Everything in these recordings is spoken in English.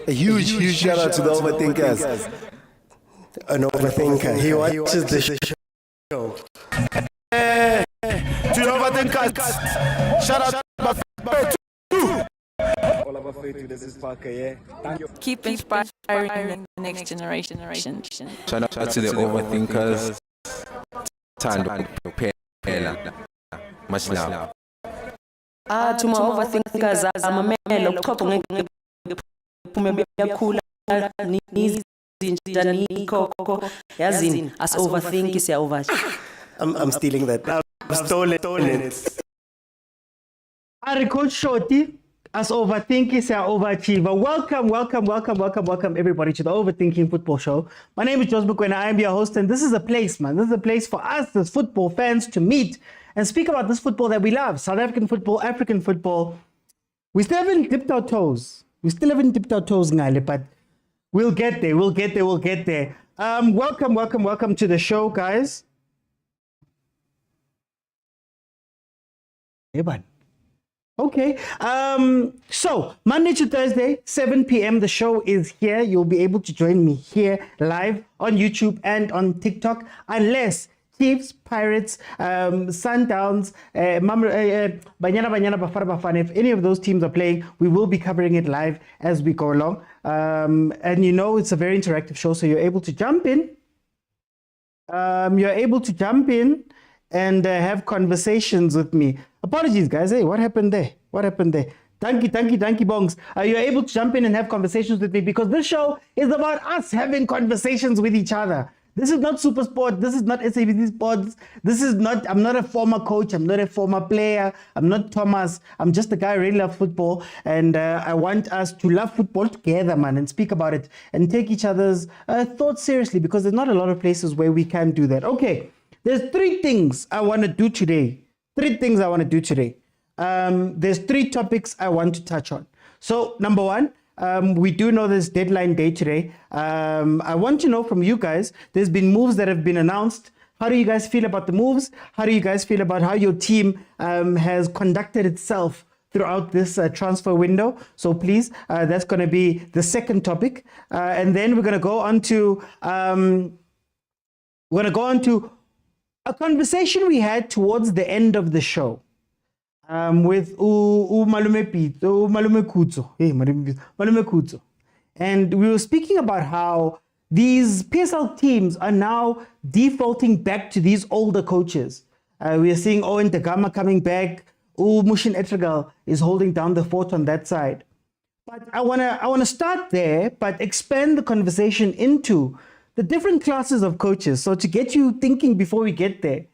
A huge shout out to the overthinkers. An overthinker. He watches the show. To the overthinkers. Shout out to all of our faith. This is Parker, yeah. Thank you. Keep inspiring the next generation. Shout out to the overthinkers. Much love. To my overthinkers, I'm a man of top I'm stealing that. I'm stolen it. I record Shorty as overthinking, say overachiever. Welcome everybody to the Overthinking Football Show. My name is Joseph Mokwena. I am your host, and this is a place, man. This is a place for us as football fans to meet and speak about this football that we love. South African football, African football. We still haven't dipped our toes. Ngale, but we'll get there. Welcome to the show, guys. Hey, bud. Okay, so Monday to Thursday, 7 p.m. the show is here. You'll be able to join me here live on YouTube and on TikTok, unless Chiefs, Pirates, Sundowns, Bafana, Bafana, if any of those teams are playing, we will be covering it live as we go along. And you know, it's a very interactive show, so you're able to jump in. And have conversations with me. Apologies, guys. Hey, what happened there? Danky bongs. You're able to jump in and have conversations with me because this show is about us having conversations with each other. This is not Supersport. This is not SABC Sports. I'm not a former coach. I'm not a former player. I'm not Thomas. I'm just a guy who really loves football. And I want us to love football together, man, and speak about it and take each other's thoughts seriously because there's not a lot of places where we can do that. Okay. There's three things I want to do today. There's three topics I want to touch on. So, number one, we do know this deadline day today. I want to know from you guys, there's been moves that have been announced. How do you guys feel about the moves? How do you guys feel about how your team has conducted itself throughout this transfer window? So please, that's going to be the second topic. And then we're going to go on to a conversation we had towards the end of the show with Malume Kudzo. And we were speaking about how these PSL teams are now defaulting back to these older coaches. We are seeing Owen Dagama coming back. Mushin Etrigal is holding down the fort on that side. But I wanna start there, but expand the conversation into the different classes of coaches. So to get you thinking before we get there,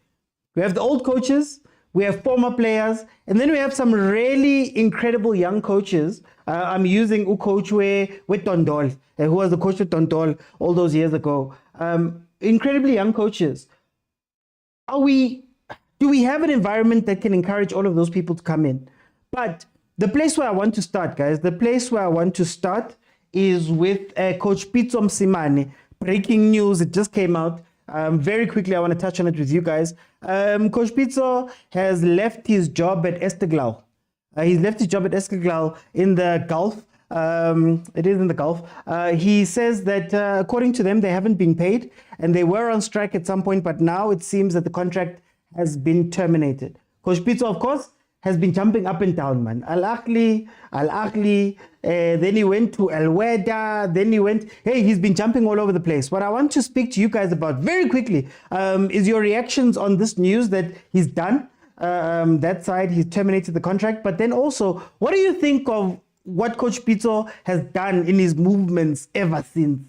we have the old coaches, we have former players, and then we have some really incredible young coaches. I'm using Ukochwe with Tondol, who was the coach with Tondol all those years ago. Incredibly young coaches. Do we have an environment that can encourage all of those people to come in? But the place where I want to start, guys, is with Coach Pitso Mosimane. Breaking news, it just came out. Very quickly, I want to touch on it with you guys. Coach Pitso has left his job at Esteghlal. He's left his job at Esteghlal in the Gulf. It is in the Gulf. He says that according to them, they haven't been paid and they were on strike at some point, but now it seems that the contract has been terminated. Coach Pitso, of course, has been jumping up and down, man. Al Ahly, then he went to Al Weda, he's been jumping all over the place. What I want to speak to you guys about very quickly is your reactions on this news that he's done. That side, he's terminated the contract. But then also, what do you think of what Coach Pitso has done in his movements ever since?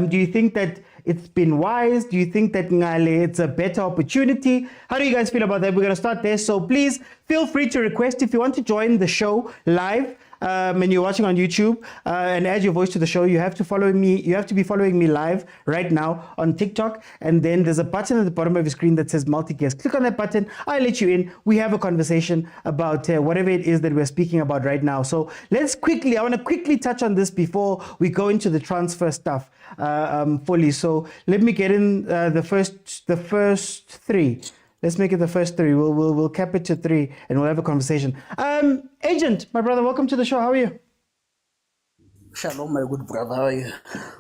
Do you think that it's been wise? Do you think that Ngale, it's a better opportunity? How do you guys feel about that? We're going to start there. So please feel free to request if you want to join the show live. And you're watching on YouTube and add your voice to the show, you have to follow me. You have to be following me live right now on TikTok. And then there's a button at the bottom of your screen that says multi-guest. Click on that button. I'll let you in. We have a conversation about whatever it is that we're speaking about right now. So I want to quickly touch on this before we go into the transfer stuff fully. So let me get in the first three. Let's make it the first three. We'll cap it to three and we'll have a conversation. Agent, my brother, welcome to the show. How are you? Shalom, my good brother. How are you?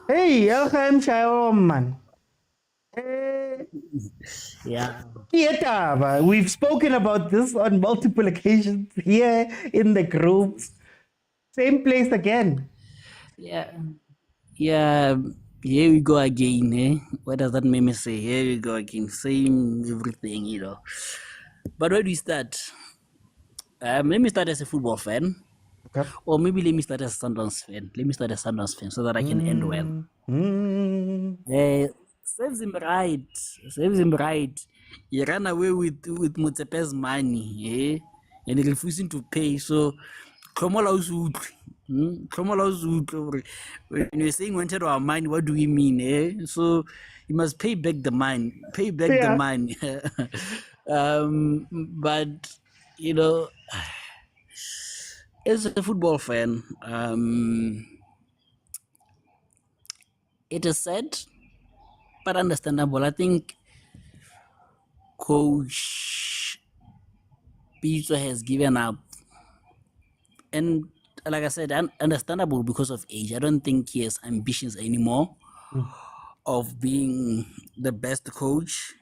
Hey, Elkheim Shalom, man. Yeah. Kietaba, we've spoken about this on multiple occasions here in the groups. Same place again. Yeah. Yeah. Here we go again, eh? What does that make me say? Here we go again. Same everything, you know. But where do we start? Let me start as a football fan. Okay. Or maybe let me start as a Sundowns fan. Let me start as a Sundowns fan so that I can end well. Serves him right. Serves him right. He ran away with Motsepe's money, eh? And he refusing to pay. So, when you're saying wanted our money, what do we mean, eh? So, you must pay back the money. Pay back the money. But, you know, as a football fan, it is sad, but understandable. I think Coach Pitso has given up. And like I said, understandable because of age. I don't think he has ambitions anymore of being the best coach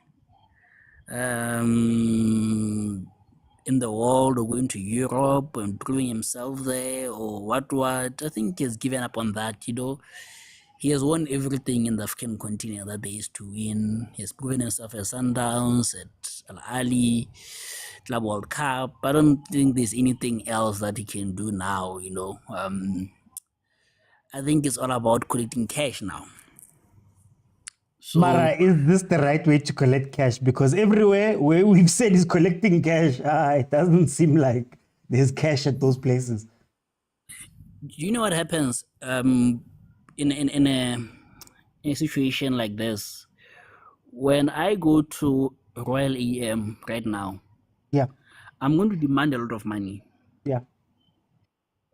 in the world, or going to Europe and proving himself there, or what. I think he's given up on that, you know. He has won everything in the African continent that there is to win. He has proven himself at Sundowns, at Ahly, Club World Cup. I don't think there's anything else that he can do now, you know. I think it's all about collecting cash now. So, Mara, is this the right way to collect cash? Because everywhere where we've said is collecting cash, it doesn't seem like there's cash at those places. you know what happens in a situation like this? When I go to Royal EM right now, Yeah. I'm going to demand a lot of money. Yeah.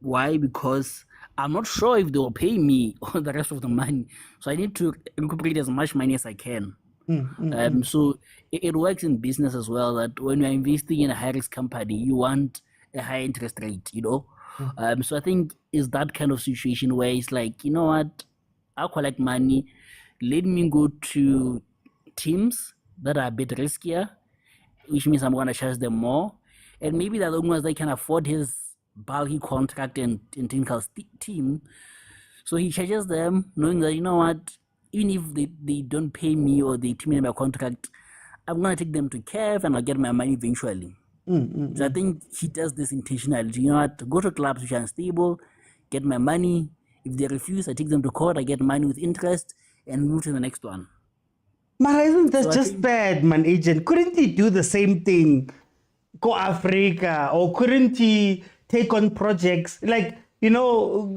Why? Because I'm not sure if they'll pay me all the rest of the money. So I need to recuperate as much money as I can. So it works in business as well, that when you're investing in a high risk company, you want a high interest rate, you know. So I think it's that kind of situation where it's like, you know what, I'll collect money, let me go to teams that are a bit riskier, which means I'm going to charge them more. And maybe the other ones, they can afford his bulky contract and technical team. So he charges them, knowing that, you know what, even if they don't pay me or they terminate my contract, I'm going to take them to CAF and I'll get my money eventually. So I think he does this intentionally. You know what, go to clubs which are unstable, get my money. If they refuse, I take them to court, I get money with interest, and move to the next one. Mara, isn't that So I just think- bad, man, agent? Couldn't he do the same thing? Go Africa, or couldn't he take on projects? Like, you know,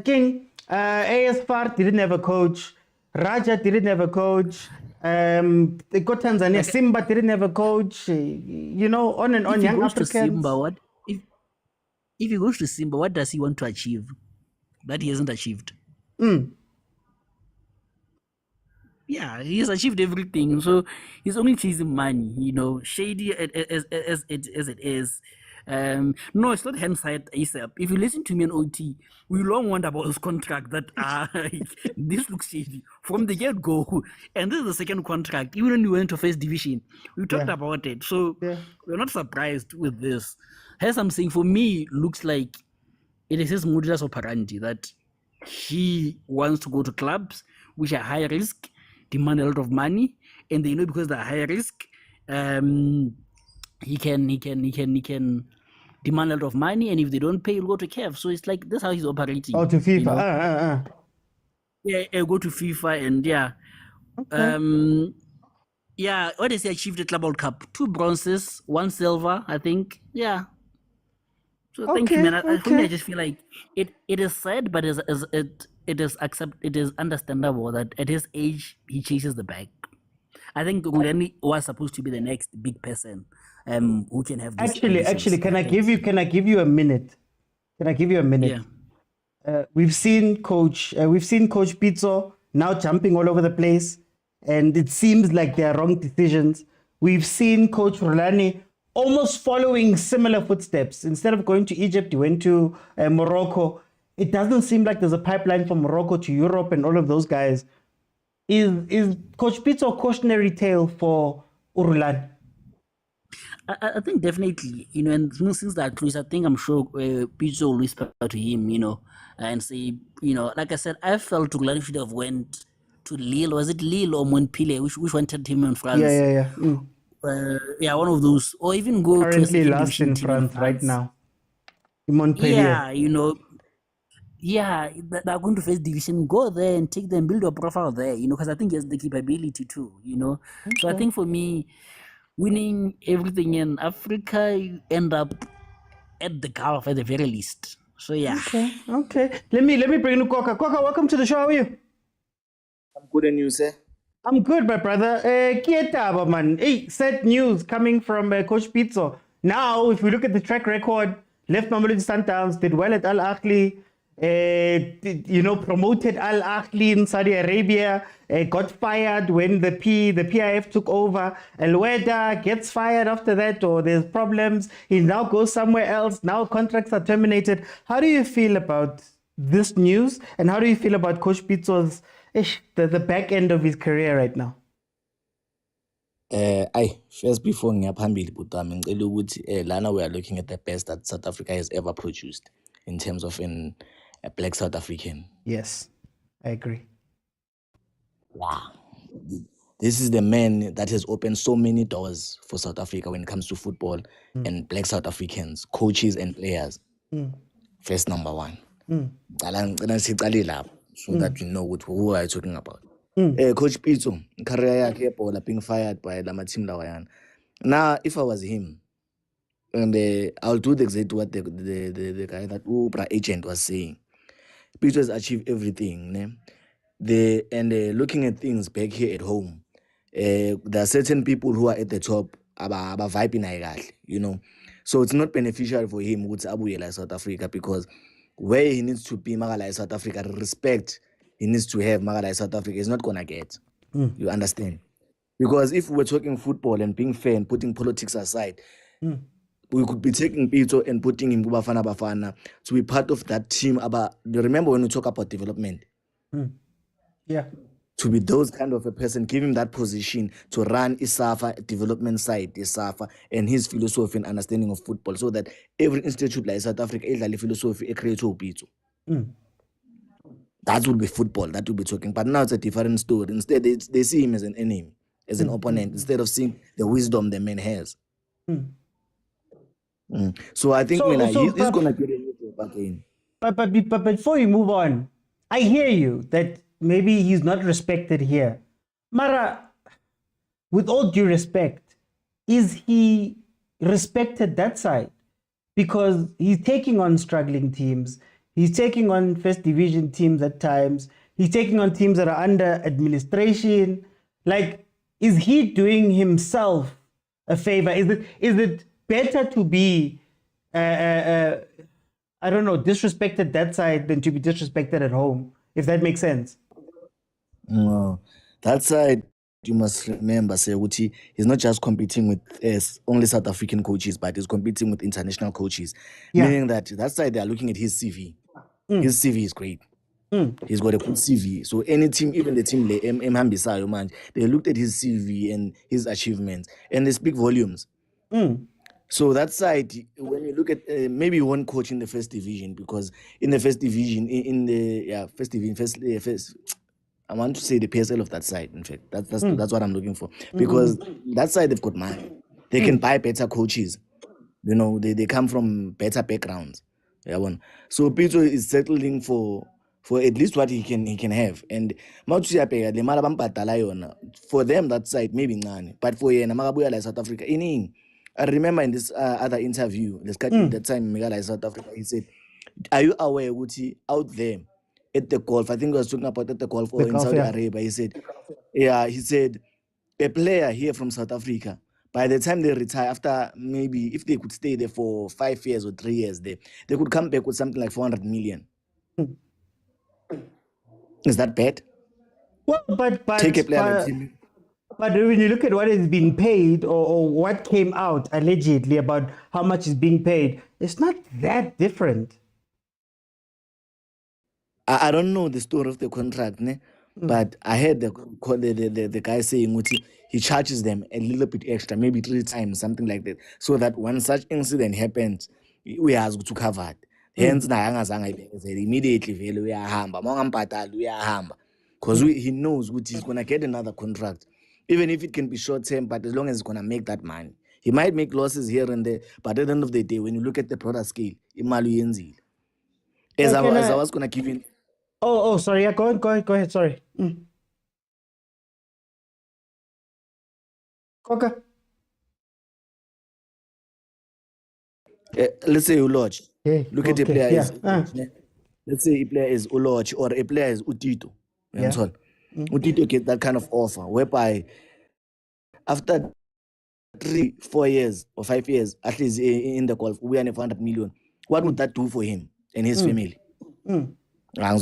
King, AS didn't have a coach. Raja didn't have a coach. They got Tanzania. Simba didn't have a coach. You know, on and on. If he Young goes to Africans. Simba, what if he goes to Simba, what does he want to achieve that he hasn't achieved? Yeah, he's achieved everything. So he's only chasing money, you know, shady as it is. No, it's not hindsight ASAP. If you listen to me on OT, we long wonder about his contract that this looks shady from the get-go. And this is the second contract. Even when we went to first division, we talked about it. So we're not surprised with this. As I'm saying, for me, looks like it is his modus operandi that he wants to go to clubs which are high risk, demand a lot of money, and they know because they're high risk, he can demand a lot of money, and if they don't pay, he'll go to CAF. So it's like that's how he's operating. Oh, to FIFA. you know? Yeah, go to FIFA, and yeah, what has he achieved at Club World Cup? 2 bronzes, 1 silver, I think. Yeah. So thank you, man. For me, I just feel like it is sad, but it is understandable that at his age he chases the bag. I think Rulani was supposed to be the next big person who can have this. Actually, can I give you a minute? Can I give you a minute? Yeah. We've seen Coach Pitso now jumping all over the place, and it seems like they are wrong decisions. We've seen Coach Rulani almost following similar footsteps. Instead of going to Egypt, he went to Morocco. it doesn't seem like there's a pipeline from Morocco to Europe and all of those guys. Is Coach Pitso a cautionary tale for Rulani? I think definitely, and since that close, I'm sure Pitso will whisper to him, and say, like I said, I felt Rulani should have went to Lille. Was it Lille or Montpellier? Which wanted him in France? Yeah. Yeah, one of those, or even go Currently to a last in France right now. Montpellier. Yeah, they're going to first division. Go there and take them, build a profile there, because I think he has the capability too, Okay. So I think for me, winning everything in Africa, you end up at the Gulf at the very least. So yeah. Okay. Let me bring in Koka. Koka, welcome to the show. How are you? I'm good, and you, sir? I'm good, my brother. Kietaba, man. Hey, sad news coming from Coach Pitso. Now, if we look at the track record, left Mamelodi Sundowns, did well at Ahly, promoted Ahly in Saudi Arabia, got fired when the PIF took over. El Weda gets fired after that, or there's problems. He now goes somewhere else. Now contracts are terminated. How do you feel about this news? And how do you feel about Coach Pitso's the back end of his career right now? First before ngiyaphambili butami ngicela ukuthi lana we are looking at the best that South Africa has ever produced in terms of a black South African. Yes, I agree. Wow. This is the man that has opened so many doors for South Africa when it comes to football and black South Africans, coaches and players. First number one. So that you know who are you talking about. Coach Pitso, career yake ebola being fired by lama team lawayana. Now, if I was him, and I'll do the exact what the guy that Ubra agent was saying. Pitso has achieved everything. Looking at things back here at home, there are certain people who are at the top, aba vibing, So it's not beneficial for him with Abuyela South Africa, because where he needs to be Magala South Africa, respect he needs to have Magala South Africa is not gonna get. You understand? Because if we're talking football and being fair and putting politics aside, we could be taking Pitso and putting him bafana to be part of that team. Remember when we talk about development? Yeah. To be those kind of a person, give him that position to run ISAFA development side, ISAFA, and his philosophy and understanding of football, so that every institute like South Africa, every philosophy, creates Pitso. That would be football, that would be talking. But now it's a different story. Instead, they see him as an enemy, as an opponent, instead of seeing the wisdom the man has. So I think he's going to get a new job again. But before you move on, I hear you that maybe he's not respected here. Mara, with all due respect, is he respected that side? Because he's taking on struggling teams. He's taking on first division teams at times. He's taking on teams that are under administration. Like, is he doing himself a favor? Is it better to be, disrespected that side than to be disrespected at home, if that makes sense? No, that side, you must remember, Sewuti, he's not just competing with only South African coaches, but he's competing with international coaches. Yeah. Meaning that side, they are looking at his CV. His CV is great. He's got a good CV. So any team, even the team, they looked at his CV and his achievements, and they speak volumes. So that side, when you look at maybe one coach in the first division, because in the first division, I want to say the PSL of that side. In fact, that's what I'm looking for, because that side they've got money. They can buy better coaches. They come from better backgrounds. So Pitso is settling for at least what he can have. And for them that side maybe none, but for like South Africa, I remember in this other interview, that time Megala South Africa, he said, "Are you aware, Wuti, out there at the golf?" I think he was talking about at the golf or in Saudi Arabia. He said, a player here from South Africa, by the time they retire, after maybe if they could stay there for 5 years or 3 years there, they could come back with something like 400 million. Is that bad? Well, but take a player like him. But when you look at what is being paid or what came out allegedly about how much is being paid, it's not that different. I don't know the story of the contract, ne? But I heard the guy saying he charges them a little bit extra, maybe 3 times, something like that, so that when such incident happens, we have to cover it. Hence, immediately because he knows he's gonna get another contract, even if it can be short term, but as long as he's gonna make that money. He might make losses here and there, but at the end of the day, when you look at the broader scale, imali yenzile. As I was gonna give you. Oh, sorry. Yeah, go ahead. Sorry. Koka. Let's say Uloch. Yeah, Look at the player yeah. is. Let's say a player is Uloch or a player is Utito. Yeah. Utito get that kind of offer whereby after 3-4 years or 5 years, at least in the golf, we are 400 million. What would that do for him and his family? Mara,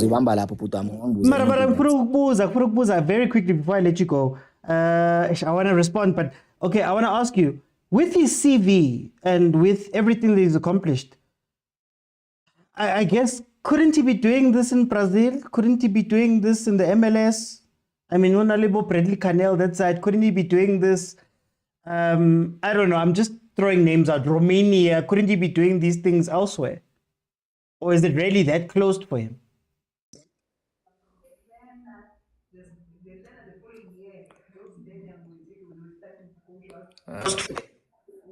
very quickly before I let you go, I want to respond, but okay, I want to ask you, with his CV and with everything that he's accomplished, I guess, couldn't he be doing this in Brazil? Couldn't he be doing this in the MLS? I mean, Bradley Canel, that side, couldn't he be doing this? I don't know, I'm just throwing names out. Romania, couldn't he be doing these things elsewhere? Or is it really that closed for him?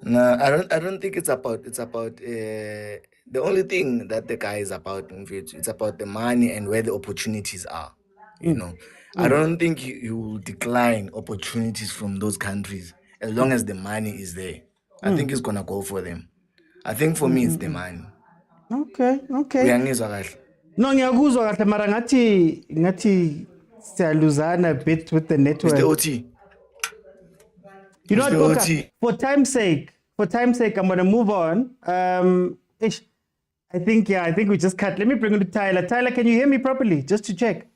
No, I don't think it's about the only thing that the guy is about in Vert, it's about the money and where the opportunities are. You know, I don't think you will decline opportunities from those countries as long as the money is there. I think he's gonna go for them. I think for me it's the money. Okay. Uyangizwa kahle? No, ngiyakuzwa kahle mara ngathi siyaluzana a bit with the network. Mr. OT. You know what, Mr. Koka? OT. For time's sake, I'm gonna move on. I think we just cut. Let me bring in to Tyler. Tyler, can you hear me properly? Just to check.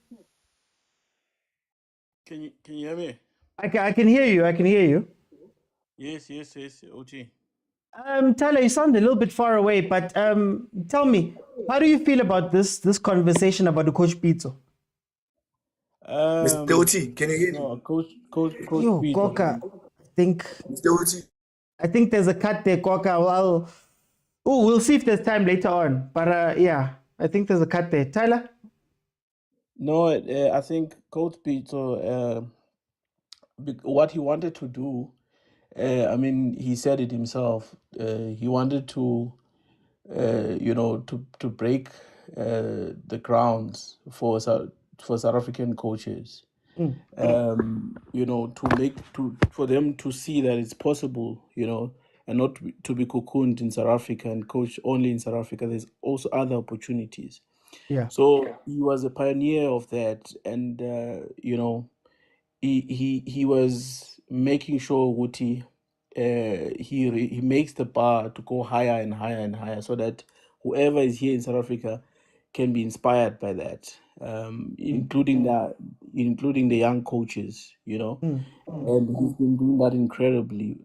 Can you hear me? I can hear you. Yes, OT. Tyler, you sound a little bit far away, but tell me, how do you feel about this conversation about the Coach Pitso? Mr. OT, can you hear me? No, Coach Yo, Pitso. Koka, Mr. OT. I think there's a cut there, Koka. We'll see if there's time later on. But yeah, I think there's a cut there. Tyler? No, I think Coach Pitso, what he wanted to do, I mean, he said it himself. He wanted to, to break the grounds for South African coaches. For them to see that it's possible, and not to be cocooned in South Africa and coach only in South Africa. There's also other opportunities. Yeah. So he was a pioneer of that, and he was making sure Guti he makes the bar to go higher and higher and higher, so that whoever is here in South Africa can be inspired by that, including the young coaches, and he's been doing that incredibly.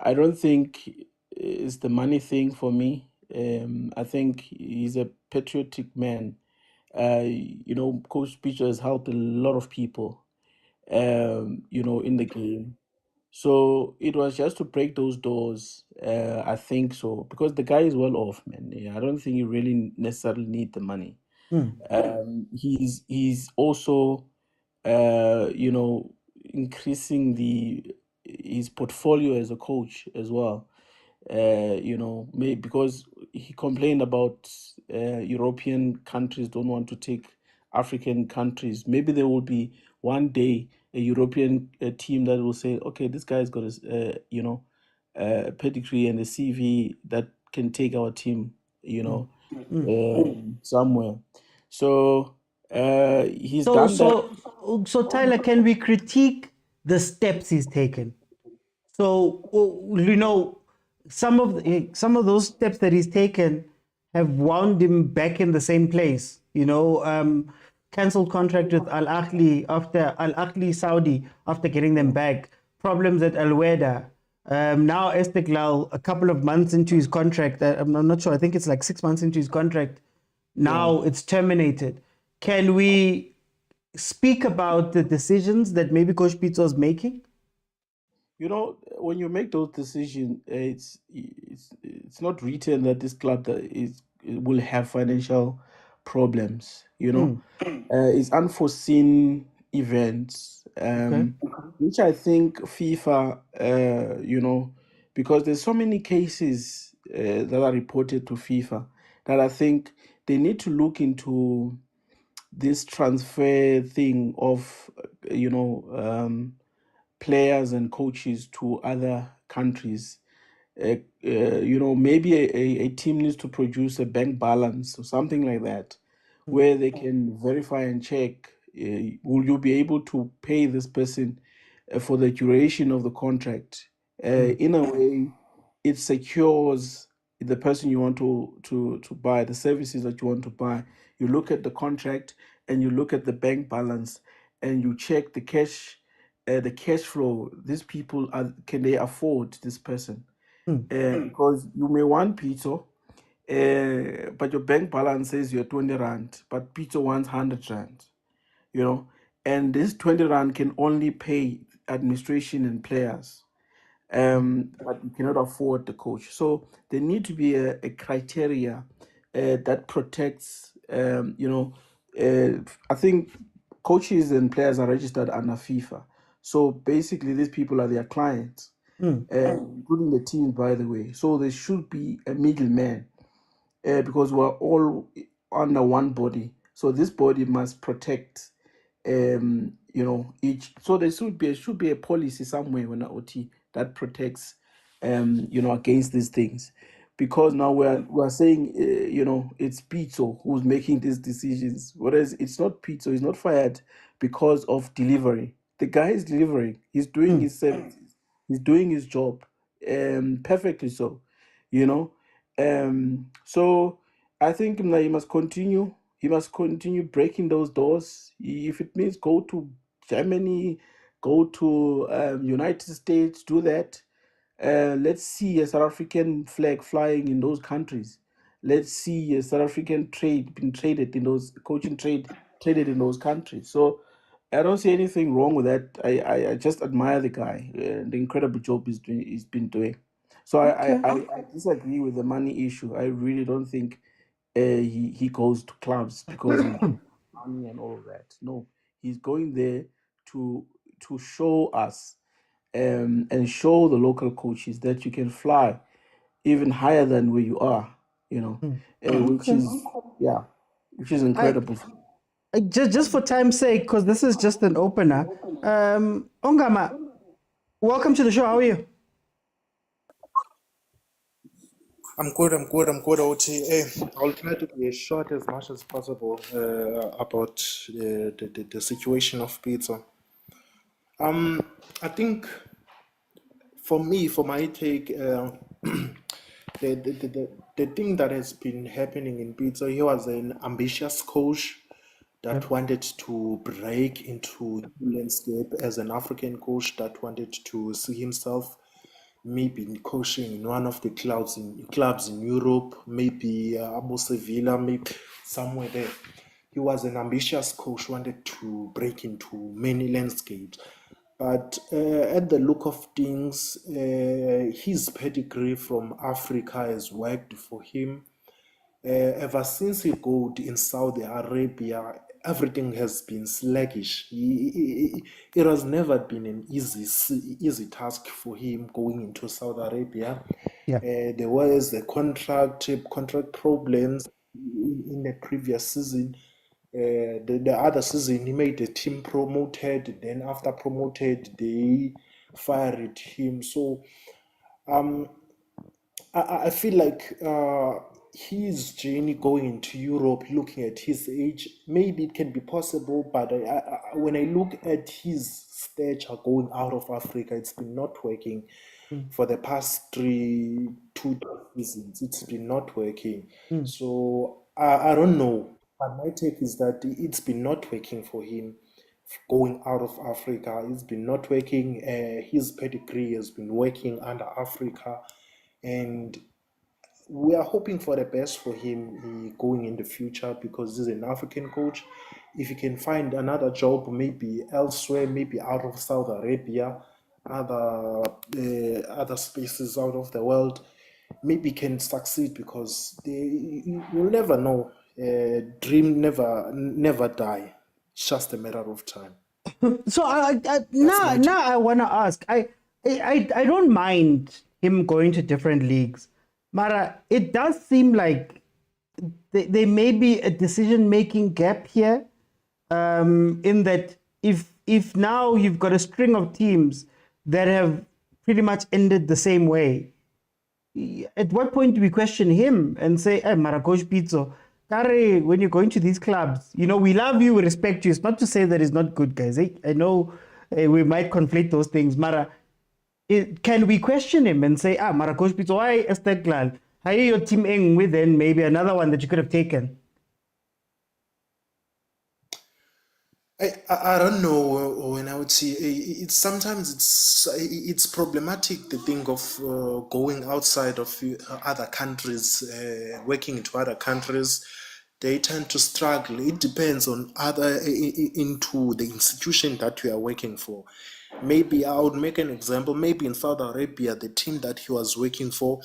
I don't think it's the money thing for me. I think he's a patriotic man. Coach Pitso has helped a lot of people, in the game. So it was just to break those doors. I think so, because the guy is well off, man. I don't think he really necessarily need the money. He's also, increasing his portfolio as a coach as well. Maybe because he complained about European countries don't want to take African countries. Maybe there will be one day a European team that will say, okay, this guy's got a pedigree and a CV that can take our team, somewhere. So he's done that. So Tyler, can we critique the steps he's taken? So some of those steps that he's taken have wound him back in the same place. Cancelled contract with Ahly Saudi after getting them back. Problems at Al Weda. Now Esteglal, a couple of months into his contract. I'm not sure. I think it's like 6 months into his contract. Now it's terminated. Can we speak about the decisions that maybe Coach Pitso is making? When you make those decisions, it's not written that this club will have financial problems. It's unforeseen events, Okay. which I think FIFA, because there's so many cases that are reported to FIFA that I think they need to look into this transfer thing of, players and coaches to other countries. Maybe a team needs to produce a bank balance or something like that, where they can verify and check, will you be able to pay this person for the duration of the contract? In a way, it secures the person you want to buy, the services that you want to buy. You look at the contract and you look at the bank balance and you check the cash flow. These people can they afford this person? Because you may want Pitso, but your bank balance says you're 20 rand, but Pitso wants 100 rand, and this 20 rand can only pay administration and players, but you cannot afford the coach. So there need to be a criteria that protects, I think coaches and players are registered under FIFA. So basically, these people are their clients, including the teams, by the way. So there should be a middleman, because we're all under one body. So this body must protect, each. So there should be a policy somewhere on OT that protects, against these things. Because now we're saying, it's Pitso who's making these decisions, whereas it's not Pitso. He's not fired because of delivery. The guy is delivering. He's doing his services. He's doing his job, perfectly so, So I think he must continue. He must continue breaking those doors. If it means go to Germany, go to United States, do that. Let's see a South African flag flying in those countries. Let's see a South African trade being traded in those coaching trade traded in those countries. So I don't see anything wrong with that. I just admire the guy, the incredible job he's been doing. So I disagree with the money issue. I really don't think he goes to clubs because of money and all of that. No, he's going there to show us, and show the local coaches that you can fly even higher than where you are, which is incredible. Just for time's sake, because this is just an opener. Ongama, welcome to the show. How are you? I'm good, OT. I'll try to be as short as much as possible about the situation of pizza. I think for my take, the thing that has been happening in pizza, he was an ambitious coach that wanted to break into the landscape as an African coach that wanted to see himself maybe coaching in one of the clubs in Europe, maybe Abu Sevilla, maybe somewhere there. He was an ambitious coach, wanted to break into many landscapes. But at the look of things, his pedigree from Africa has worked for him. Ever since he got in Saudi Arabia, everything has been sluggish. It has never been an easy task for him going into Saudi Arabia. Yeah. There was the contract problems in the previous season. The other season, he made the team promoted. Then after promoted, they fired him. So I feel like his journey going into Europe, looking at his age, maybe it can be possible. But when I look at his stature going out of Africa, it's been not working for the past two seasons. It's been not working. So I don't know. But my take is that it's been not working for him going out of Africa. It's been not working. His pedigree has been working under Africa, and we are hoping for the best for him going in the future because he's an African coach. If he can find another job, maybe elsewhere, maybe out of Saudi Arabia, other spaces out of the world, maybe can succeed because you'll never know. Dream never die. It's just a matter of time. So now I want to ask. I don't mind him going to different leagues, Mara. It does seem like there may be a decision-making gap here. In that, if now you've got a string of teams that have pretty much ended the same way, at what point do we question him and say, "Hey, Mara, Coach Pitso, Kare, when you're going to these clubs, we love you, we respect you." It's not to say that it's not good, guys. I know we might conflate those things. Mara, can we question him and say, Mara, Coach Pitso, why Esteglal? How are your team eng with then maybe another one that you could have taken? I don't know when I would say it's problematic to think of going outside of other countries, working into other countries. They tend to struggle. It depends on into the institution that you are working for. Maybe I would make an example. Maybe in Saudi Arabia, the team that he was working for,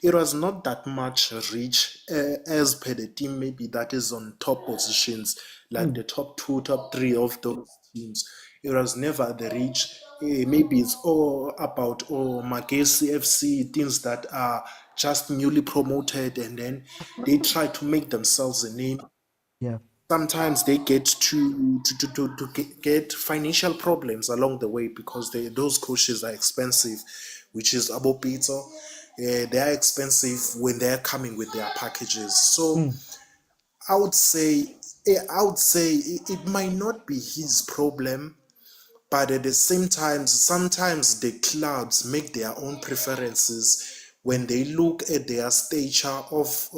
it was not that much rich as per the team maybe that is on top positions, like the top 2, top 3 of those teams. It was never the rich. Maybe it's all about Magesi FC, teams that are just newly promoted and then they try to make themselves a name. Yeah. Sometimes they get to get financial problems along the way because those coaches are expensive, which is Abo Pizzo. They are expensive when they're coming with their packages. So I would say it might not be his problem, but at the same time, sometimes the clubs make their own preferences when they look at their stature of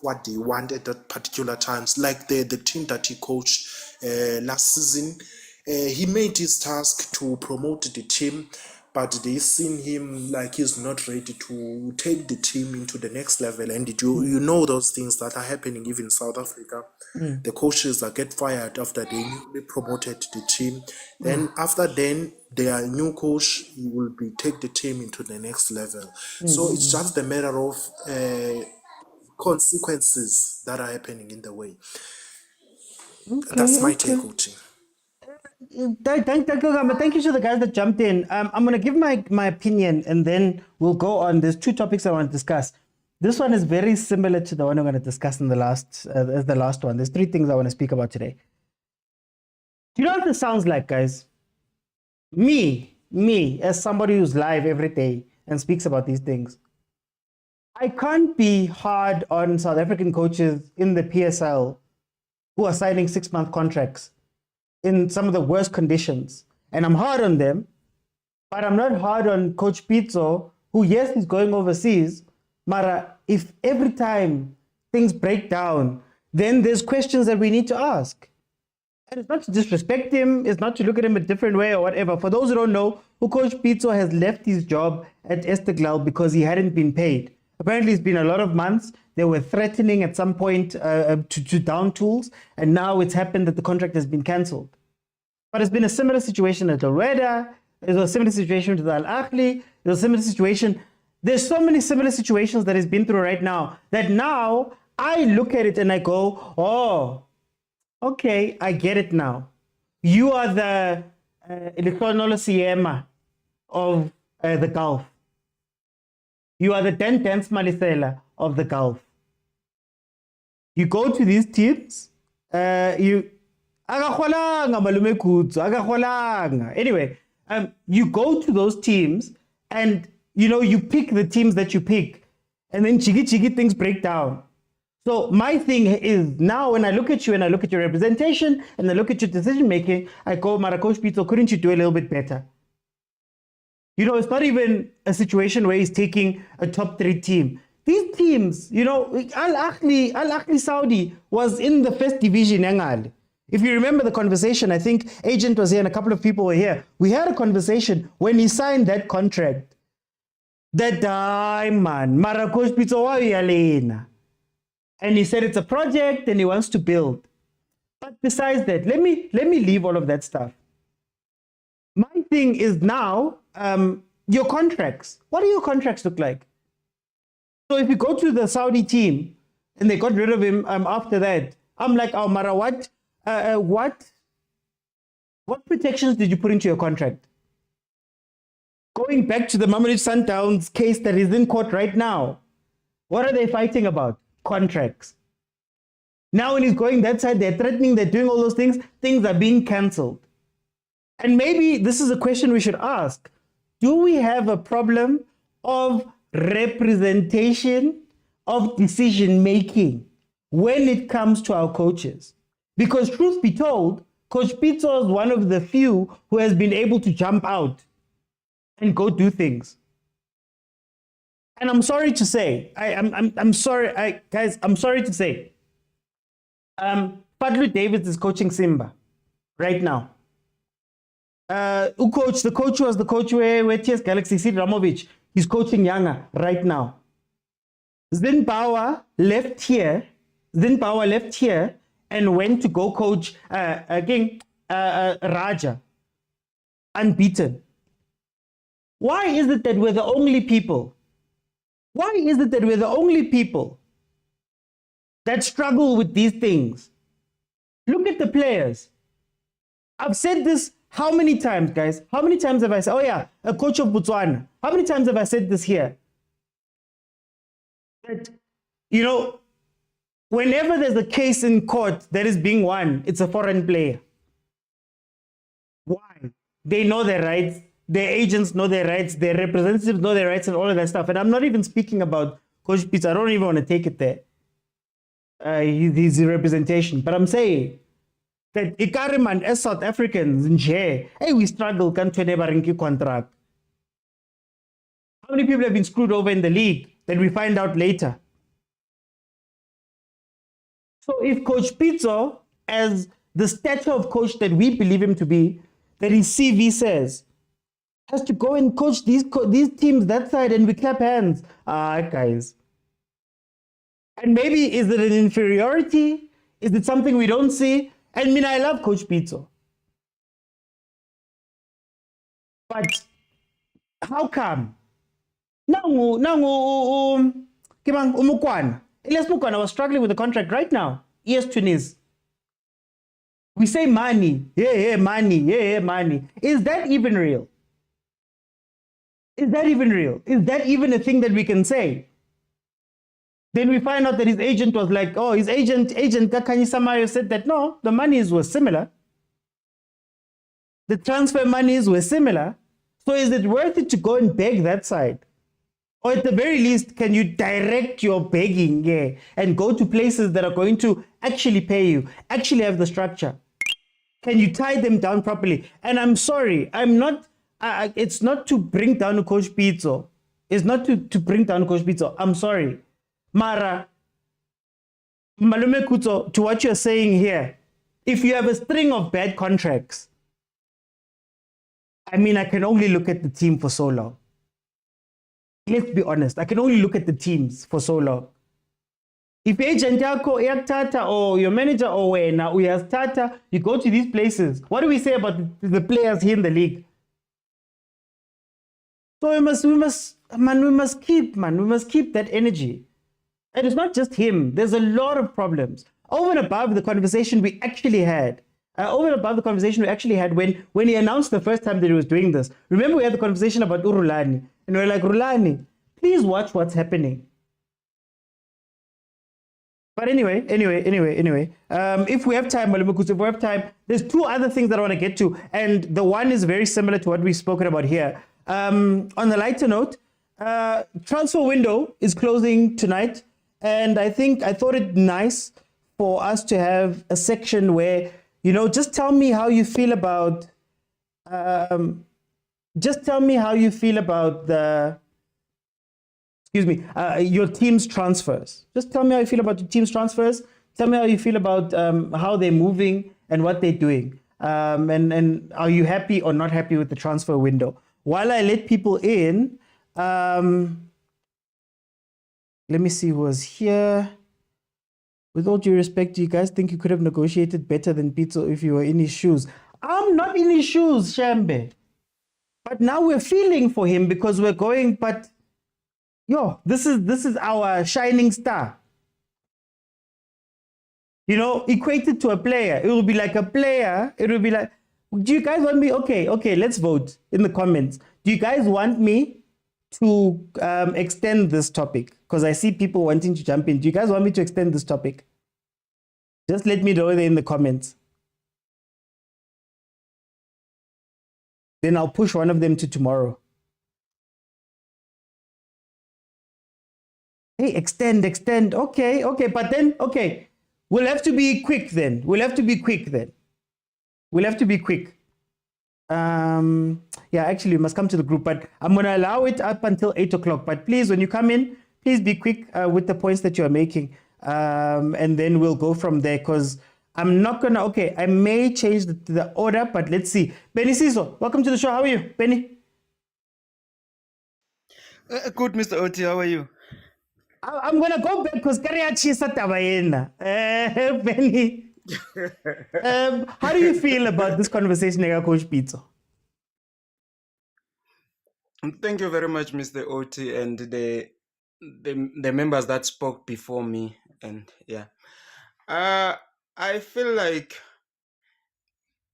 what they want at that particular times. Like the team that he coached last season, he made his task to promote the team, but they seen him like he's not ready to take the team into the next level. And you know those things that are happening even in South Africa. The coaches that get fired after they newly promoted the team. Then after their new coach will take the team into the next level. So it's just a matter of consequences that are happening in the way. That's my take, coaching. Thank you to the guys that jumped in. I'm going to give my opinion and then we'll go on. There's 2 topics I want to discuss. This one is very similar to the one I'm going to discuss in the last one. There's 3 things I want to speak about today. Do you know what this sounds like, guys? Me, as somebody who's live every day and speaks about these things, I can't be hard on South African coaches in the PSL who are signing 6-month contracts in some of the worst conditions. And I'm hard on them, but I'm not hard on Coach Pitso, who, yes, he's going overseas. Mara, if every time things break down, then there's questions that we need to ask. And it's not to disrespect him, it's not to look at him a different way or whatever. For those who don't know, Coach Pitso has left his job at Esteglal because he hadn't been paid. Apparently, it's been a lot of months. They were threatening at some point to down tools, and now it's happened that the contract has been cancelled. But it's been a similar situation at Alweda. It was a similar situation to Ahly. It was a similar situation. There's so many similar situations that he's been through right now that now I look at it and I go, oh, okay, I get it now. You are the Siema of the Gulf. You are the 10th Malisela of the Gulf. You go to these teams, anyway, you go to those teams and you pick the teams that you pick, and then chigi things break down. So my thing is now when I look at you and I look at your representation and I look at your decision making, I go, Mara, Coach Pitso, couldn't you do a little bit better? It's not even a situation where he's taking a top 3 team. These teams, Al-Ahly Saudi was in the first division. If you remember the conversation, I think Agent was here and a couple of people were here. We had a conversation when he signed that contract. that man, Mara Coach Pitso wa uyalena. And he said it's a project and he wants to build. But besides that, let me leave all of that stuff. My thing is now, your contracts. What do your contracts look like? So if you go to the Saudi team and they got rid of him after that, I'm like, oh, Mara, what protections did you put into your contract? Going back to the Mamelodi Sundowns case that is in court right now, what are they fighting about? Contracts. Now when he's going that side, they're threatening, they're doing all those things. Things are being cancelled. And maybe this is a question we should ask. Do we have a problem of representation of decision-making when it comes to our coaches? Because truth be told, Coach Pitso is one of the few who has been able to jump out and go do things. And I'm sorry to say, I'm sorry, guys, I'm sorry to say, Fadlu Davids is coaching Simba right now. The coach was the coach where TS Galaxy, Sid Ramovic, he's coaching Yanga right now. Zimbabwe left here and went to go coach Raja, unbeaten. Why is it that we're the only people? Why is it that we're the only people that struggle with these things? Look at the players. I've said this how many times, guys? How many times have I said, oh yeah, a coach of Botswana? How many times have I said this here? That, you know, whenever there's a case in court that is being won, it's a foreign player. Why? They know their rights. Their agents know their rights. Their representatives know their rights and all of that stuff. And I'm not even speaking about Coach Pitso. I don't even want to take it there. His representation. But I'm saying that Ikariman as South Africans, hey, we struggle, can't contract. How many people have been screwed over in the league that we find out later? So if Coach Pitso, as the stature of coach that we believe him to be, that his CV says, has to go and coach these teams that side and we clap hands. Guys. And maybe is it an inferiority? Is it something we don't see? And I love Coach Pitso. But how come? Mokwena. Elias Mokwena was struggling with the contract right now. Yes, Tunis. We say money. Yeah, money. Is that even real? Is that even real? Is that even a thing that we can say? Then we find out that his agent was like, oh, his agent Khanye Samayo said that no, the monies were similar. The transfer monies were similar. So is it worth it to go and beg that side? Or at the very least, can you direct your begging and go to places that are going to actually pay you, actually have the structure? Can you tie them down properly? And I'm sorry, I'm not, it's not to bring down Coach Pitso. It's not to bring down Coach Pitso. I'm sorry. Mara, Malume Kuto, to what you're saying here, if you have a string of bad contracts, I can only look at the team for so long. Let's be honest, I can only look at the teams for so long. If agent yako yaktata or your manager or wena uyastata, you go to these places. What do we say about the players here in the league? So we must keep that energy. And it's not just him. There's a lot of problems. Over and above the conversation we actually had, when he announced the first time that he was doing this. Remember we had the conversation about Rulani. And we're like, Rulani, please watch what's happening. But anyway, if we have time, there's two other things that I want to get to. And the one is very similar to what we've spoken about here. On the lighter note, transfer window is closing tonight. And I thought it nice for us to have a section where, just tell me how you feel about, your team's transfers. Just tell me how you feel about your team's transfers. Tell me how you feel about how they're moving and what they're doing. And are you happy or not happy with the transfer window? While I let people in, Let me see who was here. With all due respect, do you guys think you could have negotiated better than Pitso if you were in his shoes? I'm not in his shoes, Shambe. But now we're feeling for him because we're going, but yo, this is our shining star. You know, equated to a player. It will be like a player. It will be like, do you guys want me? Okay, let's vote in the comments. Do you guys want me to extend this topic? Because I see people wanting to jump in. Do you guys want me to extend this topic? Just let me know there in the comments. Then I'll push one of them to tomorrow. Hey, extend. Okay. But then, okay. We'll have to be quick then. Yeah, actually, you must come to the group, but I'm going to allow it up until 8 o'clock. But please, when you come in, please be quick with the points that you are making. And then we'll go from there because I'm not going to, okay, I may change the order, but let's see. Benny Siso, welcome to the show. How are you, Benny? Good, Mr. Oti, how are you? I'm going to go back because Kariachi Satabayena. Benny. How do you feel about this conversation, Coach Pitso? Thank you very much, Mr. Oti, and the members that spoke before me. And yeah, I feel like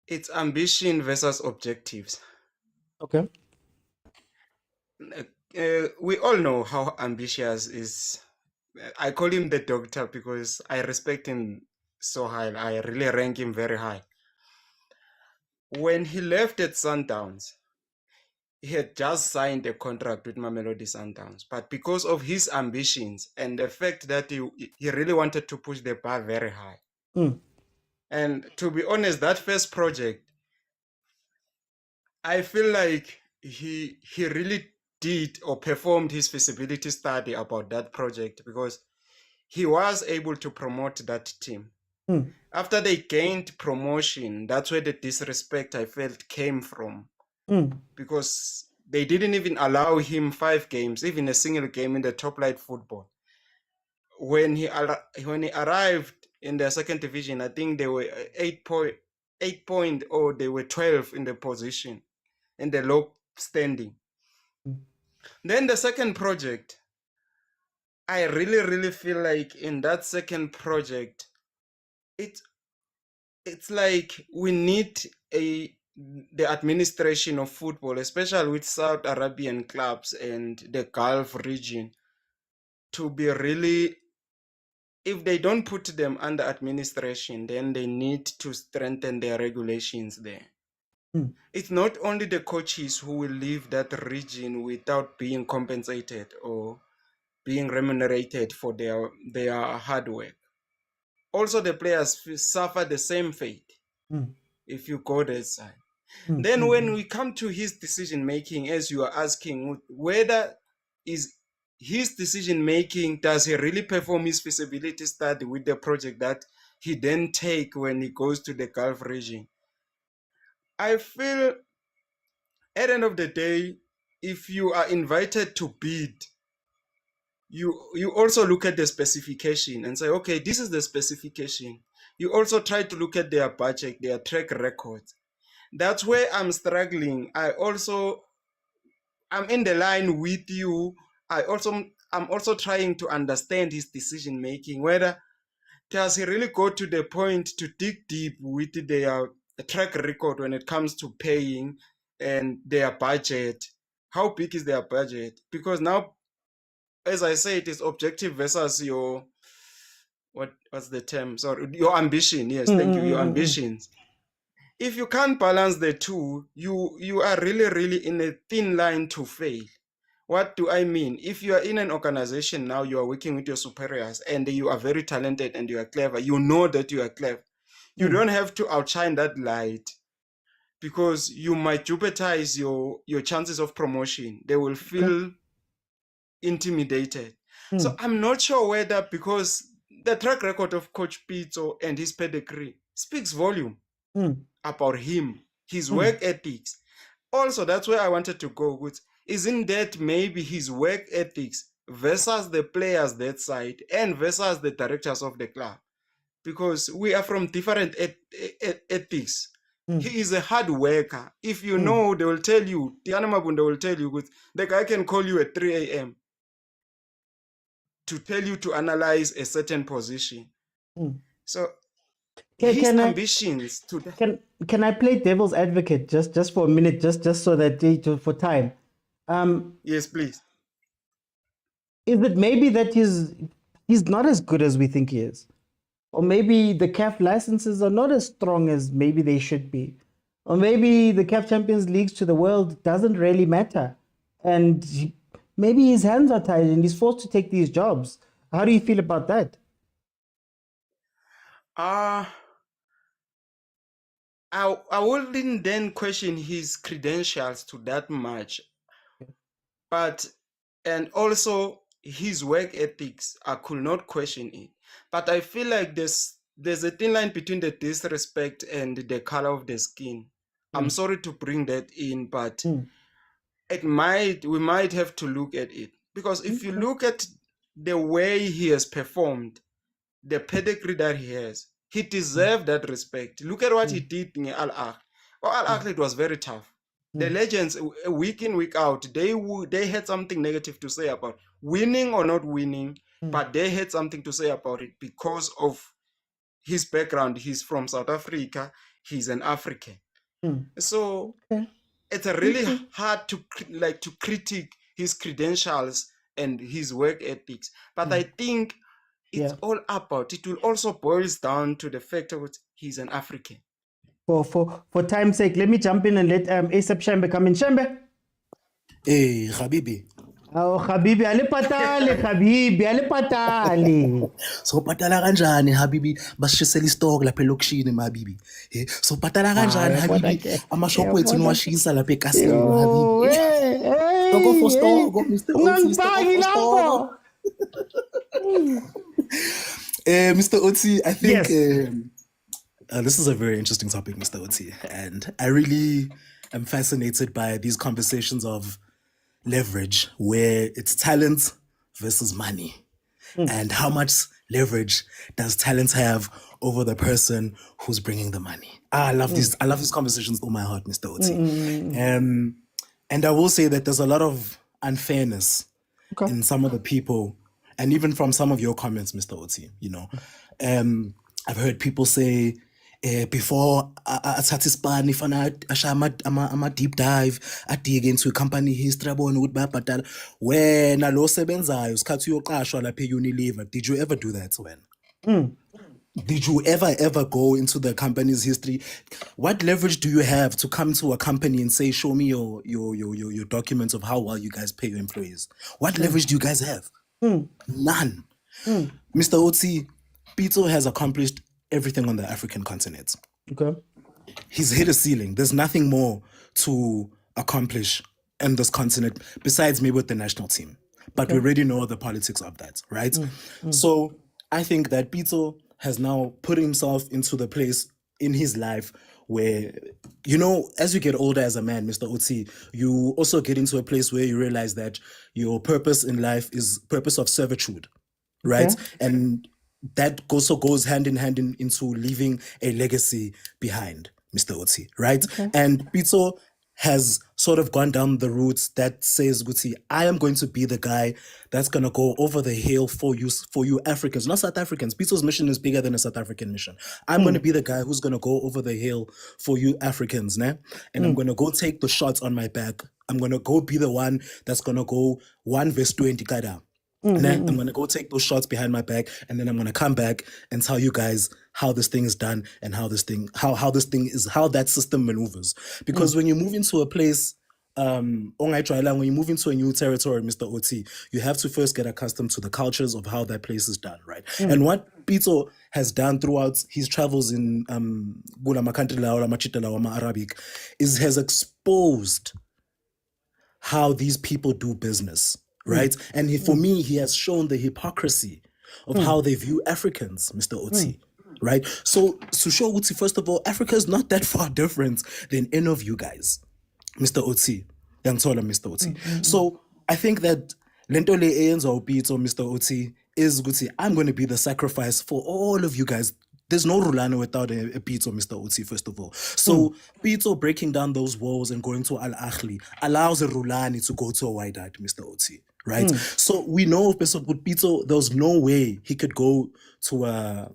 it's ambition versus objectives. Okay. We all know how ambitious is. I call him the doctor because I respect him so high. I really rank him very high. When he left at Sundowns, he had just signed a contract with Mamelodi Sundowns, but because of his ambitions and the fact that he really wanted to push the bar very high. And to be honest, that first project, I feel like he really did or performed his feasibility study about that project because he was able to promote that team. After they gained promotion, that's where the disrespect I felt came from. Because they didn't even allow him 5 games, even a single game in the top flight football. When he arrived in the second division, I think they were 8 point or they were 12 in the position, in the low standing. Then the second project, I really feel like in that second project, it's like we need the administration of football, especially with South Arabian clubs and the Gulf region, to be really, if they don't put them under administration, then they need to strengthen their regulations there. It's not only the coaches who will leave that region without being compensated or being remunerated for their hard work. Also, the players suffer the same fate if you go that side. Then when we come to his decision making, as you are asking, whether is his decision making, does he really perform his feasibility study with the project that he then take when he goes to the Gulf region? I feel at the end of the day, if you are invited to bid, you also look at the specification and say, okay, this is the specification. You also try to look at their budget, their track record. That's where I'm struggling. I'm in the line with you. I'm also trying to understand his decision making, whether does he really go to the point to dig deep with their track record when it comes to paying and their budget. How big is their budget? Because now, as I say, it is objective versus your, what's the term? Sorry, your ambition. Yes, thank you. Your ambitions. If you can't balance the two, you are really in a thin line to fail. What do I mean? If you are in an organization now, you are working with your superiors and you are very talented and you are clever, you know that you are clever. You don't have to outshine that light because you might jeopardize your chances of promotion. They will feel intimidated. So I'm not sure whether, because the track record of Coach Pitso and his pedigree speaks volume about him, his work ethics. Also, that's where I wanted to go with. isn't that maybe his work ethics versus the players that side and versus the directors of the club? Because we are from different ethics. He is a hard worker. If you know, they will tell you, Tiana Mabunda will tell you, the guy can call you at 3 a.m. to tell you to analyze a certain position. So his ambitions to can I play devil's advocate just for a minute, just so that for time? Yes, please. Is it maybe that he's not as good as we think he is? Or maybe the CAF licenses are not as strong as maybe they should be. Or maybe the CAF Champions Leagues to the world doesn't really matter. And maybe his hands are tied and he's forced to take these jobs. How do you feel about that? I wouldn't then question his credentials to that much. And also his work ethics, I could not question it. But I feel like there's a thin line between the disrespect and the color of the skin. I'm sorry to bring that in, but we might have to look at it. Because if you look at the way he has performed, the pedigree that he has, he deserved that respect. Look at what he did in Al Ahly. Al Ahly, it was very tough. The legends, week in, week out, they had something negative to say about winning or not winning, but they had something to say about it because of his background. He's from South Africa. He's an African. So it's really hard to critique his credentials and his work ethics. But I think it's all about, it will also boils down to the fact that he's an African. For time's sake, let me jump in and let ASAP Shambe come in. Shambe? Hey, Habibi. Oh, Habibi, ale patale, Habibi, ale patale. So patala kanjani, Habibi? Bashisela isitoko lapha elokishini, Habibi. So patala kanjani, Habibi? Amashophu ethu niwashisa lapha ekasini, Habibi. Stoko for stoko, Mr. Otsi, stoko for stoko. Mr. Otsi, I think this is a very interesting topic, Mr. Otsi, and I really am fascinated by these conversations of leverage, where it's talent versus money, and how much leverage does talent have over the person who's bringing the money. I love these conversations with my heart, Mr. Otsi. And I will say that there's a lot of unfairness in some of the people, and even from some of your comments, Mr. Otsi. You know, I've heard people say, before I satisfy if I'm a deep dive, I dig into company history, when I lost sebenzayo, skatu yoqashwa lapha Unilever. Did you ever do that, when? Did you ever go into the company's history? What leverage do you have to come to a company and say, show me your documents of how well you guys pay your employees? What leverage do you guys have? None. Mr. Otsi, Pitso has accomplished everything on the African continent. He's hit a ceiling. There's nothing more to accomplish in this continent besides maybe with the national team. But we already know the politics of that, right? So I think that Pitso has now put himself into the place in his life where, you know, as you get older as a man, Mr. Otsi, you also get into a place where you realize that your purpose in life is purpose of servitude, right? And that also goes hand in hand into leaving a legacy behind, Mr. Otsi, right? And Pitso has sort of gone down the route that says, Guti, I am going to be the guy that's going to go over the hill for you Africans, not South Africans. Pitso's mission is bigger than a South African mission. I'm going to be the guy who's going to go over the hill for you Africans, né? And I'm going to go take the shots on my back. I'm going to go be the one that's going to go 1 verse 20 kada. And then I'm going to go take those shots behind my back, and then I'm going to come back and tell you guys how this thing is done and how that system maneuvers. Because when you move into a place, when you move into a new territory, Mr. Otsi, you have to first get accustomed to the cultures of how that place is done, right? And what Pitso has done throughout his travels in Arabic has exposed how these people do business. Right? And for me, he has shown the hypocrisy of how they view Africans, Mr. Otsi. Right? So, to show Otsi, first of all, Africa is not that far different than any of you guys, Mr. Otsi. Yangithola, Mr. Oti. So I think that lento le eyenza uPitso, Mr. Oti, is ukuthi I'm going to be the sacrifice for all of you guys. There's no Rulani without a Pitso, Mr. Oti, first of all. So Pitso breaking down those walls and going to Ahly allows a Rulani to go to a Wydad, Mr. Oti, right? So we know with Pitso, there was no way he could go to a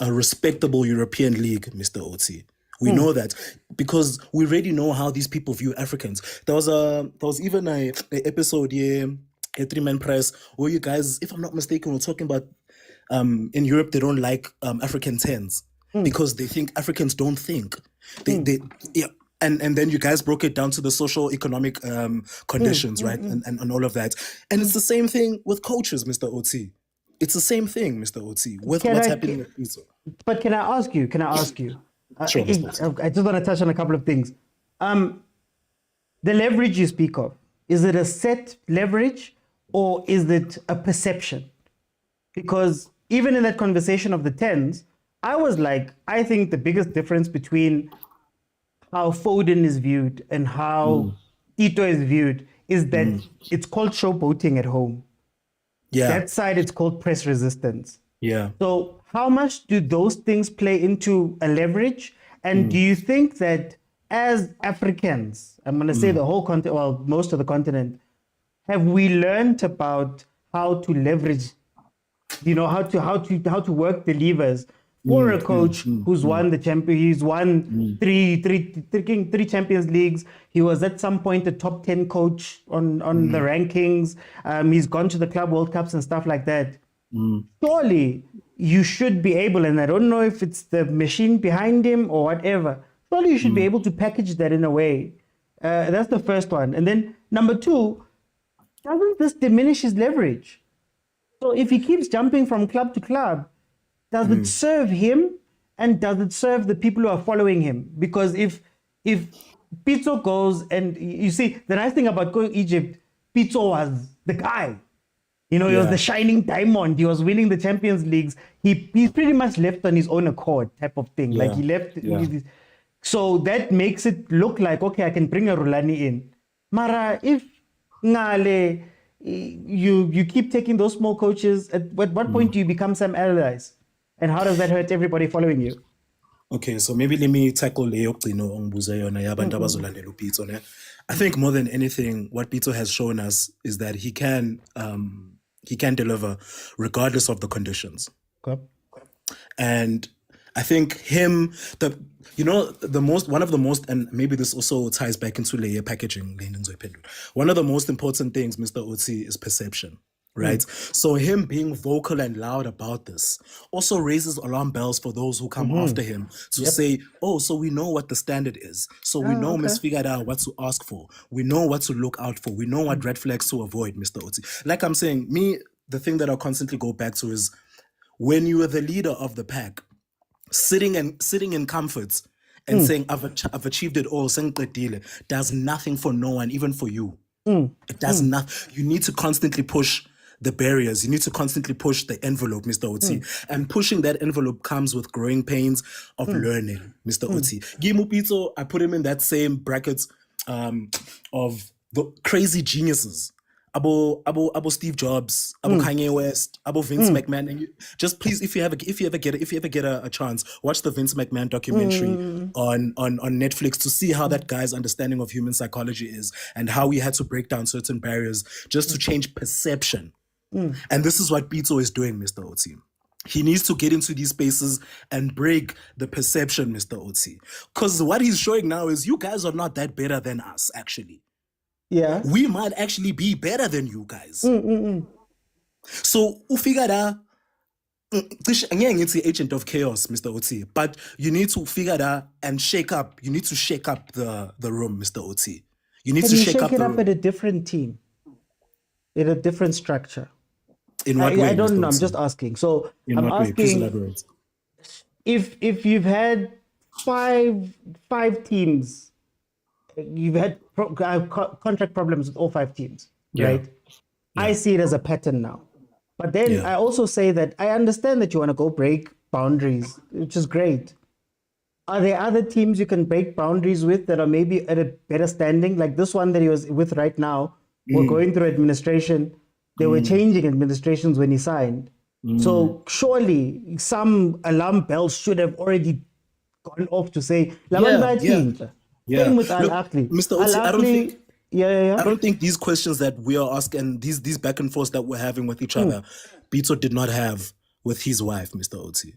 respectable European league, Mr. Oti. We know that because we already know how these people view Africans. There was even a episode here, a 3-man press, where you guys, if I'm not mistaken, were talking about in Europe they don't like African 10s because they think Africans don't think. And then you guys broke it down to the social economic conditions, right? And all of that. And it's the same thing with coaches, Mr. Oti. It's the same thing, Mr. Oti, with what's happening with Pitso. But can I ask you? Sure, I just want to touch on a couple of things. The leverage you speak of, is it a set leverage or is it a perception? Because even in that conversation of the 10s, I was like, I think the biggest difference between how Foden is viewed and how Tito is viewed is that it's called showboating at home. Yeah. That side, it's called press resistance. Yeah. So how much do those things play into a leverage? And do you think that as Africans, I'm going to say the whole continent, well, most of the continent, have we learned about how to leverage, how to work the levers for a coach who's won the champion? He's won three Champions Leagues. He was at some point a top 10 coach on the rankings. He's gone to the Club World Cups and stuff like that. Surely you should be able, and I don't know if it's the machine behind him or whatever, surely you should be able to package that in a way. That's the first one. And then number two, doesn't this diminish his leverage? So if he keeps jumping from club to club, does it serve him and does it serve the people who are following him? Because if Pitso goes, and you see, the nice thing about going to Egypt, Pitso was the guy. He was the shining diamond. He was winning the Champions Leagues. He's pretty much left on his own accord type of thing. Like he left. So that makes it look like, okay, I can bring a Rulani in. Mara, if Ngale, you keep taking those small coaches, at what point do you become Sam Allardyce? And how does that hurt everybody following you? Okay, so maybe let me tackle leyo gcino ongibuza yona yabantu abazolandela uPitso ne. I think more than anything, what Pitso has shown us is that he can deliver regardless of the conditions. Okay. And I think one of the most, and maybe this also ties back into layer packaging. One of the most important things, Mr. Oti, is perception. Right. So him being vocal and loud about this also raises alarm bells for those who come after him to say, oh, so we know what the standard is. So we know Miss figured out what to ask for. We know what to look out for. We know what red flags to avoid, Mr. Oti. Like I'm saying, the thing that I'll constantly go back to is when you are the leader of the pack, sitting in comfort and saying, I've achieved it all, does nothing for no one, even for you. It does not. You need to constantly push the barriers. You need to constantly push the envelope, Mr. Oti. And pushing that envelope comes with growing pains of learning, Mr. Oti. Gimu Pitso, I put him in that same bracket of the crazy geniuses. Abo Steve Jobs, Abo Kanye West, Abo Vince McMahon. And just please, if you ever get a chance, watch the Vince McMahon documentary on Netflix to see how that guy's understanding of human psychology is and how he had to break down certain barriers just to change perception. And this is what Pitso is doing, Mr. Oti. He needs to get into these spaces and break the perception, Mr. Oti. Because what he's showing now is you guys are not that better than us, actually. Yeah. We might actually be better than you guys. So, ufigara, it's the agent of chaos, Mr. Oti. But you need to figure that and shake up. You need to shake up the room, Mr. Oti. You need to shake up it the up room. at a different team, in a different structure. In what way? I don't Mr. know. I'm Oti? just asking. So In I'm what way? Please asking elaborate. if you've had five teams, you've had contract problems with all 5 teams, right? I see it as a pattern now. But then I also say that I understand that you want to go break boundaries, which is great. Are there other teams you can break boundaries with that are maybe at a better standing? Like this one that he was with right now, we're going through administration. They were changing administrations when he signed. So surely some alarm bells should have already gone off to say, Same with Al Ahly. Mr. Otsi, I don't think Yeah. I don't think these questions that we are asking, these back and forths that we're having with each other, Pitso did not have with his wife, Mr. Otsi.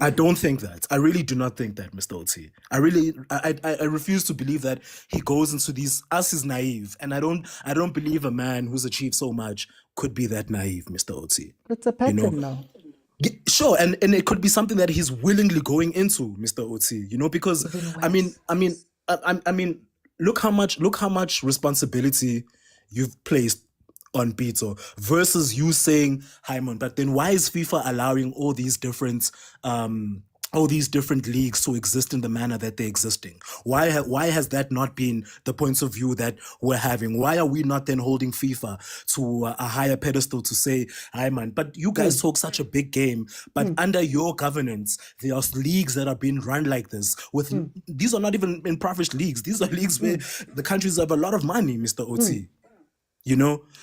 I don't think that. I really do not think that, Mr. Otsi. I refuse to believe that he goes into these. Us is naive, and I don't believe a man who's achieved so much could be that naive, Mr. Otsi. It's a pattern now. Sure, and it could be something that he's willingly going into, Mr. Otsi. Because I mean, look how much responsibility you've placed on Pitso versus you saying, "Hi, man." But then, why is FIFA allowing all these different leagues to exist in the manner that they're existing? Why has that not been the points of view that we're having? Why are we not then holding FIFA to a higher pedestal to say, "Hi, man"? But you guys talk such a big game, but under your governance, there are leagues that are being run like this. These are not even impoverished leagues. These are leagues where the countries have a lot of money, Mr. Otsi.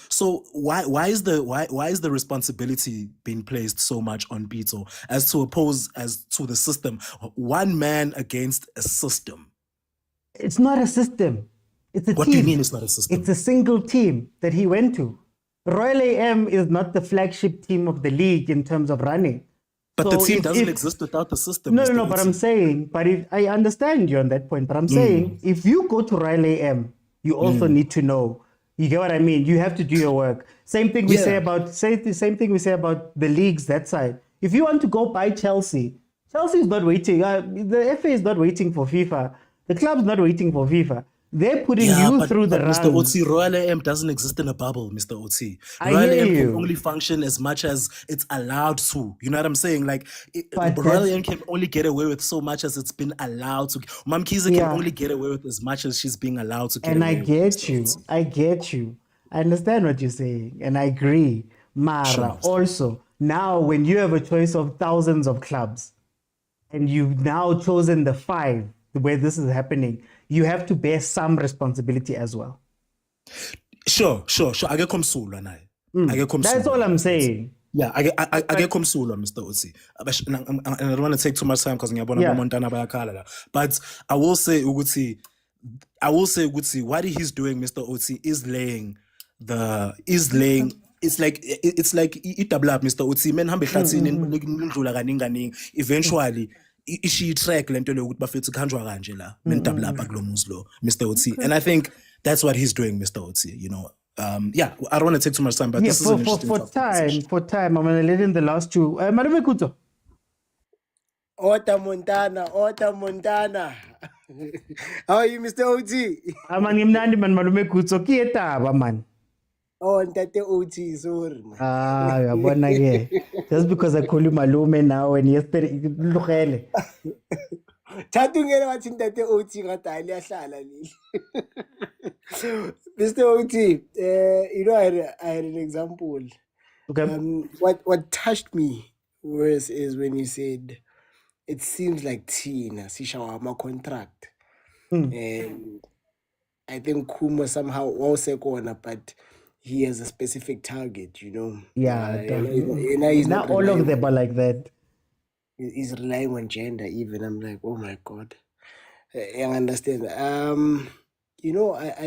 So why is the responsibility being placed so much on Pitso as to the system? One man against a system. It's not a system. It's a team. What do you mean it's not a system? It's a single team that he went to. Royal AM is not the flagship team of the league in terms of running. But the team doesn't exist without the system. No, but I'm saying, I understand you on that point, but I'm saying if you go to Royal AM, you also need to know. You get what I mean? You have to do your work. Same thing we say about the leagues that side. If you want to go buy Chelsea is not waiting. The FA is not waiting for FIFA. The club's not waiting for FIFA. They're putting you through the rounds. Mr. Otsi, Royal AM doesn't exist in a bubble, Mr. Otsi. Royal AM can only function as much as it's allowed to. You know what I'm saying? Like, Royal AM can only get away with so much as it's been allowed to. Mamkiza can only get away with as much as she's being allowed to get away with. I get you. I understand what you're saying, and I agree. Mara, also, now when you have a choice of thousands of clubs, and you've now chosen the 5 where this is happening, you have to bear some responsibility as well. Sure. I get komsulwa naye. That's all I'm saying. Yeah, I get komsulwa, Mr. Otsi. And I don't want to take too much time because ngiyabona Montana bayakhala la. But I will say ukuthi what he's doing, Mr. Otsi, is laying it's like double up, Mr. Otsi. Men hambe hlathini ndlula kaningi eventually she track lento lokuthi bafethu kanjwa kanje la mentabla apha kulo muzi lo, Mr. Otsi. And I think that's what he's doing, Mr. Otsi. I don't want to take too much time, but this is an interesting topic. For time, I'm gonna let in the last 2. Malume Kuto. Ota Montana. How are you, Mr. Otsi? Ngimnandi man Malume Kuto. Kiyetaba man. Oh, Ntate Otsi, sorry. Yabona ke. Just because I call you Malume now and yesterday lugele. Thatungela wathi Ntate Otsi ngada aliyahlala leli. Mr. Otsi, I had an example. Okay. What touched me worse is when you said it seems like Tina Sishawama contract. And I think Kumo somehow also corner, but he has a specific target, Yeah, he's not all of them are like that. He's relying on gender even. I'm like, oh my God. I understand. I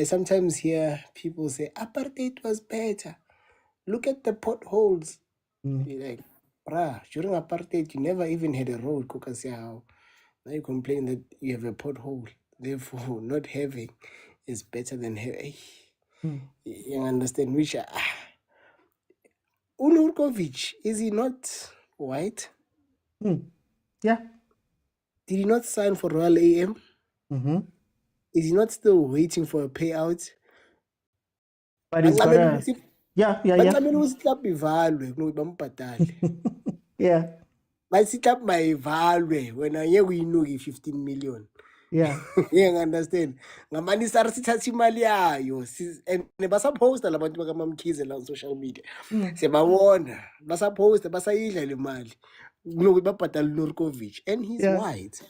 sometimes hear people say, apartheid was better. Look at the potholes. You're like, bruh, during apartheid, you never even had a road. Now you complain that you have a pothole. Therefore, not having is better than having. You understand? Which Unurkovic, is he not white? Yeah. Did he not sign for Royal AM? Is he not still waiting for a payout? But he's got a... Yeah. Yeah. But sit up my value when I hear we know 15 million. Yeah. You understand? Ngamani sarisithatha imali yayo and basaposta labantu bakamamkhize la on social media. Siyababona basaposta basayidla le mali. Kunokuthi babhadala Nurkovic and he's white.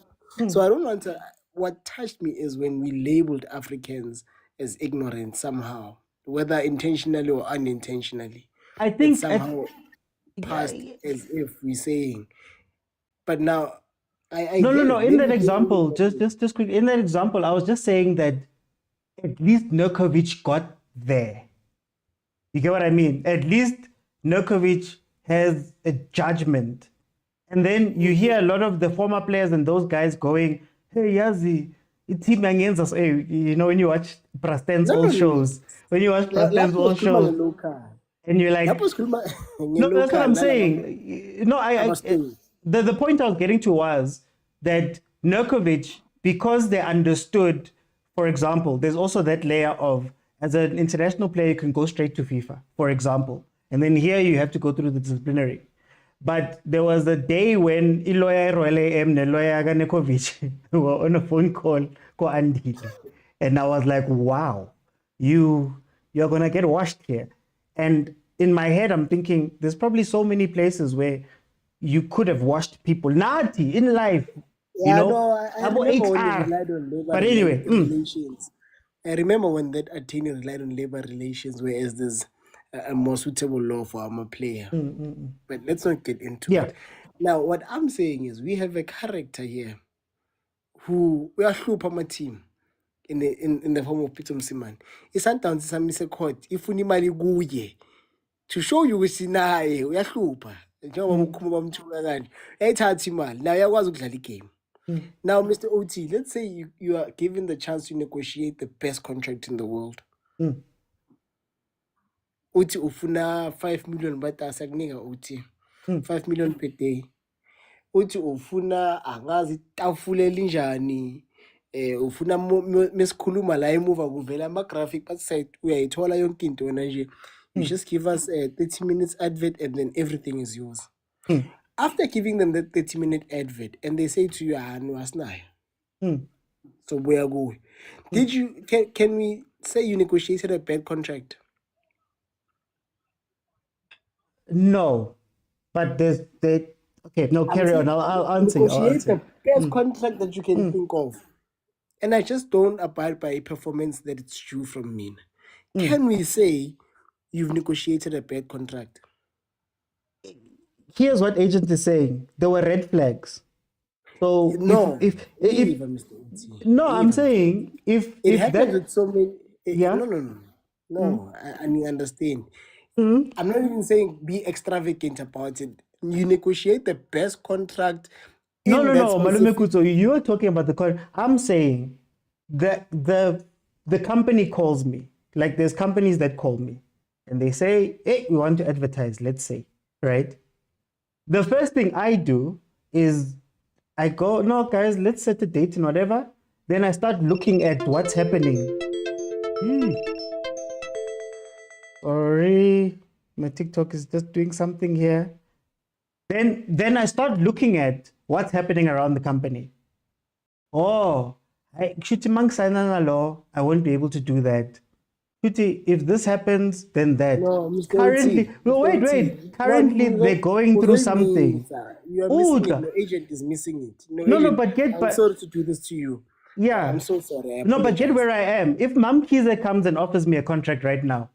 So I don't want to. What touched me is when we labeled Africans as ignorant somehow, whether intentionally or unintentionally. I It's think somehow passed as if we're saying. But now, I no, get it. in that Maybe example, just quick, in that example, I was just saying that at least Nurkovic got there. You get what I mean? At least Nurkovic has a judgment. And then you hear a lot of the former players and those guys going, hey, Yazi, it's him against us. Hey, you know, when you watch Prasten's old shows, and you're like, no, that's what I'm saying. No, the point I was getting to was that Nurkovic, because they understood, for example, there's also that layer of, as an international player, you can go straight to FIFA, for example. And then here you have to go through the disciplinary. But there was a day when Iloya Roele M Neloya Ganekovic were on a phone call ko Andy. And I was like, wow, you're gonna get washed here. And in my head, I'm thinking there's probably so many places where you could have washed people. Nati in life, Yeah, you know, no, I about remember when HR. they relied on labor But anyway, relations. I remember when that Atene relied on labor relations, whereas there's a more suitable law for our player. But let's not get into it. Now, what I'm saying is we have a character here who we are my team in the form of Pitso Mosimane. Sundowns isamise court ifuna imali kuye to show you ukuthi naye uyahlupha njengoba ukhuma bamthuka kanje uyayithatha imali naye uyakwazi ukudlala igame. Now, Mr. OT, let's say you are given the chance to negotiate the best contract in the world. Uthi ufuna 5 million batasa kunika uthi 5 million per day. Uthi ufuna angazi tafule linjani ufuna mesikhuluma la emuva kuvela ama graphic but side uyayithola yonke into wena nje. You just give us a 30 minutes advert and then everything is yours. After giving them that 30-minute advert and they say to you, no, asnayo. So where go? Did you can we say you negotiated a bad contract? no. But okay, no, carry on. I'll answer you. Negotiate the best contract that you can think of. And I just don't abide by a performance that it's due from me. Can we say you've negotiated a bad contract? Here's what agent is saying. There were red flags. So no, if Mr. no, I'm saying if happens with so many. Yeah. No. I understand. I'm not even saying be extravagant about it. You negotiate the best contract. No, Malume Kuto, you are talking about the contract. I'm saying that the company calls me. Like there's companies that call me and they say, hey, we want to advertise, let's say, right? The first thing I do is I go, no, guys, let's set a date and whatever. Then I start looking at what's happening. Sorry, my TikTok is just doing something here. Then I start looking at what's happening around the company. Oh, I won't be able to do that. If this happens, then that. No, Mr. Currently, wait. Currently, they're going through something. You are missing it. The agent is missing it. I'm sorry to do this to you. Yeah. I'm so sorry. No, but get where I am. If Mamkiza comes and offers me a contract right now,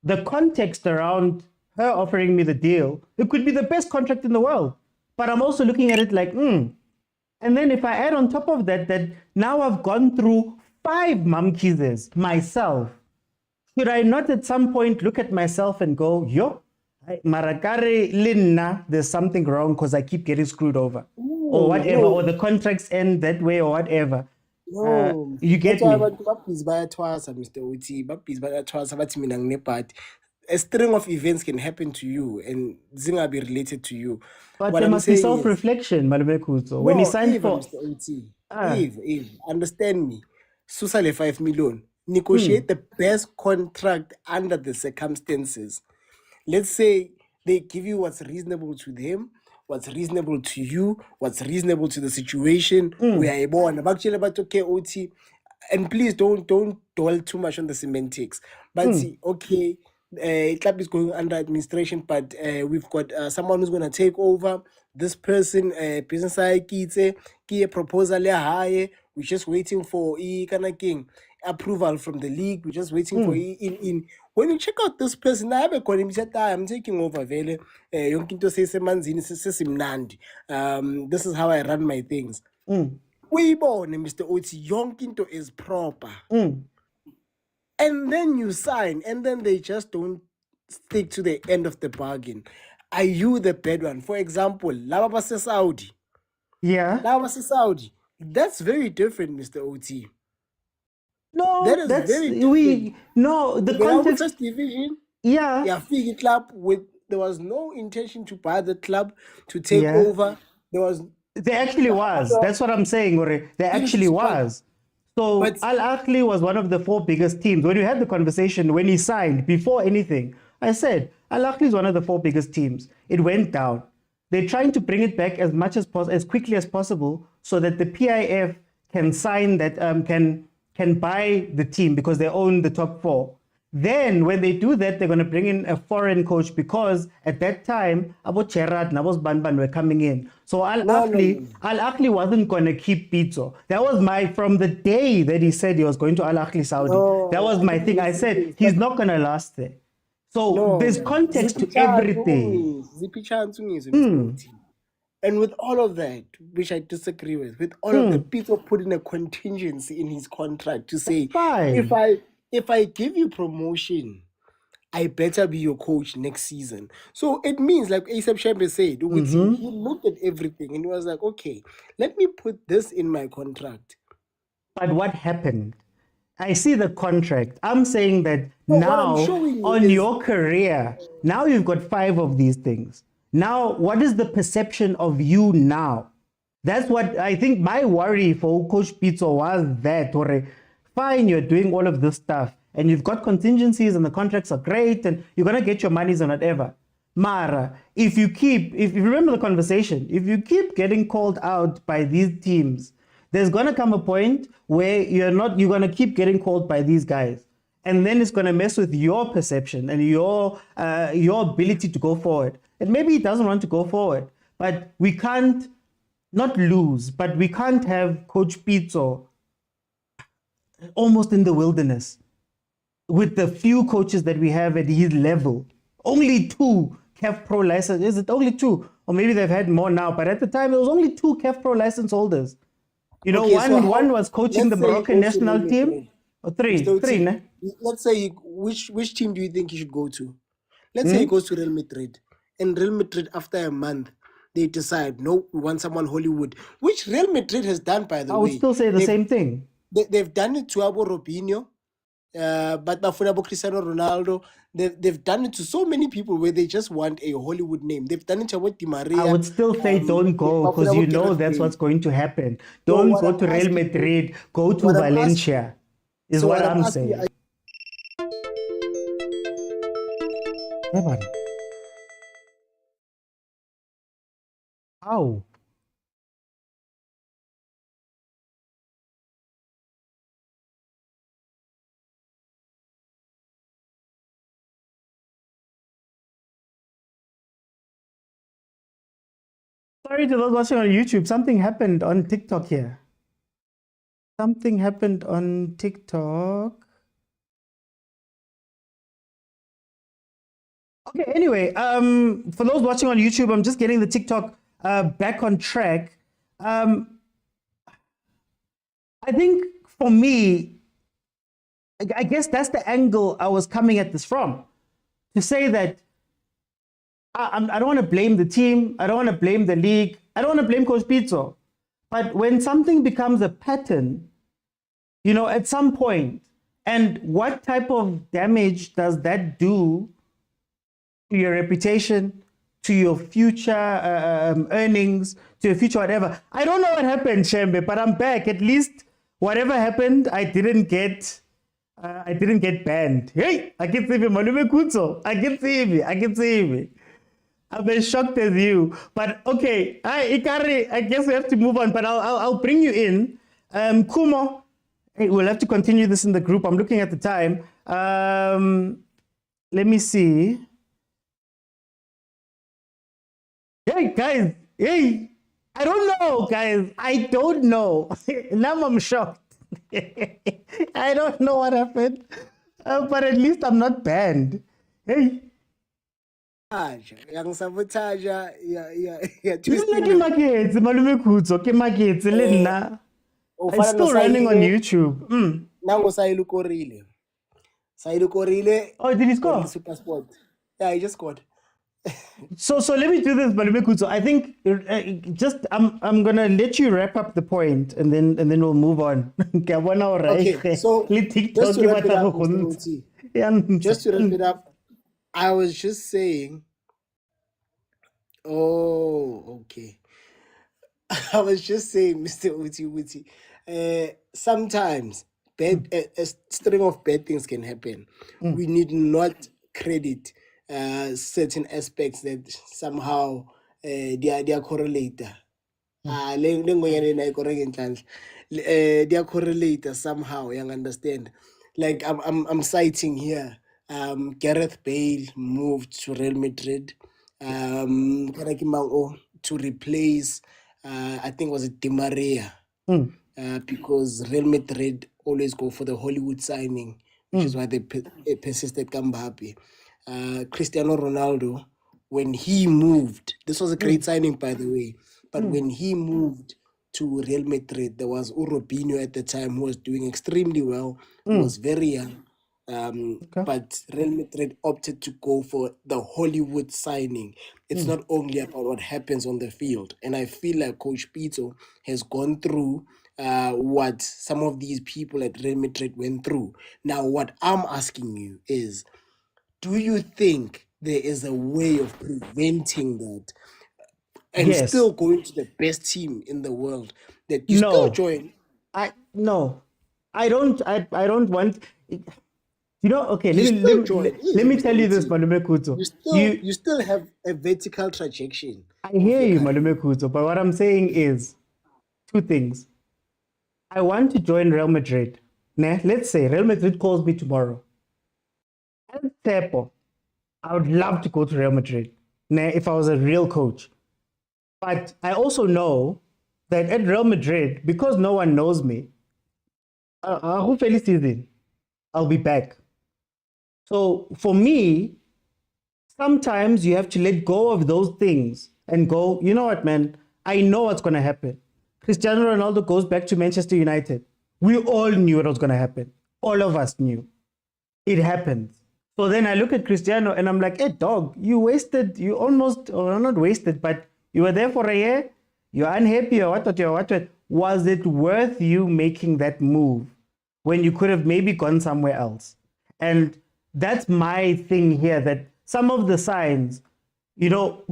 the context around her offering me the deal, it could be the best contract in the world. But I'm also looking at it like, And then if I add on top of that now I've gone through 5 Mamkizes myself, should I not at some point look at myself and go, Marakare Linna, there's something wrong because I keep getting screwed over. Or whatever, or the contracts end that way or whatever. No, you get me? Mr. OT, a string of events can happen to you and zinga be related to you. But there must be self-reflection, Malume Kuzo. When you sign for Mr. OT, Eve, understand me. Susale 5 million. Negotiate the best contract under the circumstances. Let's say they give you what's reasonable to them, what's reasonable to you, what's reasonable to the situation. We are born about okay, OT. And please don't dwell too much on the semantics. But okay, club is going under administration, but we've got someone who's going to take over. This person, business ki proposal high. We're just waiting for king approval from the league. We're just waiting for in. When you check out this person, I have a call him. I'm taking over. Vele, yonkinto sesimnandi. This is how I run my things. We born Mr. Oti. Yonkinto is proper. And then you sign, and then they just don't stick to the end of the bargain. Are you the bad one? For example, Lava Saudi. Yeah. Lava Saudi. That's very different, Mr. OT. No, that is that's very different. the context. First division. Yeah. Yeah, Figi club there was no intention to buy the club to take over. There actually was. That's what I'm saying, Ore. There actually was. So Al Ahly was one of the 4 biggest teams. When we had the conversation, when he signed, before anything, I said, Al Ahly is one of the 4 biggest teams. It went down. They're trying to bring it back as quickly as possible so that the PIF can sign that, can buy the team because they own the top 4. Then when they do that, they're going to bring in a foreign coach because at that time, Abo Cherat and Abos Banban were coming in. So Al Ahly wasn't going to keep Pitso. That was from the day that he said he was going to Al Ahly Saudi. That was my thing. I said, he's not going to last there. So there's context to everything. And with all of that, which I disagree with all of that, Pitso put in a contingency in his contract to say, if I give you promotion, I better be your coach next season. So it means, like ASAP Champions said, he looked at everything and he was like, okay, let me put this in my contract. But what happened? I see the contract. I'm saying that now on your career, now you've got 5 of these things. Now, what is the perception of you now? That's what I think my worry for Coach Pitso was that, fine, you're doing all of this stuff and you've got contingencies and the contracts are great and you're going to get your monies and whatever. Mara, if you remember the conversation, if you keep getting called out by these teams, there's going to come a point where you're going to keep getting called by these guys. And then it's going to mess with your perception and your ability to go forward. And maybe he doesn't want to go forward, but we can't not lose, but we can't have Coach Pitso almost in the wilderness with the few coaches that we have at his level. Only 2 CAF Pro license. Is it only 2? Or maybe they've had more now, but at the time there was only 2 CAF Pro license holders. You know, one was coaching the Moroccan national team. Or 3. Ne? Let's say which team do you think he should go to? Let's say he goes to Real Madrid. And Real Madrid, after a month, they decide, no, we want someone Hollywood, which Real Madrid has done, by the way. I would still say the same thing. They've done it to Abo Robinho, but Bafana Cristiano Ronaldo. They've done it to so many people where they just want a Hollywood name. They've done it to Di Maria. I would still say don't go because you know that's what's going to happen. Don't go to Real Madrid. Go to Valencia, is what I'm saying. How? Sorry to those watching on YouTube. Something happened on TikTok here. Something happened on TikTok. Okay, anyway, for those watching on YouTube, I'm just getting the TikTok back on track. I think for me, I guess that's the angle I was coming at this from. To say that I don't want to blame the team. I don't want to blame the league. I don't want to blame Coach Pitso. But when something becomes a pattern, you know, at some point, and what type of damage does that do to your reputation, to your future earnings, to your future whatever? I don't know what happened, Shembe, but I'm back. At least whatever happened, I didn't get banned. Hey, I can see me, Malume Kutso. I can see me. I'm as shocked as you. But okay, Ikari, I guess we have to move on, but I'll bring you in. Kumo, hey, we'll have to continue this in the group. I'm looking at the time. let me see. Hey, guys. Hey, I don't know, guys. I don't know. Now I'm shocked. I don't know what happened. But at least I'm not banned. Hey. Yang sabotage, yeah. Malume Khutso, ke maketse le nna. I'm still running on YouTube. Now Sailu Korile. Oh, did he score? Supersport. Yeah, he just scored. So let me do this, Malume Khutso. I think I'm gonna let you wrap up the point and then we'll move on. Okay, so just to wrap it up, I was just saying. Oh, okay. I was just saying, Mr. Uti, sometimes a string of bad things can happen. We need not credit certain aspects that somehow they are correlated. They are correlated somehow. You understand? Like I'm citing here. Gareth Bale moved to Real Madrid. To replace, I think was it Di Maria, because Real Madrid always go for the Hollywood signing, which is why they persisted Mbappe. Cristiano Ronaldo, when he moved, this was a great signing, by the way, but when he moved to Real Madrid, there was Robinho at the time who was doing extremely well, who was very young. But Real Madrid opted to go for the Hollywood signing. It's not only about what happens on the field. And I feel like Coach Pitso has gone through what some of these people at Real Madrid went through. Now, what I'm asking you is, do you think there is a way of preventing that and still going to the best team in the world that you still join? I don't want... okay, let me tell you this, Malume Khutso. You still have a vertical trajectory. I hear you, Malume Khutso, but what I'm saying is two things. I want to join Real Madrid. Let's say Real Madrid calls me tomorrow. As Tepo, I would love to go to Real Madrid if I was a real coach. But I also know that at Real Madrid, because no one knows me, I'll be back. So for me, sometimes you have to let go of those things and go, you know what, man, I know what's going to happen. Cristiano Ronaldo goes back to Manchester United. We all knew it was going to happen. All of us knew. It happens. So then I look at Cristiano and I'm like, hey, dog, you almost, or not wasted, but you were there for a year. You're unhappy or what. Was it worth you making that move when you could have maybe gone somewhere else? And that's my thing here, that some of the signs,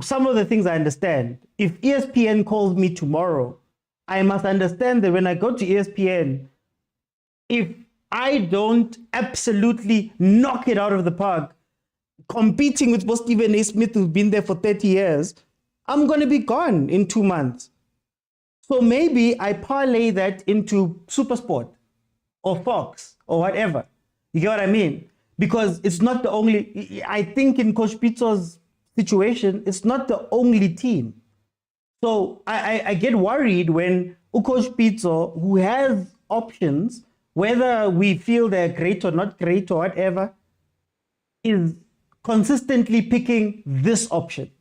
some of the things I understand. If ESPN calls me tomorrow, I must understand that when I go to ESPN, if I don't absolutely knock it out of the park, competing with Stephen A. Smith, who's been there for 30 years, I'm going to be gone in 2 months. So maybe I parlay that into Supersport or Fox or whatever. You get what I mean? Because it's not the only, I think in Coach Pitso's situation, it's not the only team. So I get worried when Coach Pitso, who has options, whether we feel they're great or not great or whatever, is consistently picking this option.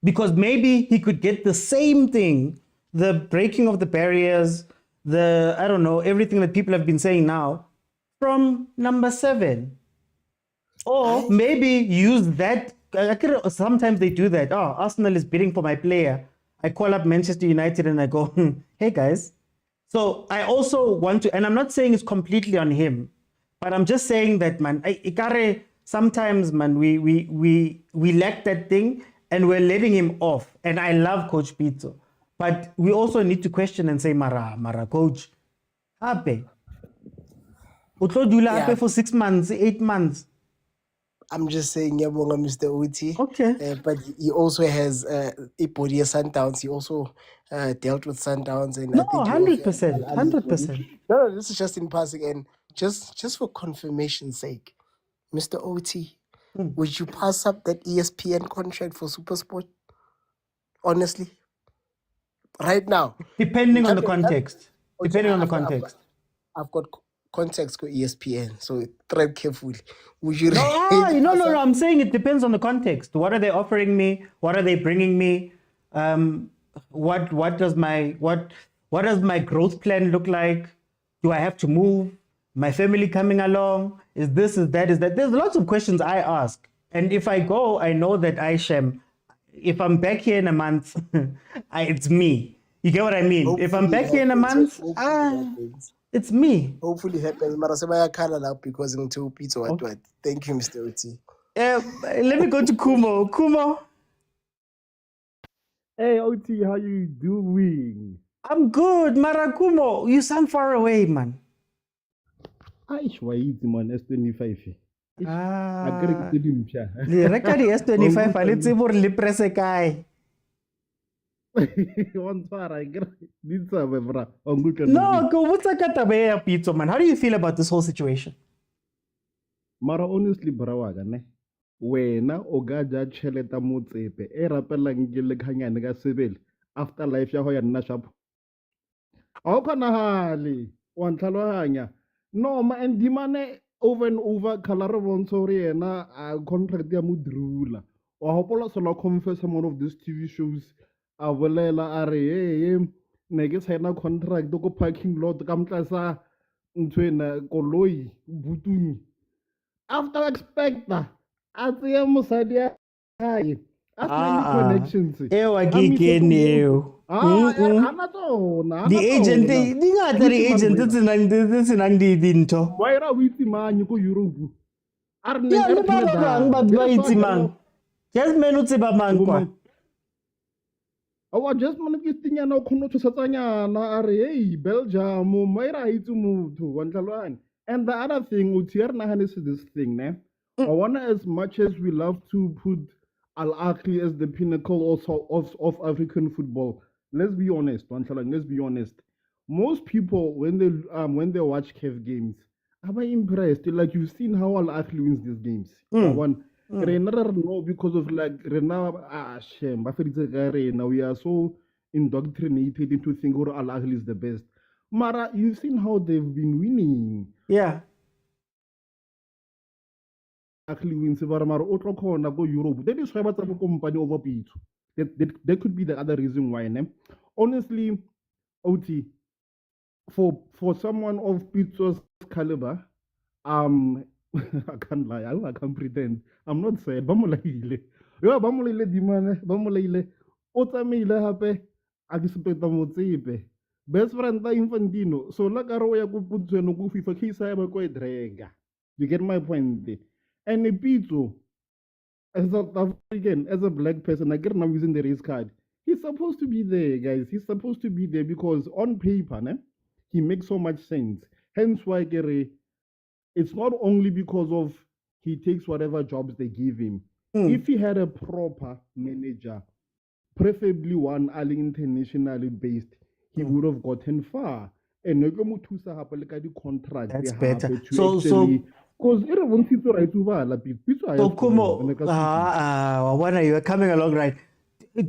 Because maybe he could get the same thing, the breaking of the barriers, everything that people have been saying now, from number 7. Or maybe use that. Sometimes they do that. Oh, Arsenal is bidding for my player. I call up Manchester United and I go, hey guys. So I also want to, and I'm not saying it's completely on him, but I'm just saying that, man, sometimes, man, we lack that thing and we're letting him off. And I love Coach Pitso, but we also need to question and say, Mara, coach, happy. Happy for 6 months, 8 months. I'm just saying, Mr. Uti. Okay. But he also has Ipodia Sundowns. He also dealt with Sundowns. And no, I think 100%. 100%. No, this is just in passing. And just for confirmation's sake, Mr. Oti, would you pass up that ESPN contract for SuperSport? Honestly, right now. Depending on the context. Okay, Depending on the context. I've got context for ESPN, so tread carefully. Would you? No. I'm saying it depends on the context. What are they offering me? What are they bringing me? What does my growth plan look like? Do I have to move? My family coming along? Is this? Is that? Is that? There's lots of questions I ask, and if I go, I know that if I'm back here in a month, it's me. You get what I mean? Hopefully if I'm back here in a month, it's me. Hopefully it happens. Mara sebaya khala lapho because into Pitso what. Thank you, Mr. OT. Let me go to Kumo. Kumo. Hey OT, how you doing? I'm good, Mara Kumo. You sound far away, man. Aish waizi man S25. Le reka di S25 a le tsebo gore le presse kae. No, go botsa ka taba ya Pitso, man. How do you feel about this whole situation? Mara honestly brawaga ne. Wena o ga ja tšheleta Motsepe e rapelang ke le khanyane ka sebele after life ya ho ya nna shap. A o kgonagale wa ntlhaloganya. No, and dimane over and over color bontsori yena a contract ya modrula. Wa hopola sola confess one of these TV shows a bolela a re hey ne ke signa contract go parking lot ka mtlasa ntwena koloi butuni. After expecta a tseya mosadi ya hae a tsena connections ewa ke keneo the agent di ngata di agent tsenang di dintho wa ira o itse mang ko Europe a re ne ya le ba bang ba itse mang just menu tse ba mang kwa awa just mane ke tinyana o khona tshosetsanyana a re hey Belgium ma ira itse motho wa ntlhalwane. And the other thing is this thing ne I wonder, as much as we love to put Ahly as the pinnacle also of African football, let's be honest, let's be honest. Most people when they watch CAF games, are impressed. Like you've seen how Ahly wins these games. No, because of like now we are so indoctrinated into thinking Ahly is the best. Mara, you've seen how they've been winning. Yeah. Actually wins Mara otro corner go Europe. That is why what's a company over Pitso. That could be the other reason why. Honestly, OT, for someone of Pitso's caliber, I can't lie, I can't pretend. I'm not sad. Bamulaile. Yo, bamulaile dimane, bamulaile. Otamile hape, agisipeta Motsepe. Best friend ta Infantino. So la karo ya kuputso no ku FIFA kisa ya ko edrega. You get my point? And Pitso, as South African, as a black person, I get now using the race card. He's supposed to be there, guys. He's supposed to be there because on paper, he makes so much sense. Hence why it's not only because of he takes whatever jobs they give him. If he had a proper manager, preferably one Ali internationally based, he would have gotten far. And the contract. That's better. So because it won't fit right to you are coming along right.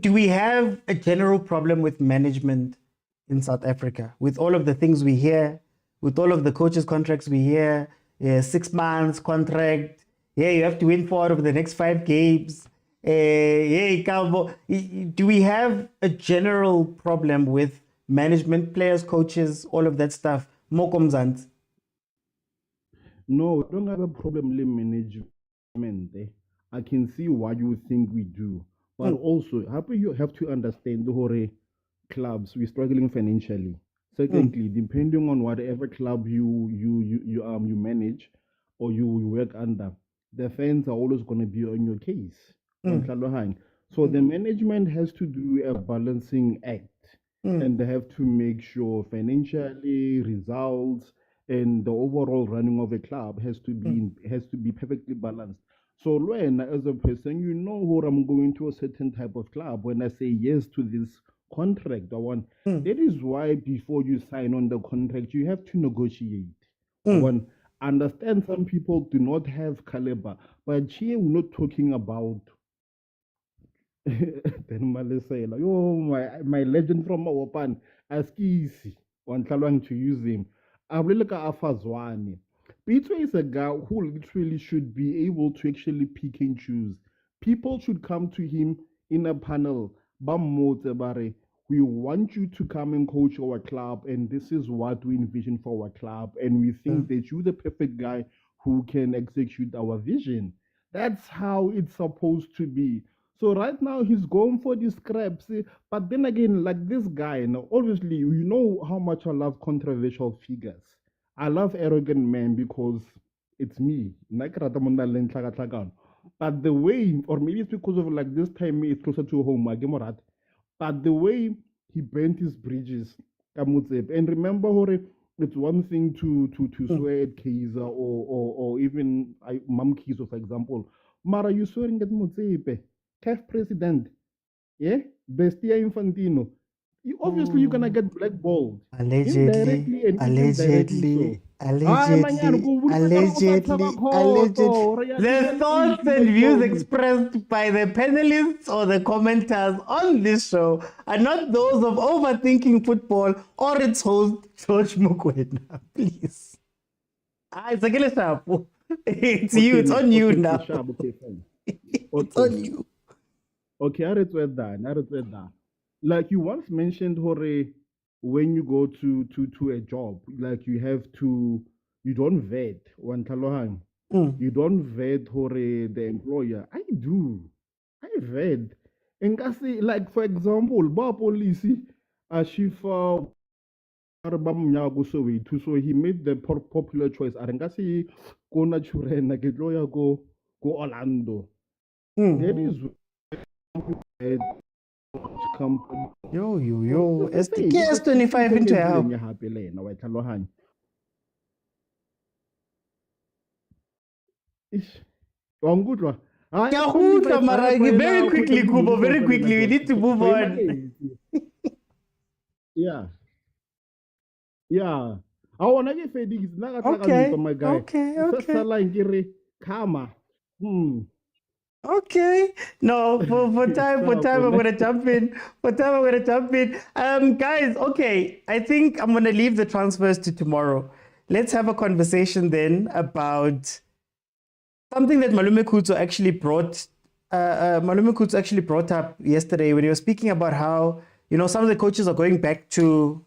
Do we have a general problem with management in South Africa? With all of the things we hear, with all of the coaches' contracts we hear, 6 months contract, you have to win 4 of the next 5 games. Do we have a general problem with management, players, coaches, all of that stuff? Mokomzant. No, we don't have a problem with management. I can see why you think we do. But also, you have to understand the whole clubs, we're struggling financially. Secondly, depending on whatever club you manage or you work under, the fans are always going to be on your case. So the management has to do a balancing act. And they have to make sure financially, results, and the overall running of a club has to be perfectly balanced. So when, as a person, you know who I'm going to a certain type of club. When I say yes to this contract, that is why before you sign on the contract, you have to negotiate. understand some people do not have caliber, but here we're not talking about then Malesela. Yo, my legend from Mawapan, Askisi, one to use him. I'm really like Afazwani. Pitso is a guy who literally should be able to actually pick and choose. People should come to him in a panel. We want you to come and coach our club, and this is what we envision for our club. And we think that you're the perfect guy who can execute our vision. That's how it's supposed to be. So right now he's going for these scraps. But then again, like this guy, now obviously you know how much I love controversial figures. I love arrogant men because it's me. But the way, or maybe it's because of like this time it's closer to home, but the way he bent his bridges, and remember, it's one thing to swear at Kaizer or even Mam Kiso, for example. Mara, you swearing at Motsepe, CAF president, yeah, Bestia Infantino. Obviously, you're gonna get blackballed. Allegedly. The thoughts and views expressed by the panelists or the commenters on this show are not those of Overthinking Football or its host, George Mokwena. Please. It's you. It's on you now. It's on you. Okay, I read that. Like you once mentioned, Hore, when you go to a job, like you don't vet one talohan. You don't vet Hore the employer. I do. I vet. And kasi, like for example, ba police Ashifa so he made the popular choice. Arengasi go naturena get lawyer go Orlando. That is company. Yo. STK 25 into help. Very quickly, Kubo, very quickly. We need to move on. Yeah. I want to get fed. My guy. Okay. Karma. Okay. No, for time, I'm gonna jump in. Guys, okay. I think I'm gonna leave the transfers to tomorrow. Let's have a conversation then about something that Malume Kutso actually brought up yesterday when he was speaking about how, some of the coaches are going back to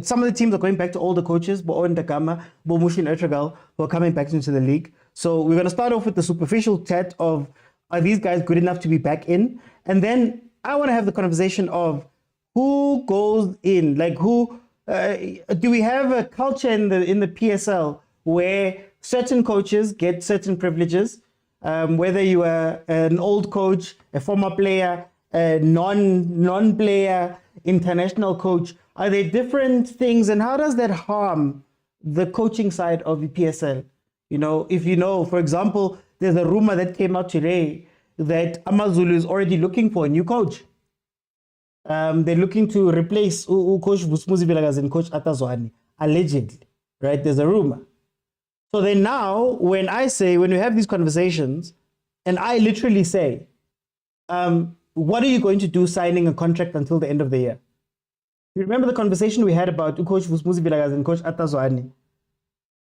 some of the teams are going back to older coaches, Bo Ndakama, Bo Mushin Ertragal, who are coming back into the league. So we're gonna start off with the superficial chat of, are these guys good enough to be back in? And then I want to have the conversation of who goes in, like who, do we have a culture in the PSL where certain coaches get certain privileges, whether you are an old coach, a former player, a non-player, international coach, are there different things, and how does that harm the coaching side of the PSL? If for example, there's a rumor that came out today that Amazulu is already looking for a new coach. They're looking to replace Coach Vilakazi and Coach Atazwani, allegedly, right? There's a rumor. So then now, when we have these conversations, and I literally say, what are you going to do signing a contract until the end of the year? You remember the conversation we had about Coach Vilakazi and Coach Atazwani?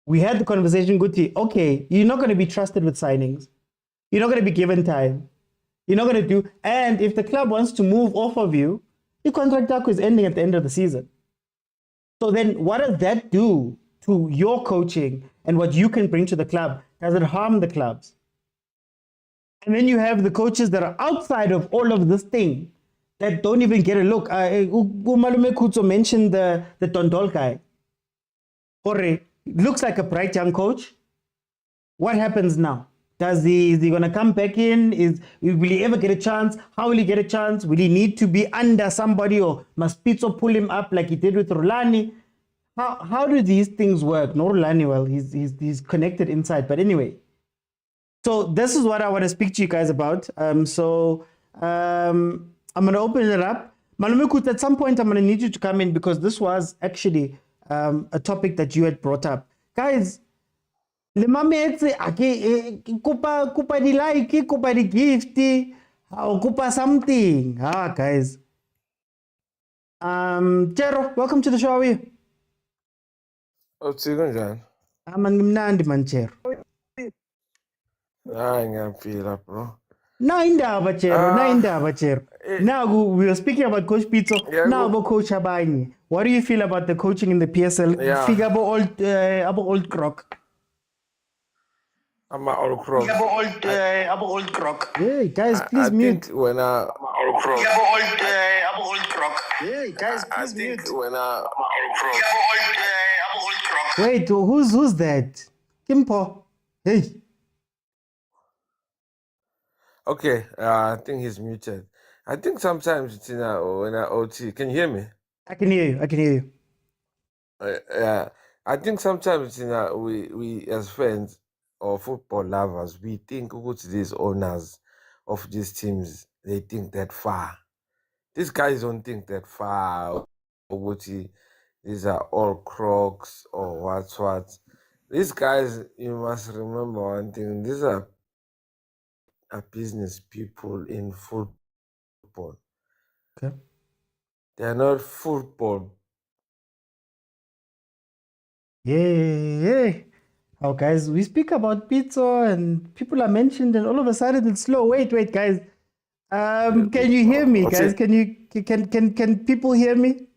We had the conversation, Guti, okay, you're not going to be trusted with signings. You're not going to be given time. You're not going to do, and if the club wants to move off of you, your contract is ending at the end of the season. So then what does that do to your coaching and what you can bring to the club? Does it harm the clubs? And then you have the coaches that are outside of all of this thing that don't even get a look. Malume Kutso mentioned the Tondol guy. Looks like a bright young coach. What happens now? Is he going to come back in? Will he ever get a chance? How will he get a chance? Will he need to be under somebody, or must Pitso pull him up like he did with Rulani? How do these things work? No, Rulani, well, he's connected inside. But anyway, so this is what I want to speak to you guys about. I'm going to open it up. Malumekut, at some point I'm going to need you to come in because this was actually a topic that you had brought up. Guys, Le mametse ake kupa di like, kupa di gift, or kupa something. Guys. Chero, welcome to the show. How are you? Kanjani? Man ngimnandi man Chero. Hayi ngiyaphila bro. Na indaba Chero. Now we were speaking about Coach Pitso. Now about Coach Abanye. What do you feel about the coaching in the PSL? Yeah. Figure about old croc. I'm old croc. About old croc. Hey guys, please mute. Think when old croc. Old croc. Hey guys, please mute. When old croc. Wait, who's that? Kimpo. Hey. Okay, I think he's muted. I think sometimes it's when I OT. Can you hear me? I can hear you. Yeah, I think sometimes we as fans or football lovers, we think these owners of these teams, they think that far. These guys don't think that far. These are all crocs or what. These guys, you must remember one thing. These are business people in football. Okay. They are not football. Yeah. Oh, guys, we speak about Pitso and people are mentioned, and all of a sudden it's slow. Wait, guys. Can you hear me, guys? Can people hear me?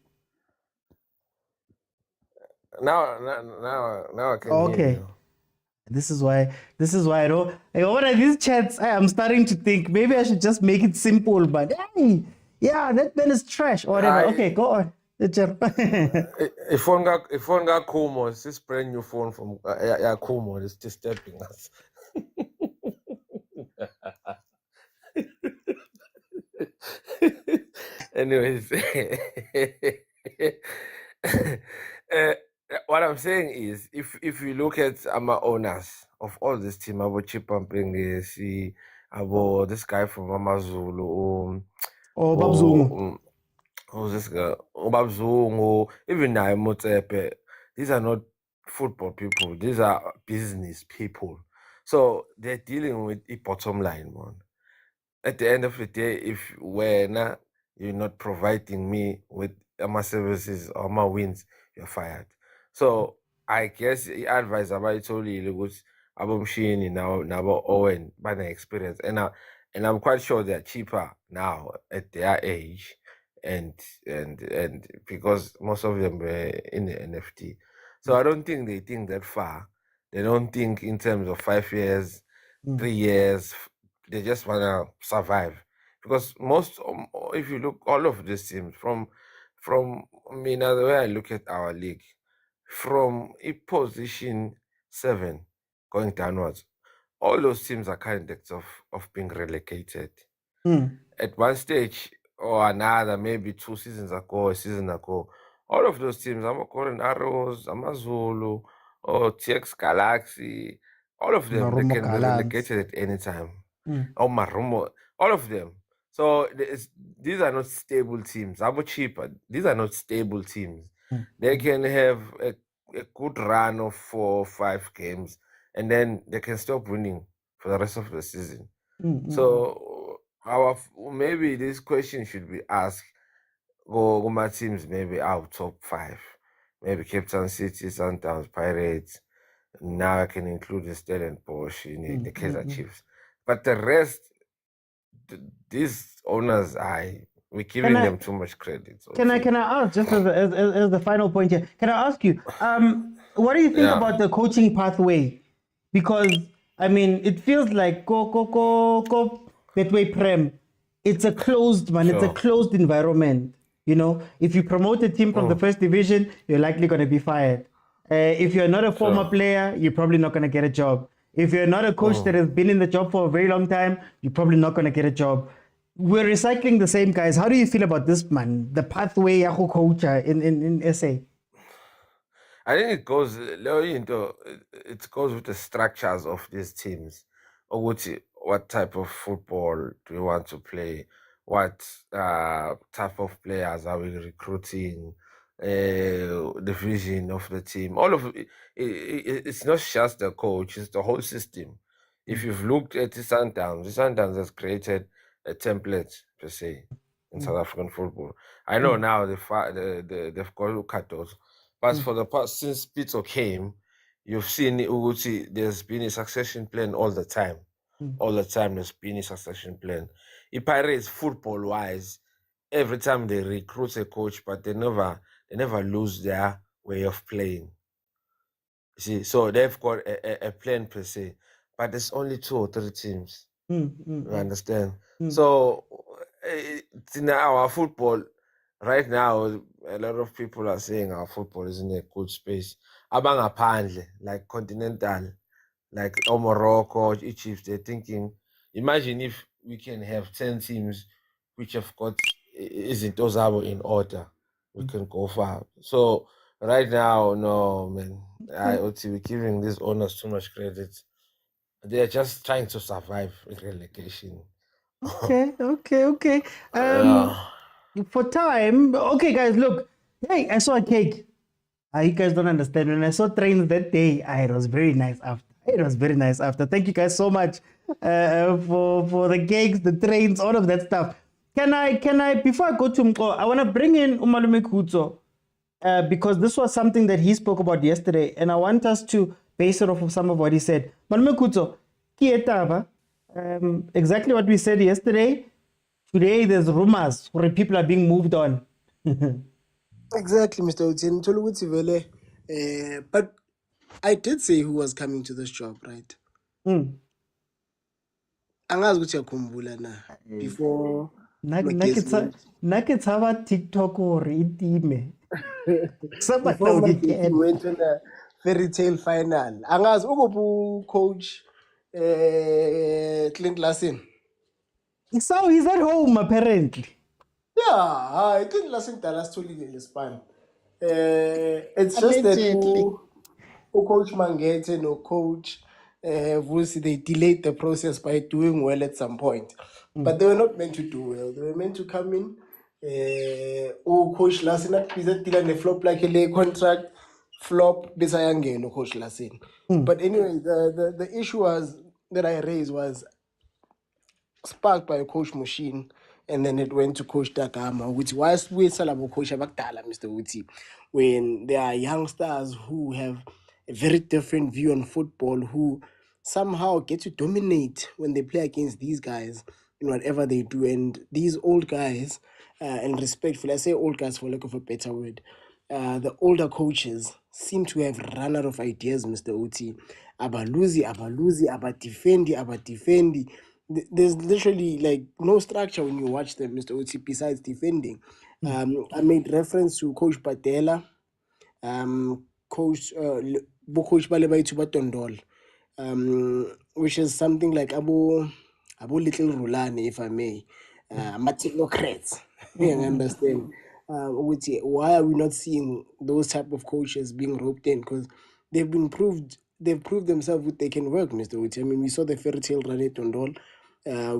Now I can hear you. This is why I don't. What are these chats? I'm starting to think maybe I should just make it simple. But hey, yeah, that man is trash or whatever. Okay, go on. If phone got Kumo, it's this brand new phone from Kumo. It's disturbing us. Anyways, what I'm saying is, if you look at our owners of all this team, about Chipampenge, see about this guy from Amazulu, Babzungu. Who's this guy? Babzungu, even now Motsepe. These are not football people. These are business people. So they're dealing with the bottom line, man. At the end of the day, if you're not providing me with my services or my wins, you're fired. So I guess the advice about totally looks abomshini now Owen by the experience. And I'm quite sure they're cheaper now at their age and because most of them were in the NFT. So I don't think they think that far. They don't think in terms of 5 years, 3 years. They just want to survive. Because if you look, all of these teams, the way I look at our league, from position 7 going downwards, all those teams are candidates of being relegated. At one stage or another, maybe 2 seasons ago, a season ago, all of those teams, Amakoran Arrows, Amazulu, or TX Galaxy, all of them, they can be relegated at any time. Or Marumo, all of them. So these are not stable teams. Cheaper. These are not stable teams. They can have a good run of 4 or 5 games, and then they can stop winning for the rest of the season. So maybe this question should be asked. Go my teams maybe out top 5, maybe Cape Town City, Sundowns, Pirates. Now I can include the Stellenbosch, the Kaizer Chiefs. But the rest, these owners, we're giving them too much credit. Can I ask, just as the final point here, can I ask you, what do you think about the coaching pathway? Because, I mean, it feels like Betway Prem, it's a closed it's a closed environment. You know, if you promote a team from the first division, you're likely going to be fired. If you're not a former player, you're probably not going to get a job. If you're not a coach that has been in the job for a very long time, you're probably not going to get a job. We're recycling the same guys. How do you feel about this, man? The pathway of coach in SA? I think it goes with the structures of these teams. What type of football do we want to play? What type of players are we recruiting? the vision of the team. All of it's not just the coach; it's the whole system. If you've looked at the Sundowns has created a template per se in South African football. I know now they've got cut those, but for the past since Pitso came, you've seen Uguti. There's been a succession plan all the time. All the time there's been a succession plan. Pirates football wise, every time they recruit a coach, but they never lose their way of playing. You see, so they've got a plan per se, but there's only 2 or 3 teams. You understand? So in our football right now, a lot of people are saying our football is in a good space. Abangaphandle, like continental, like Morocco, Egypt, they're thinking, imagine if we can have 10 teams which have got izinto zabo in order, we can go far. So right now, no, man, we're giving these owners too much credit. They're just trying to survive relegation. Okay. For time, okay, guys, look. Hey, I saw a cake. You guys don't understand. When I saw trains that day, it was very nice after. It was very nice after. Thank you guys so much for the cakes, the trains, all of that stuff. Can I before I go to Mko, I want to bring in Umalume Kuzo because this was something that he spoke about yesterday, and I want us to base it off of some of what he said. Malume Kuzo, Kietava, exactly what we said yesterday. Today, there's rumors where people are being moved on. Exactly, Mr. Utien. But I did say who was coming to this job, right? Angazi ukuthi uyakhumbula na before naketsaba TikTok or itime. Before Magesi went on a fairy tale final. Angazi ukuphi coach Clint Lassen. So he's at home apparently. Yeah, Clint Lassen Dallas totally in the span. It's just that coach Mangete no coach Vusi, they delayed the process by doing well at some point. But they were not meant to do well. They were meant to come in. Coach Lassen is a flop like a contract flop Bisayangeno no coach Lassen. But anyway, the issue was that I raised was sparked by Coach Mushin, and then it went to Coach Takama, which was with Salabo Coach Abakdala, Mr. Uti, when there are youngsters who have a very different view on football, who somehow get to dominate when they play against these guys in whatever they do. And these old guys, and respectfully, I say old guys for lack of a better word, the older coaches seem to have run out of ideas, Mr. Uti. Abaluzi, defendi. There's literally like no structure when you watch them, Mr. Uti, besides defending. I made reference to Coach Patela, Coach Balebaitu Batondol, which is something like Abu Little Rulani, if I may. Technocrats. You understand? Why are we not seeing those type of coaches being roped in? Because they've proved themselves that they can work, Mr. Uti. I mean, we saw the fairy tale run at Tondol.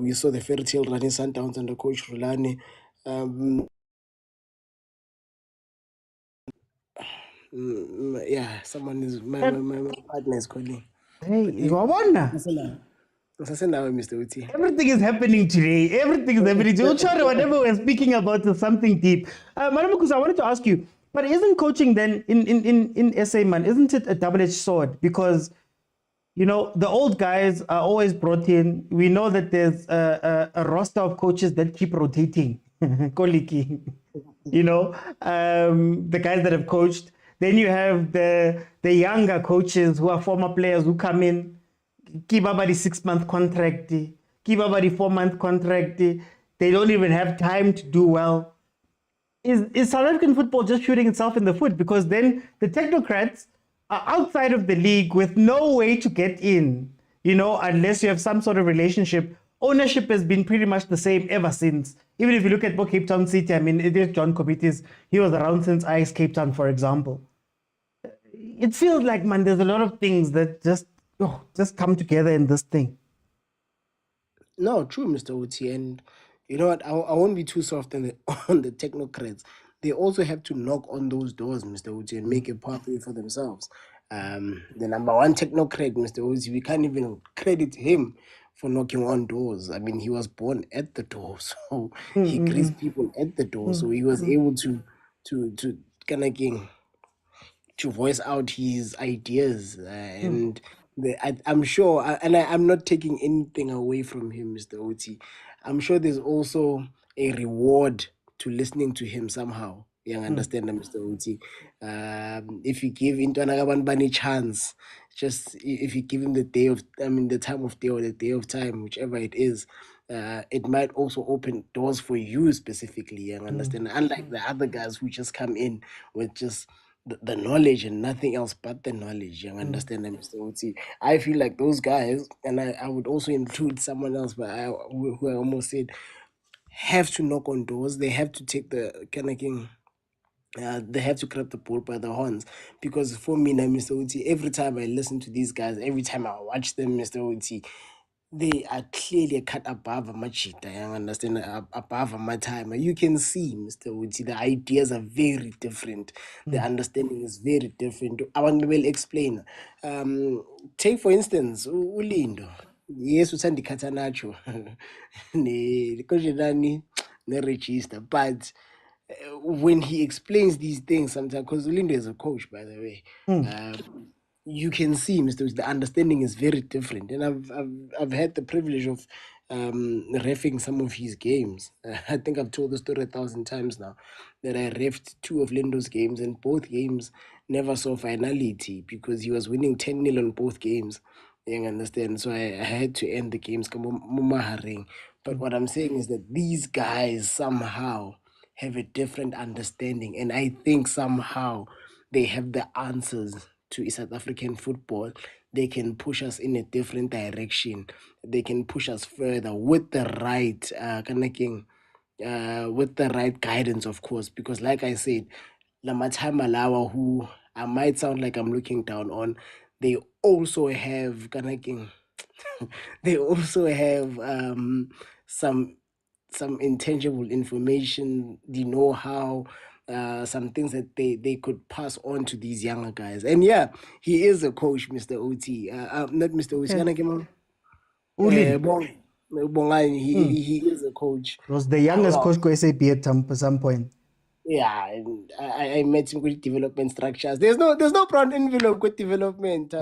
We saw the fairy tale running Sundowns under Coach Rulani. Yeah, someone is my partner is calling. Hey, Mr. Uti. Everything is happening today. Everything is happening. Whatever we're speaking about is something deep. Madam Kusa, I wanted to ask you, but isn't coaching then in SA, man, isn't it a double-edged sword? Because, you know, the old guys are always brought in. We know that there's a roster of coaches that keep rotating. Koliki, you know, the guys that have coached. Then you have the younger coaches who are former players who come in, give about the 6-month contract, give about the 4-month contract. They don't even have time to do well. Is South African football just shooting itself in the foot? Because then the technocrats are outside of the league with no way to get in, you know, unless you have some sort of relationship. Ownership has been pretty much the same ever since. Even if you look at Cape Town City, I mean, it is John Comitis. He was around since Ice Cape Town, for example. It feels like, man, there's a lot of things that just come together in this thing. No, true, Mr. Uti. And you know what? I won't be too soft on the technocrats. they also have to knock on those doors, Mr. Uti, and make a pathway for themselves. The number one technocrat, Mr. Uti, we can't even credit him for knocking on doors. I mean, he was born at the door, so he greets people at the door. So he was able to kind of to voice out his ideas, and I'm sure, I'm not taking anything away from him, Mr. Oti. I'm sure there's also a reward to listening to him somehow. You understand, Mr. Oti? If you give into Bunny chance, just if you give him the time of day or the day of time, whichever it is, it might also open doors for you specifically. You understand? Unlike the other guys who just come in with just the knowledge and nothing else but the knowledge. You understand, Mr. Oti? I feel like those guys, and I would also include someone else, but who I almost said, have to knock on doors. They have to take the kind of king. They have to grab the bull by the horns, because for me now, Mr. Oti, every time I listen to these guys, every time I watch them, Mr. Oti, they are clearly a cut above Machita. I understand, above my time. You can see, Mr. Uti, the ideas are very different. The understanding is very different. I want to well explain. Take for instance, Ulindo. Yes, uthanda ikhatha nacho ne register, but when he explains these things sometimes, because Ulindo is a coach, by the way, you can see, Mr. Wicks, the understanding is very different. And I've had the privilege of reffing some of his games. I think I've told the story 1,000 times now, that I reffed 2 of Lindo's games, and both games never saw finality because he was winning 10-0 on both games. You understand? So I had to end the games. But what I'm saying is that these guys somehow have a different understanding, and I think somehow they have the answers to South African football. They can push us in a different direction. They can push us further with the right with the right guidance, of course, because like I said, Lamatai Malawa, who I might sound like I'm looking down on, they also have they also have some intangible information, the know-how, some things that they could pass on to these younger guys. And yeah, he is a coach, Mr. OT. Not Mr. OT. He is a coach. Was the youngest coach go SAP at some point. Yeah, and I met him with development structures. There's no brown envelope with development. They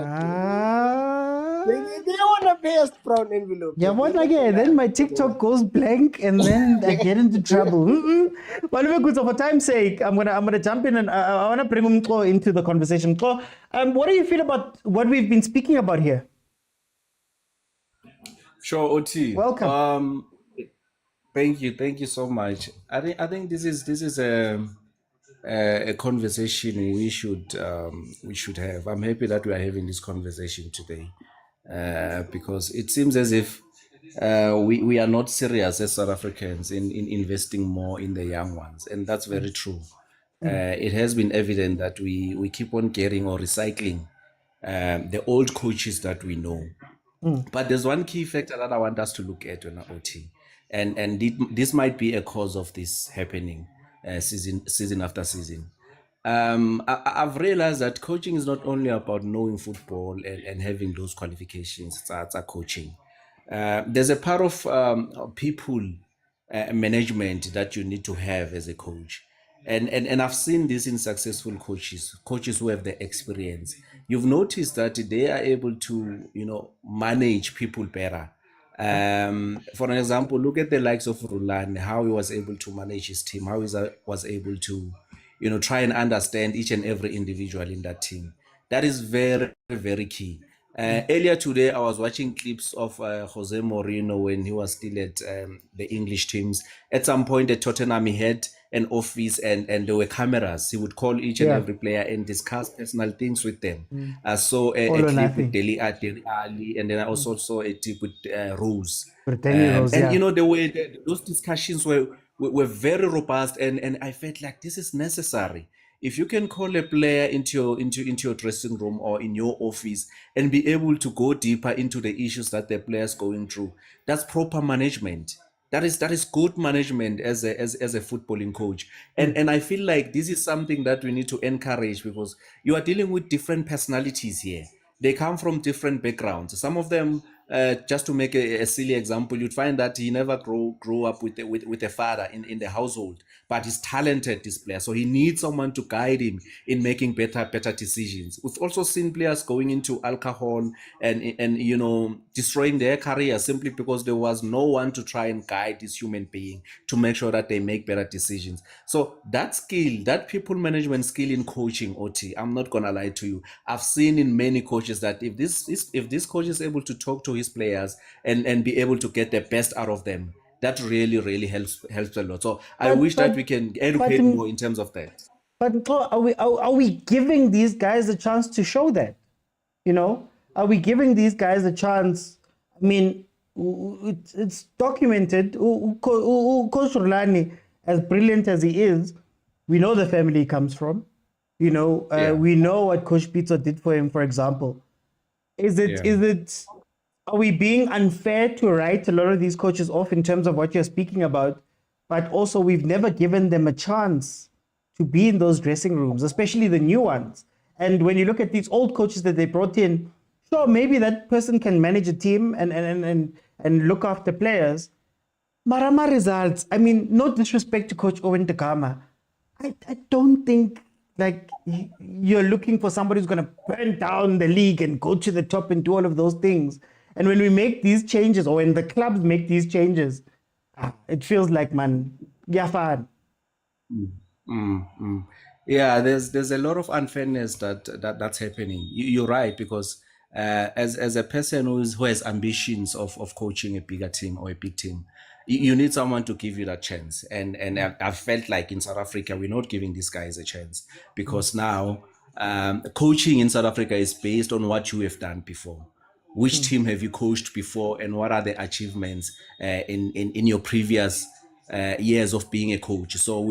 want a best brown envelope. Yeah, what again? Then my TikTok goes blank, and then I get into trouble. But for time's sake, I'm gonna jump in, and I wanna bring Mko into the conversation. Mko, what do you feel about what we've been speaking about here? Sure, OT. Welcome. Thank you so much. I think this is a conversation we should have. I'm happy that we are having this conversation today, because it seems as if we are not serious as South Africans in investing more in the young ones, and that's very true. It has been evident that we keep on getting or recycling the old coaches that we know. But there's one key factor that I want us to look at on OT, and this might be a cause of this happening season after season. I've realized that coaching is not only about knowing football and having those qualifications. That's coaching. There's a part of people management that you need to have as a coach. And I've seen this in successful coaches who have the experience. You've noticed that they are able to, manage people better. For an example, look at the likes of Rulani, how he was able to manage his team, how he was able to, try and understand each and every individual in that team. That is very, very key. Earlier today, I was watching clips of Jose Mourinho when he was still at the English teams. At some point at Tottenham, he had an office and there were cameras. He would call each and every player and discuss personal things with them. I saw a clip with Dele Alli, and then I also saw a clip with Rose. Those discussions were very robust, and I felt like this is necessary. If you can call a player into your dressing room or in your office and be able to go deeper into the issues that the player's going through, that's proper management. that is good management as a footballing coach. And I feel like this is something that we need to encourage, because you are dealing with different personalities here. They come from different backgrounds. Some of them, just to make a silly example, you'd find that he never grew up with a father in the household, but he's talented, this player. So he needs someone to guide him in making better decisions. We've also seen players going into alcohol and destroying their career simply because there was no one to try and guide this human being to make sure that they make better decisions. So that skill, that people management skill in coaching, OT, I'm not gonna lie to you, I've seen in many coaches that if this coach is able to talk to his players and be able to get the best out of them, that really helps a lot. So I wish that we can educate more in terms of that. But are we giving these guys a chance to show that? Are we giving these guys a chance? I mean, it's documented. Coach Rulani, as brilliant as he is, we know the family he comes from. We know what Coach Pitso did for him, for example. Are we being unfair to write a lot of these coaches off in terms of what you're speaking about? But also, we've never given them a chance to be in those dressing rooms, especially the new ones. And when you look at these old coaches that they brought in, sure, maybe that person can manage a team and look after players. Marama results. I mean, no disrespect to Coach Owen Takama. I don't think you're looking for somebody who's going to burn down the league and go to the top and do all of those things. And when we make these changes, or when the clubs make these changes, it feels like, man, yeah, fun. Yeah, there's a lot of unfairness that's happening. You're right, because as a person who has ambitions of coaching a bigger team or a big team, you need someone to give you that chance. And I felt like in South Africa, we're not giving these guys a chance, because now coaching in South Africa is based on what you have done before. Which team have you coached before, and what are the achievements in your previous years of being a coach? So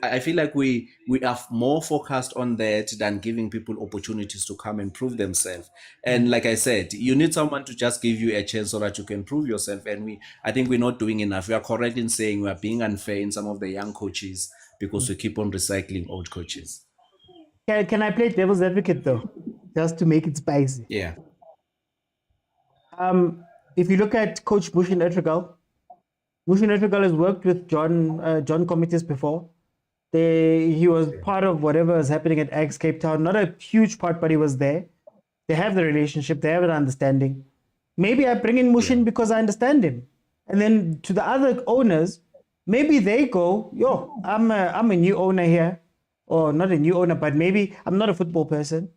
I feel like we are more focused on that than giving people opportunities to come and prove themselves. And like I said, you need someone to just give you a chance so that you can prove yourself. And I think we're not doing enough. We are correct in saying we are being unfair in some of the young coaches because we keep on recycling old coaches. Can I play devil's advocate though, just to make it spicy? Yeah. If you look at Coach Mushin Etrigal has worked with John Comitis before. He was part of whatever was happening at Ajax Cape Town. Not a huge part, but he was there. They have the relationship. They have an understanding. Maybe I bring in Mushin because I understand him. And then to the other owners, maybe they go, I'm a new owner here. Or not a new owner, but maybe I'm not a football person.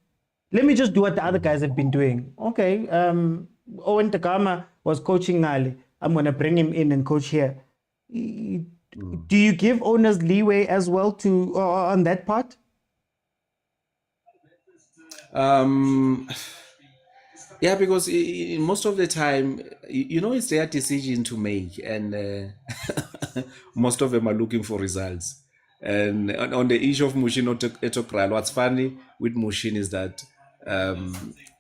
Let me just do what the other guys have been doing. Okay, Owen Takama was coaching Ahly. I'm going to bring him in and coach here. Do you give owners leeway as well to on that part? Yeah, because most of the time, it's their decision to make, and most of them are looking for results. And on the issue of Mushin Etokral, what's funny with Mushin is that I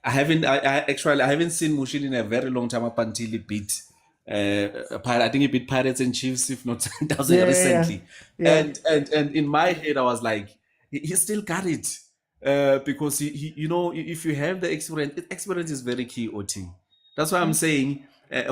haven't seen Mushin in a very long time up until he beat I think he beat Pirates and Chiefs, if not recently. Yeah. And in my head, I was like, he still got it. Because he if you have the experience is very key, OT. That's why I'm saying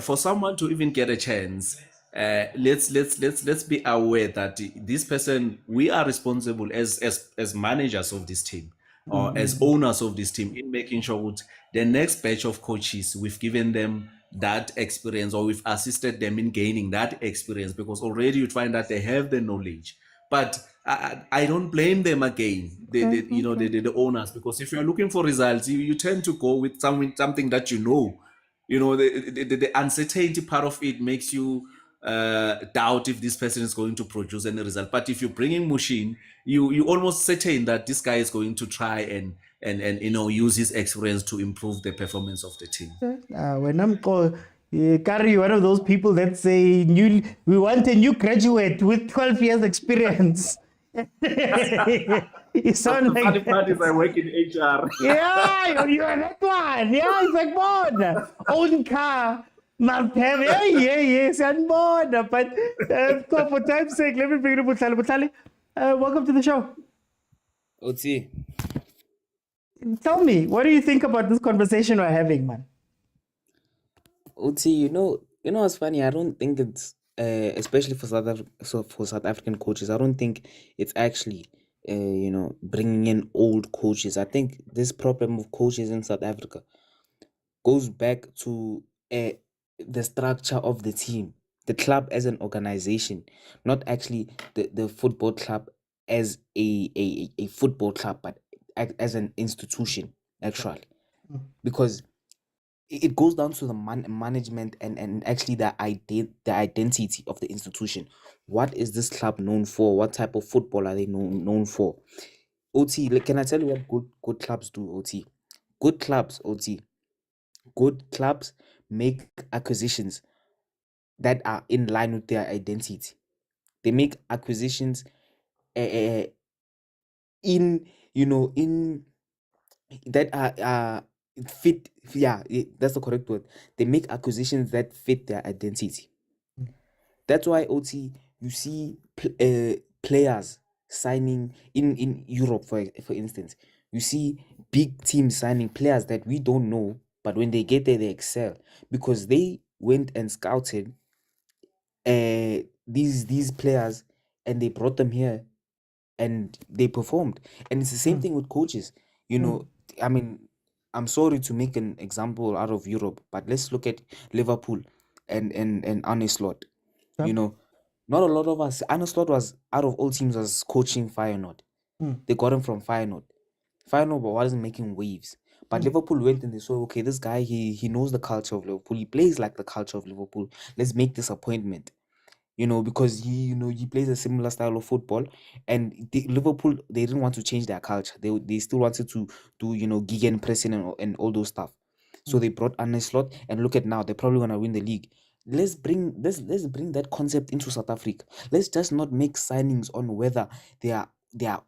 for someone to even get a chance, let's be aware that this person, we are responsible as managers of this team or as owners of this team in making sure that the next batch of coaches, we've given them that experience, or we've assisted them in gaining that experience, because already you find that they have the knowledge. But I don't blame them again, the owners, because if you're looking for results, you tend to go with something that the uncertainty part of it makes you doubt if this person is going to produce any result. But if you bring in Mushin, you almost certain that this guy is going to try and use his experience to improve the performance of the team. When I'm called, Carry, one of those people that say we want a new graduate with 12 years experience. You sound like funny part is I work in HR. Yeah, you're that one. Yeah, it's like one own car, Must have, yeah, Sanborn. But for time's sake, let me bring it up with Butlali. Welcome to the show. Oti, Tell me, what do you think about this conversation we're having, man? Oti, what's funny? I don't think it's especially for South African coaches. I don't think it's actually bringing in old coaches. I think this problem of coaches in South Africa goes back to the structure of the team, the club as an organization, not actually the football club as a football club, but as an institution, actually. Because it goes down to the management and actually the identity of the institution. What is this club known for? What type of football are they known for? OT, can I tell you what good clubs do, OT? Good clubs, OT. Good clubs make acquisitions that are in line with their identity. They make acquisitions in that are fit. Yeah, that's the correct word. They make acquisitions that fit their identity. That's why, OT, you see players signing in Europe, for instance. You see big teams signing players that we don't know, but when they get there, they excel because they went and scouted these players and they brought them here and they performed. And it's the same thing with coaches. I mean, I'm sorry to make an example out of Europe, but let's look at Liverpool and Arne Slot. Not a lot of us. Arne Slot was, out of all teams, was coaching Feyenoord. They got him from Feyenoord. Feyenoord wasn't making waves. But Liverpool went and they saw, okay, this guy, he knows the culture of Liverpool. He plays like the culture of Liverpool. Let's make this appointment. Because he plays a similar style of football, and Liverpool, they didn't want to change their culture. They still wanted to do gegenpressing and all those stuff. So they brought Arne Slot, and look at now, they're probably gonna win the league. Let's bring that concept into South Africa. Let's just not make signings on whether they are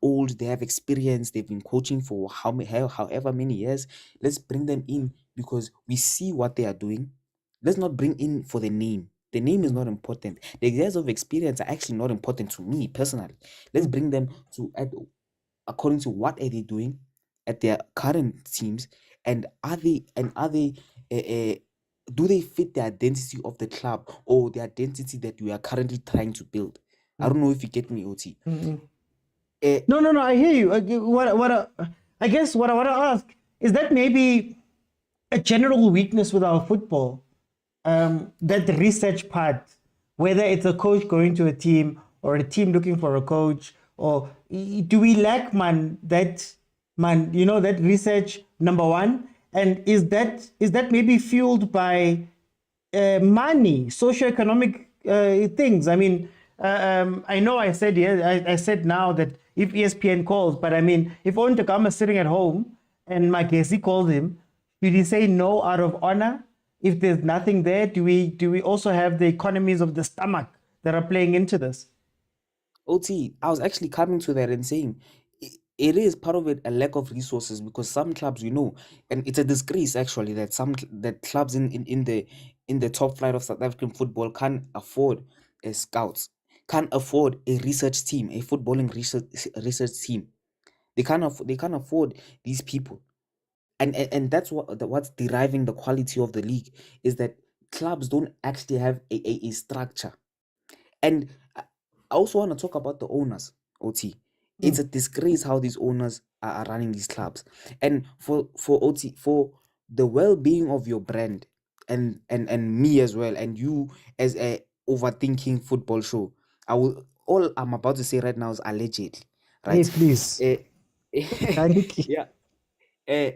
old, they have experience, they've been coaching for however many years. Let's bring them in because we see what they are doing. Let's not bring in for the name. The name is not important. The years of experience are actually not important to me personally. Let's bring them to according to what are they doing at their current teams, and are they do they fit the identity of the club or the identity that we are currently trying to build? I don't know if you get me, OT. No, I hear you. I guess what I want to ask is that maybe a general weakness with our football. That research part, whether it's a coach going to a team or a team looking for a coach, or do we lack that research, number one? And is that maybe fueled by money, socioeconomic things? I mean, I know I said I said now that if ESPN calls, but I mean, if Ontakama is sitting at home and Magesi called him, did he say no out of honor? If there's nothing there, do we also have the economies of the stomach that are playing into this? OT, I was actually coming to that and saying it is part of it a lack of resources, because some clubs, and it's a disgrace actually that clubs in the top flight of South African football can't afford scouts, can't afford a research team, a footballing research team. They can't afford these people. And that's what's deriving the quality of the league, is that clubs don't actually have a structure. And I also want to talk about the owners, OT. It's a disgrace how these owners are running these clubs. And for OT, for the well-being of your brand and me as well, and you as a overthinking football show, all I'm about to say right now is allegedly, right? Yes, please. Yeah.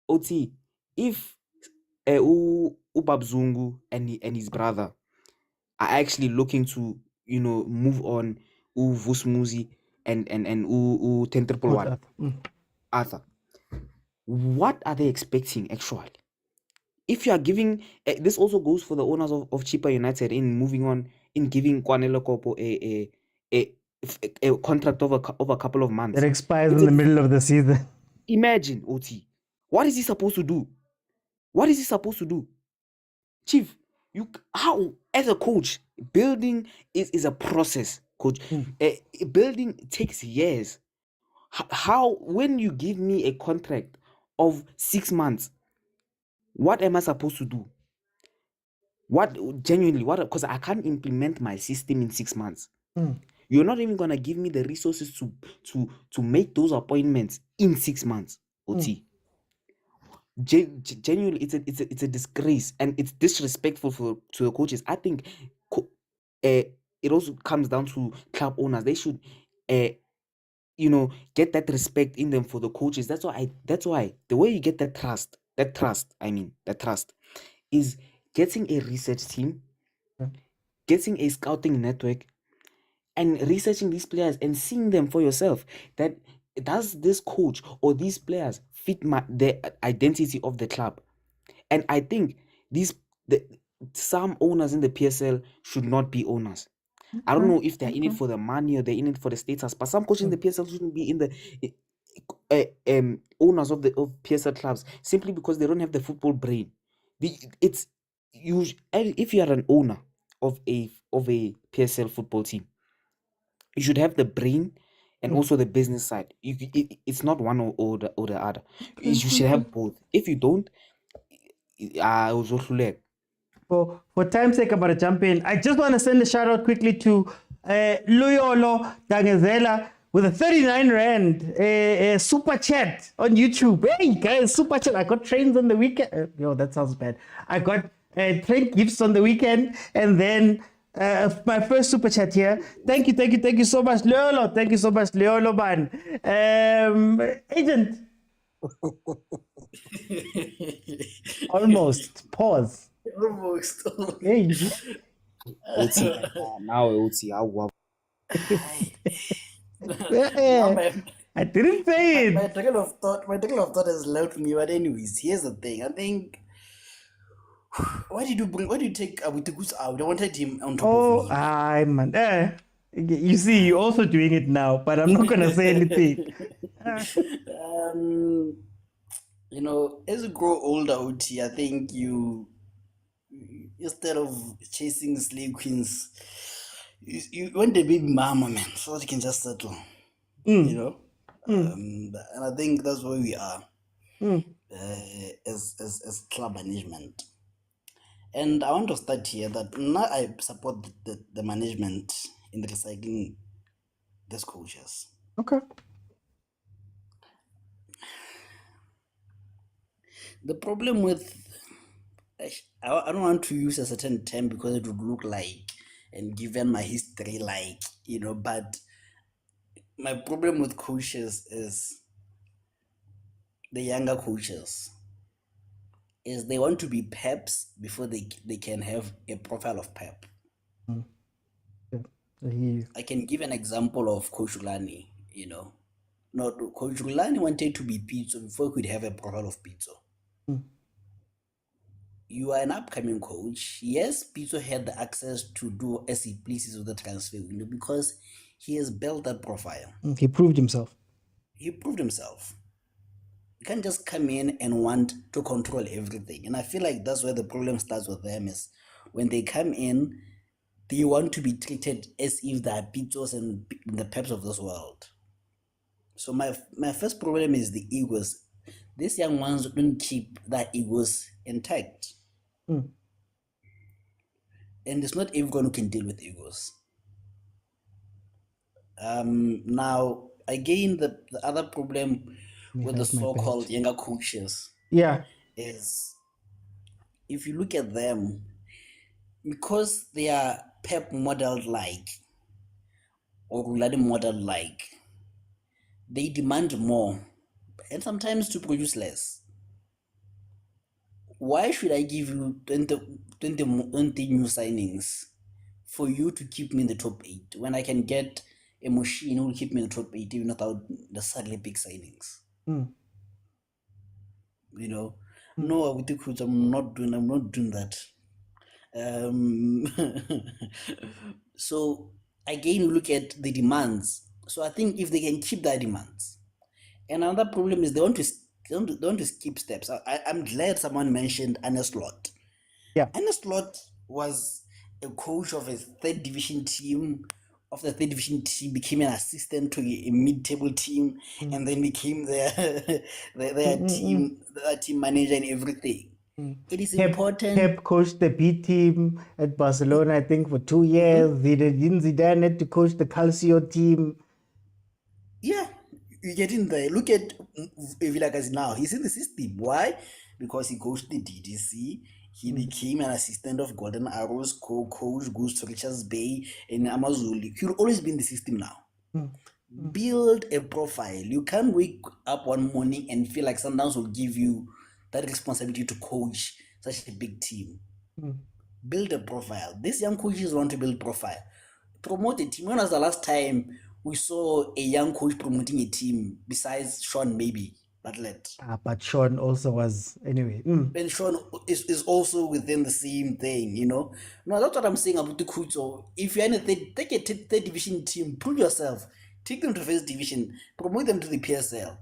OT, if Ubabzungu and his brother are actually looking to move on, Vusmuzi and Tentriple Arthur, what are they expecting actually? If you are giving this also goes for the owners of Chippa United in moving on, in giving Kwanele Kopo a contract over a couple of months that expires in the middle of the season. Imagine, OT, what is he supposed to do? What is he supposed to do? Chief, How, as a coach, building is a process, coach. Building takes years. How, when you give me a contract of 6 months, what am I supposed to do? What genuinely, what, because I can't implement my system in 6 months. You're not even gonna give me the resources to make those appointments in 6 months. OT. Genuinely, it's a disgrace, and it's disrespectful to the coaches. I think it also comes down to club owners. They should get that respect in them for the coaches. That's why the way you get that trust is getting a research team, getting a scouting network, and researching these players and seeing them for yourself. That does this coach or these players fit the identity of the club? And I think some owners in the PSL should not be owners. I don't know if they're in it for the money or they're in it for the status, but some coaches in the PSL shouldn't be in the owners of PSL clubs simply because they don't have the football brain. If you are an owner of a PSL football team, you should have the brain and also the business side. It's not one or the other. You should have both. If you don't, I was also for time's sake, I'm going to jump in. I just want to send a shout out quickly to Luyolo Dangezela with a 39 Rand super chat on YouTube. Hey guys, super chat. I got trains on the weekend. Yo, that sounds bad. I got train gifts on the weekend, and then my first super chat here. Thank you so much, Luyolo. Thank you so much, Luyolo man. Agent. Almost. Pause. Almost. Hey. Now OT, I didn't say it. My trail of thought has left me. But anyways, here's the thing. I think, why did you take Abutiku's out? I wanted him on top of me. Man. You see, you're also doing it now, but I'm not gonna say anything. As you grow older, OT, I think you instead of chasing slave queens, you want a baby mama, man, so that you can just settle. And I think that's where we are as club management. And I want to start here that now I support the management in recycling these coaches. Okay. The problem with, I don't want to use a certain term because it would look like, and given my history, but my problem with coaches is the younger coaches is they want to be peps before they can have a profile of pep. I can give an example of Coach Rulani, Coach Rulani wanted to be Pitso before he could have a profile of Pitso. You are an upcoming coach. Yes, Pitso had the access to do as he pleases with the transfer window because he has built that profile. He proved himself. You can't just come in and want to control everything. And I feel like that's where the problem starts with them is when they come in, they want to be treated as if they are Pitsos and the peps of this world. So my first problem is the egos. These young ones don't keep their egos intact. And it's not everyone who can deal with egos. Now, again, the other problem with the so-called younger coaches is if you look at them, because they are Pep modeled like or Rulani modeled like, they demand more and sometimes to produce less. Why should I give you 20 new signings for you to keep me in the top 8 when I can get a machine who will keep me in the top 8 even without necessarily big signings? No, with the coach, I'm not doing that. So again, look at the demands. So I think if they can keep their demands, and another problem is they want to skip steps. I'm glad someone mentioned Anna Slot. Yeah, Anna Slot was a coach of a third division team. Of the third division team, became an assistant to a mid-table team, and then became their team manager and everything. It is important. Pep coached the B team at Barcelona, I think, for 2 years. Zidane had to coach the Calcio team. Yeah, you get in there. Look at Vilakazi now. He's in the system. Why? Because he coached the DDC. He became an assistant of Golden Arrows, co-coach, goes to Richards Bay in Amazulu. He'll always be in the system now. Build a profile. You can't wake up one morning and feel like Sundowns will give you that responsibility to coach such a big team. Build a profile. These young coaches want to build profile. Promote a team. When was the last time we saw a young coach promoting a team besides Sean maybe? But Sean also was, anyway. And Sean is also within the same thing, you know. No, that's what I'm saying about the coach. So if you're in a take a third division team, prove yourself, take them to first division, promote them to the PSL.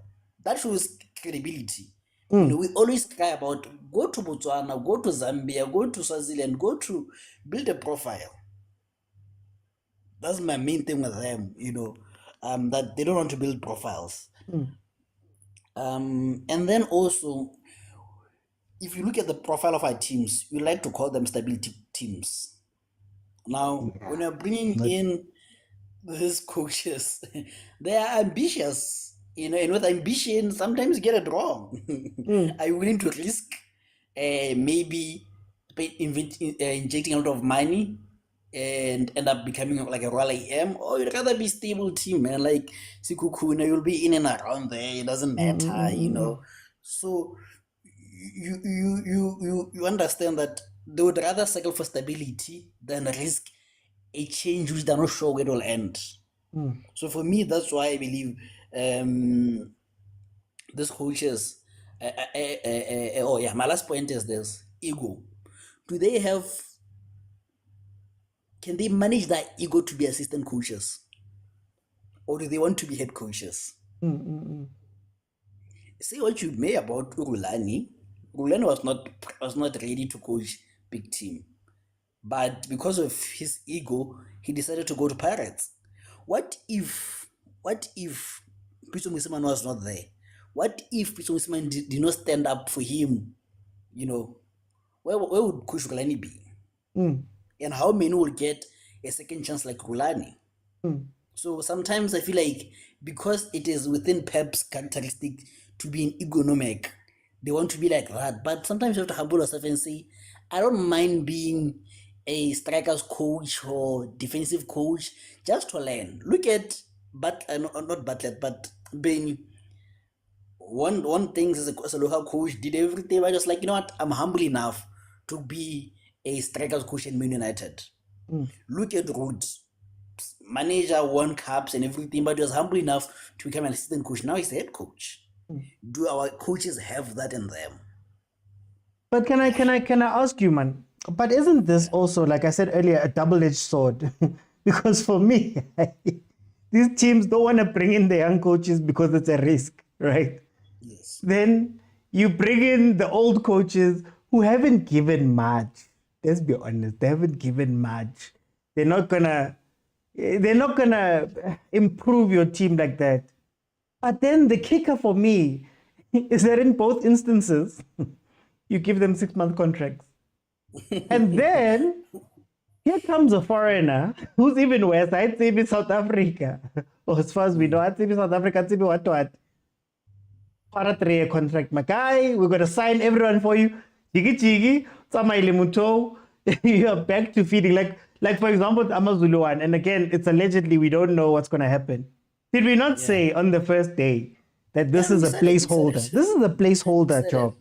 That shows credibility. You know, we always cry about go to Botswana, go to Zambia, go to Swaziland, go to build a profile. That's my main thing with them, you know, that they don't want to build profiles. And then also, if you look at the profile of our teams, we like to call them stability teams. Now, when you're bringing in these coaches, they are ambitious, you know, and with ambition, sometimes you get it wrong. Are you willing to risk maybe injecting a lot of money and end up becoming like a Raleigh M, or you'd rather be stable team, man, like Sikukuna, you'll be in and around there, it doesn't matter, you know. So you understand that they would rather settle for stability than risk a change which they're not sure where it will end. So for me, that's why I believe these coaches, my last point is this: ego. Do they have? Can they manage that ego to be assistant coaches, or do they want to be head coaches? Say what you may about Rulani. Rulani was not ready to coach big team, but because of his ego, he decided to go to Pirates. What if Pitso Mosimane was not there? What if Pitso Mosimane did not stand up for him? You know, where would Coach Rulani be? And how many will get a second chance like Rulani? So sometimes I feel like because it is within Pep's characteristic to be an egonomic, they want to be like that. But sometimes you have to humble yourself and say, I don't mind being a strikers coach or defensive coach just to learn. Look at not Butler, but Ben. One thing as a local coach did everything. I just like, you know what, I'm humble enough to be a strikers coach in Man United. Look at Rhodes. Manager, won cups and everything, but he was humble enough to become an assistant coach. Now he's the head coach. Do our coaches have that in them? But can I ask you, man? But isn't this also, like I said earlier, a double-edged sword? Because for me, these teams don't want to bring in the young coaches because it's a risk, right? Yes. Then you bring in the old coaches who haven't given much. Let's be honest, they haven't given much. They're not gonna improve your team like that. But then the kicker for me is that in both instances, you give them 6-month contracts. And then here comes a foreigner who's even worse. I'd say in South Africa. Or as far as we know, I'd say in South Africa, I'd say what? For a 3-year contract, my guy, we're gonna sign everyone for you. Chigi, you are back to feeding. Like for example, the Amazulu one, and again, it's allegedly, we don't know what's gonna happen. Did we not say on the first day that this is a placeholder? This is a placeholder job.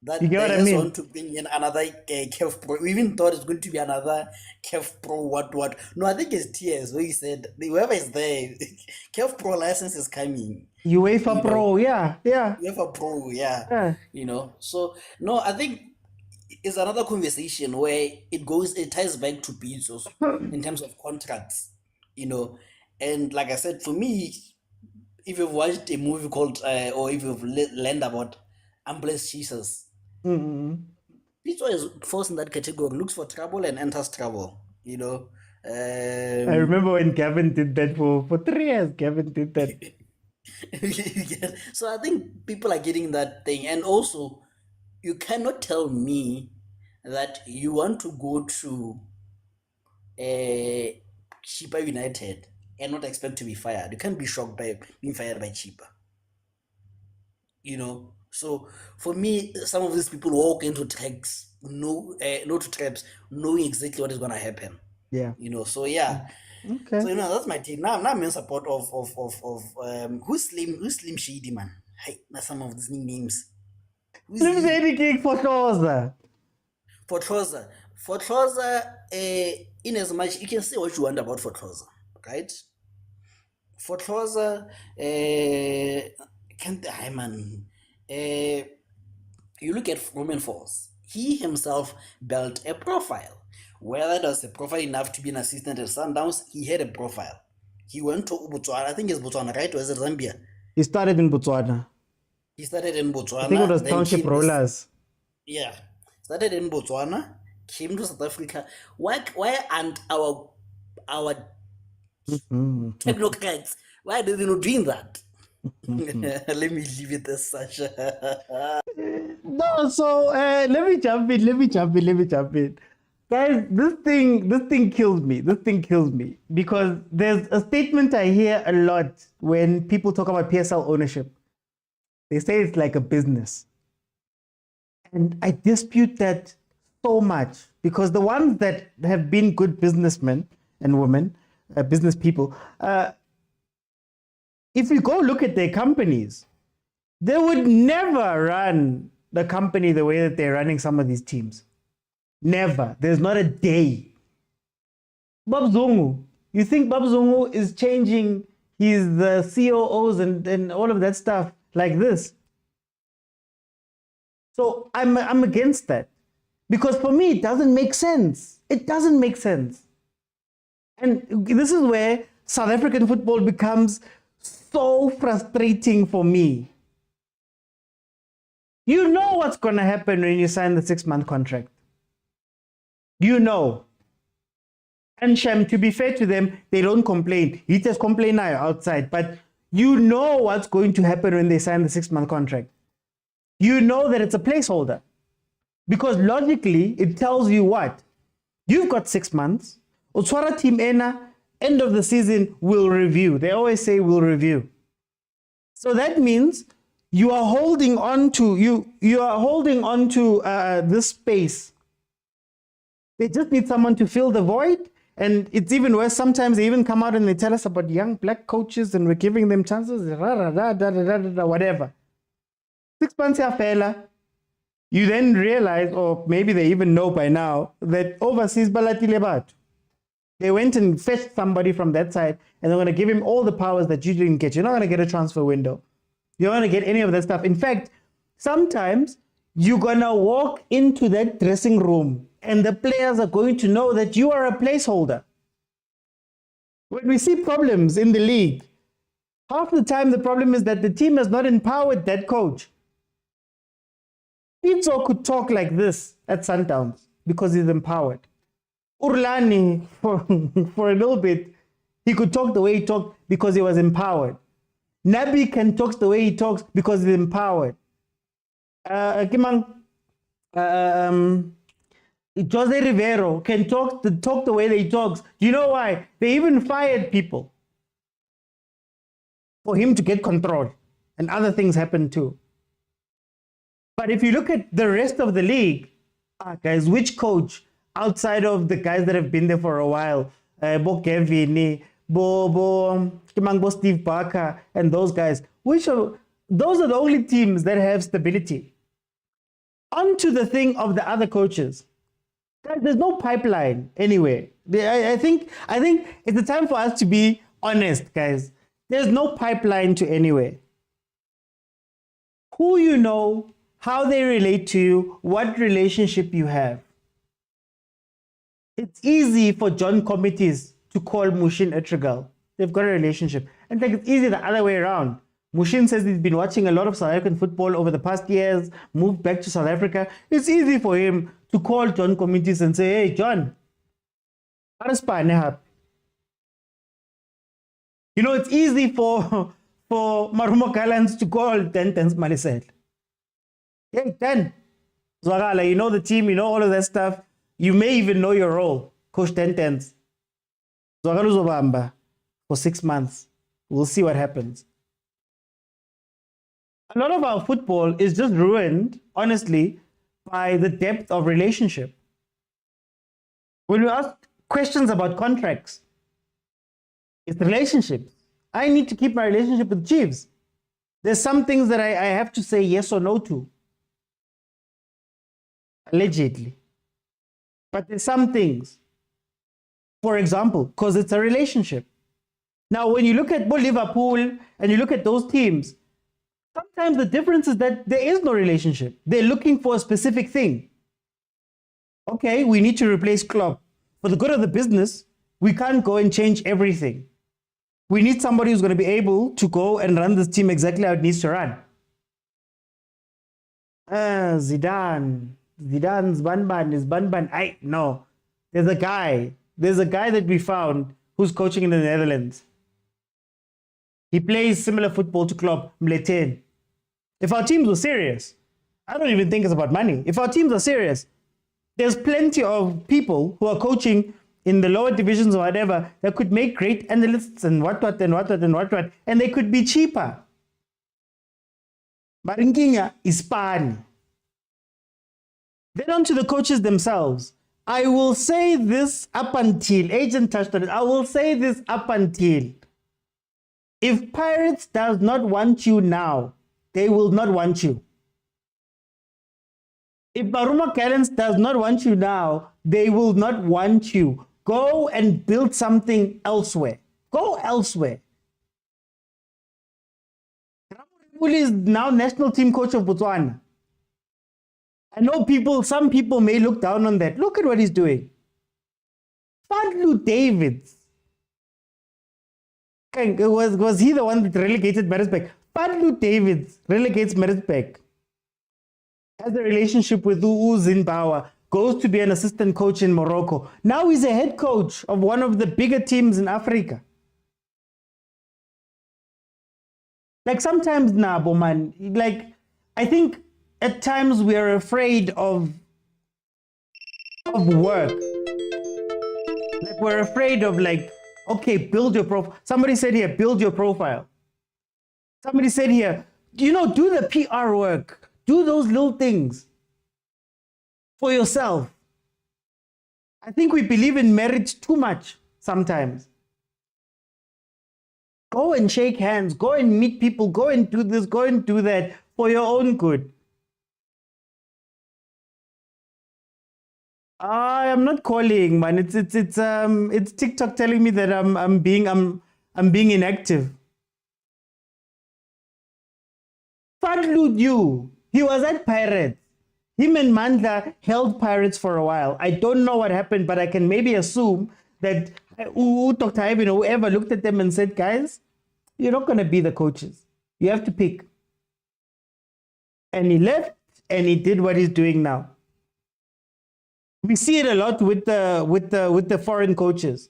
That you get what I mean? Want to bring in another CAF Pro. We even thought it's going to be another CAF Pro. What? No, I think it's TS where he said whoever is there, CAF Pro license is coming. UEFA Pro, yeah. UEFA Pro, yeah. You know, so no, I think it's another conversation where it ties back to Pitso in terms of contracts. You know, and like I said, for me, if you've watched a movie called or if you've learned about Ambulance Jesus. Pitso is forced in that category, looks for trouble and enters trouble, I remember when Gavin did that for 3 years. Gavin did that. So I think people are getting that thing. And also, you cannot tell me that you want to go to Chippa United and not expect to be fired. You can't be shocked by being fired by Chippa. So for me, some of these people walk into tracks, not traps, knowing exactly what is going to happen. Yeah. So yeah. Okay. So that's my take. Now I'm in support of who's Slim Shady, man. Hey, that's some of these names. Slim Shady King for Khoza. For Khoza, in as much you can say what you want about for Khoza, right? For Khoza, you look at Roman Force. He himself built a profile. Whether it was a profile enough to be an assistant at Sundowns, he had a profile. He went to Botswana. I think it's Botswana, right? Or is it Zambia? He started in Botswana. I think it was Township Rollers. Yeah. Started in Botswana, came to South Africa. Why aren't our technocrats, why are they not doing that? Let me leave it as such. No, so let me jump in. Guys, this thing kills me. This thing kills me because there's a statement I hear a lot when people talk about PSL ownership. They say it's like a business. And I dispute that so much because the ones that have been good businessmen and women, business people, if you go look at their companies, they would never run the company the way that they're running some of these teams. Never. There's not a day. Bob Zungu. You think Bob Zungu is changing his COOs and all of that stuff like this? So I'm against that. Because for me, it doesn't make sense. It doesn't make sense. And this is where South African football becomes so frustrating for me. You know what's going to happen when you sign the 6-month contract. You know. And Shem, to be fair to them, they don't complain. You just complain now outside. But you know what's going to happen when they sign the 6-month contract. You know that it's a placeholder. Because logically, it tells you what? You've got 6 months. Otswara team ena, end of the season, will review. They always say we'll review. So that means you are holding on to this space. They just need someone to fill the void. And it's even worse. Sometimes they even come out and they tell us about young black coaches and we're giving them chances, whatever. 6 months after, you then realize, or maybe they even know by now, that overseas balatile batu. They went and fetched somebody from that side and they're going to give him all the powers that you didn't get. You're not going to get a transfer window. You're not going to get any of that stuff. In fact, sometimes you're going to walk into that dressing room and the players are going to know that you are a placeholder. When we see problems in the league, half the time the problem is that the team has not empowered that coach. Pitso could talk like this at Sundowns because he's empowered. Rulani, for a little bit, he could talk the way he talked because he was empowered. Nabi can talk the way he talks because he's empowered. Jose Rivero can talk the way that he talks. Do you know why? They even fired people for him to get control. And other things happen too. But if you look at the rest of the league, guys, which coach outside of the guys that have been there for a while, Bo Gavin, Bo Steve Barker, and those guys, those are the only teams that have stability. On to the thing of the other coaches. Guys, there's no pipeline anywhere. I think it's the time for us to be honest, guys. There's no pipeline to anywhere. Who you know, how they relate to you, what relationship you have. It's easy for John committees to call Mushin Etrigal. They've got a relationship. And like it's easy the other way around. Mushin says he's been watching a lot of South African football over the past years, moved back to South Africa. It's easy for him to call John Committees and say, hey, John, you know, it's easy for Marumo Gallants to call 10 Malisel. Hey, 10. Zwagala, you know the team, you know all of that stuff. You may even know your role. Coach 10. Zwagala Zobamba for 6 months. We'll see what happens. A lot of our football is just ruined, honestly, by the depth of relationship. When we ask questions about contracts, it's relationships. I need to keep my relationship with Chiefs. There's some things that I have to say yes or no to. Allegedly. But there's some things. For example, because it's a relationship. Now, when you look at Liverpool and you look at those teams, sometimes the difference is that there is no relationship. They're looking for a specific thing. Okay, we need to replace Klopp. For the good of the business, we can't go and change everything. We need somebody who's going to be able to go and run this team exactly how it needs to run. Zidane's Banban is Banban. No, there's a guy that we found who's coaching in the Netherlands. He plays similar football to Klopp, Mleten. If our teams were serious, I don't even think it's about money. If our teams are serious, there's plenty of people who are coaching in the lower divisions or whatever that could make great analysts and what, and they could be cheaper. But in Kenya, Ispan. Then on to the coaches themselves. I will say this up until, Agent touched on it, I will say this up until, if Pirates does not want you now, they will not want you. If Baruma Callens does not want you now, they will not want you. Go and build something elsewhere. Go elsewhere. Ramon is now national team coach of Botswana. I know some people may look down on that. Look at what he's doing. Fadlu Davids. Was he the one that relegated Maritzburg? Fadlu Davids relegates Maritzburg. Has a relationship with Zimbabwe. Goes to be an assistant coach in Morocco. Now he's a head coach of one of the bigger teams in Africa. Like sometimes, man, like I think at times we are afraid of work. Like we're afraid of okay, build your profile. Somebody said here, build your profile. Somebody said here, do the PR work. Do those little things for yourself. I think we believe in merit too much sometimes. Go and shake hands. Go and meet people. Go and do this. Go and do that for your own good. I am not calling, man. It's TikTok telling me that I'm being inactive. Fadlu you. He was at Pirates. Him and Mandla held Pirates for a while. I don't know what happened, but I can maybe assume that Dr. Ivan, whoever looked at them and said, guys, you're not going to be the coaches. You have to pick. And he left and he did what he's doing now. We see it a lot with the foreign coaches.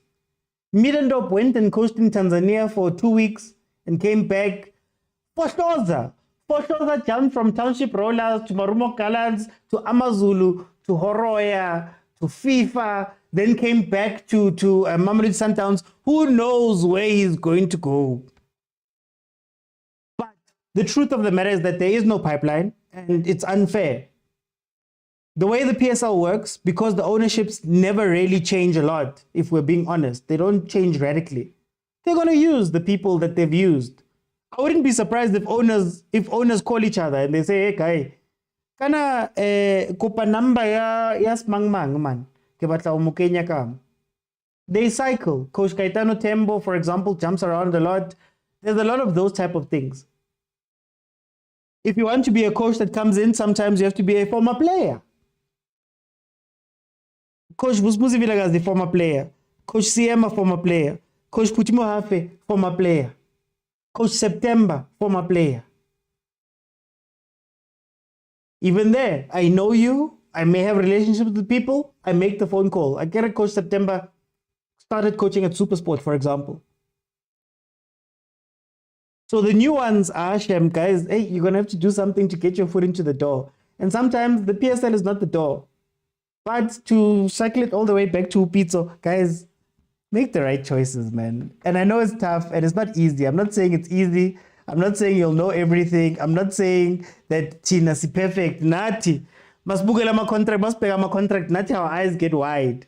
Mirandop went and coached in Tanzania for 2 weeks and came back. Fostoza jumped from Township Rollers to Marumo Gallants to Amazulu to Horoya to FIFA, then came back to Mamelodi Sundowns. Who knows where he's going to go? But the truth of the matter is that there is no pipeline and it's unfair. The way the PSL works, because the ownerships never really change a lot, if we're being honest, they don't change radically. They're going to use the people that they've used. I wouldn't be surprised if owners call each other and they say, hey, guy, kana kopa number ya smangmang man, ke batla umukenya kam. They cycle. Coach Caetano Tembo, for example, jumps around a lot. There's a lot of those type of things. If you want to be a coach that comes in, sometimes you have to be a former player. Coach Busmuzi Vilakazi, the former player. Coach CM, a former player. Coach Putimo Hafe, former player. Coach September, former player. Even there, I know you. I may have relationships with people. I make the phone call. I get a Coach September started coaching at Supersport, for example. So the new ones are, Shem, guys, hey, you're going to have to do something to get your foot into the door. And sometimes the PSL is not the door. But to cycle it all the way back to Pitso, guys, make the right choices, man. And I know it's tough and it's not easy. I'm not saying it's easy. I'm not saying you'll know everything. I'm not saying that Tina is perfect. Nati. Must bugela my contract, must pay my contract. Nati, our eyes get wide.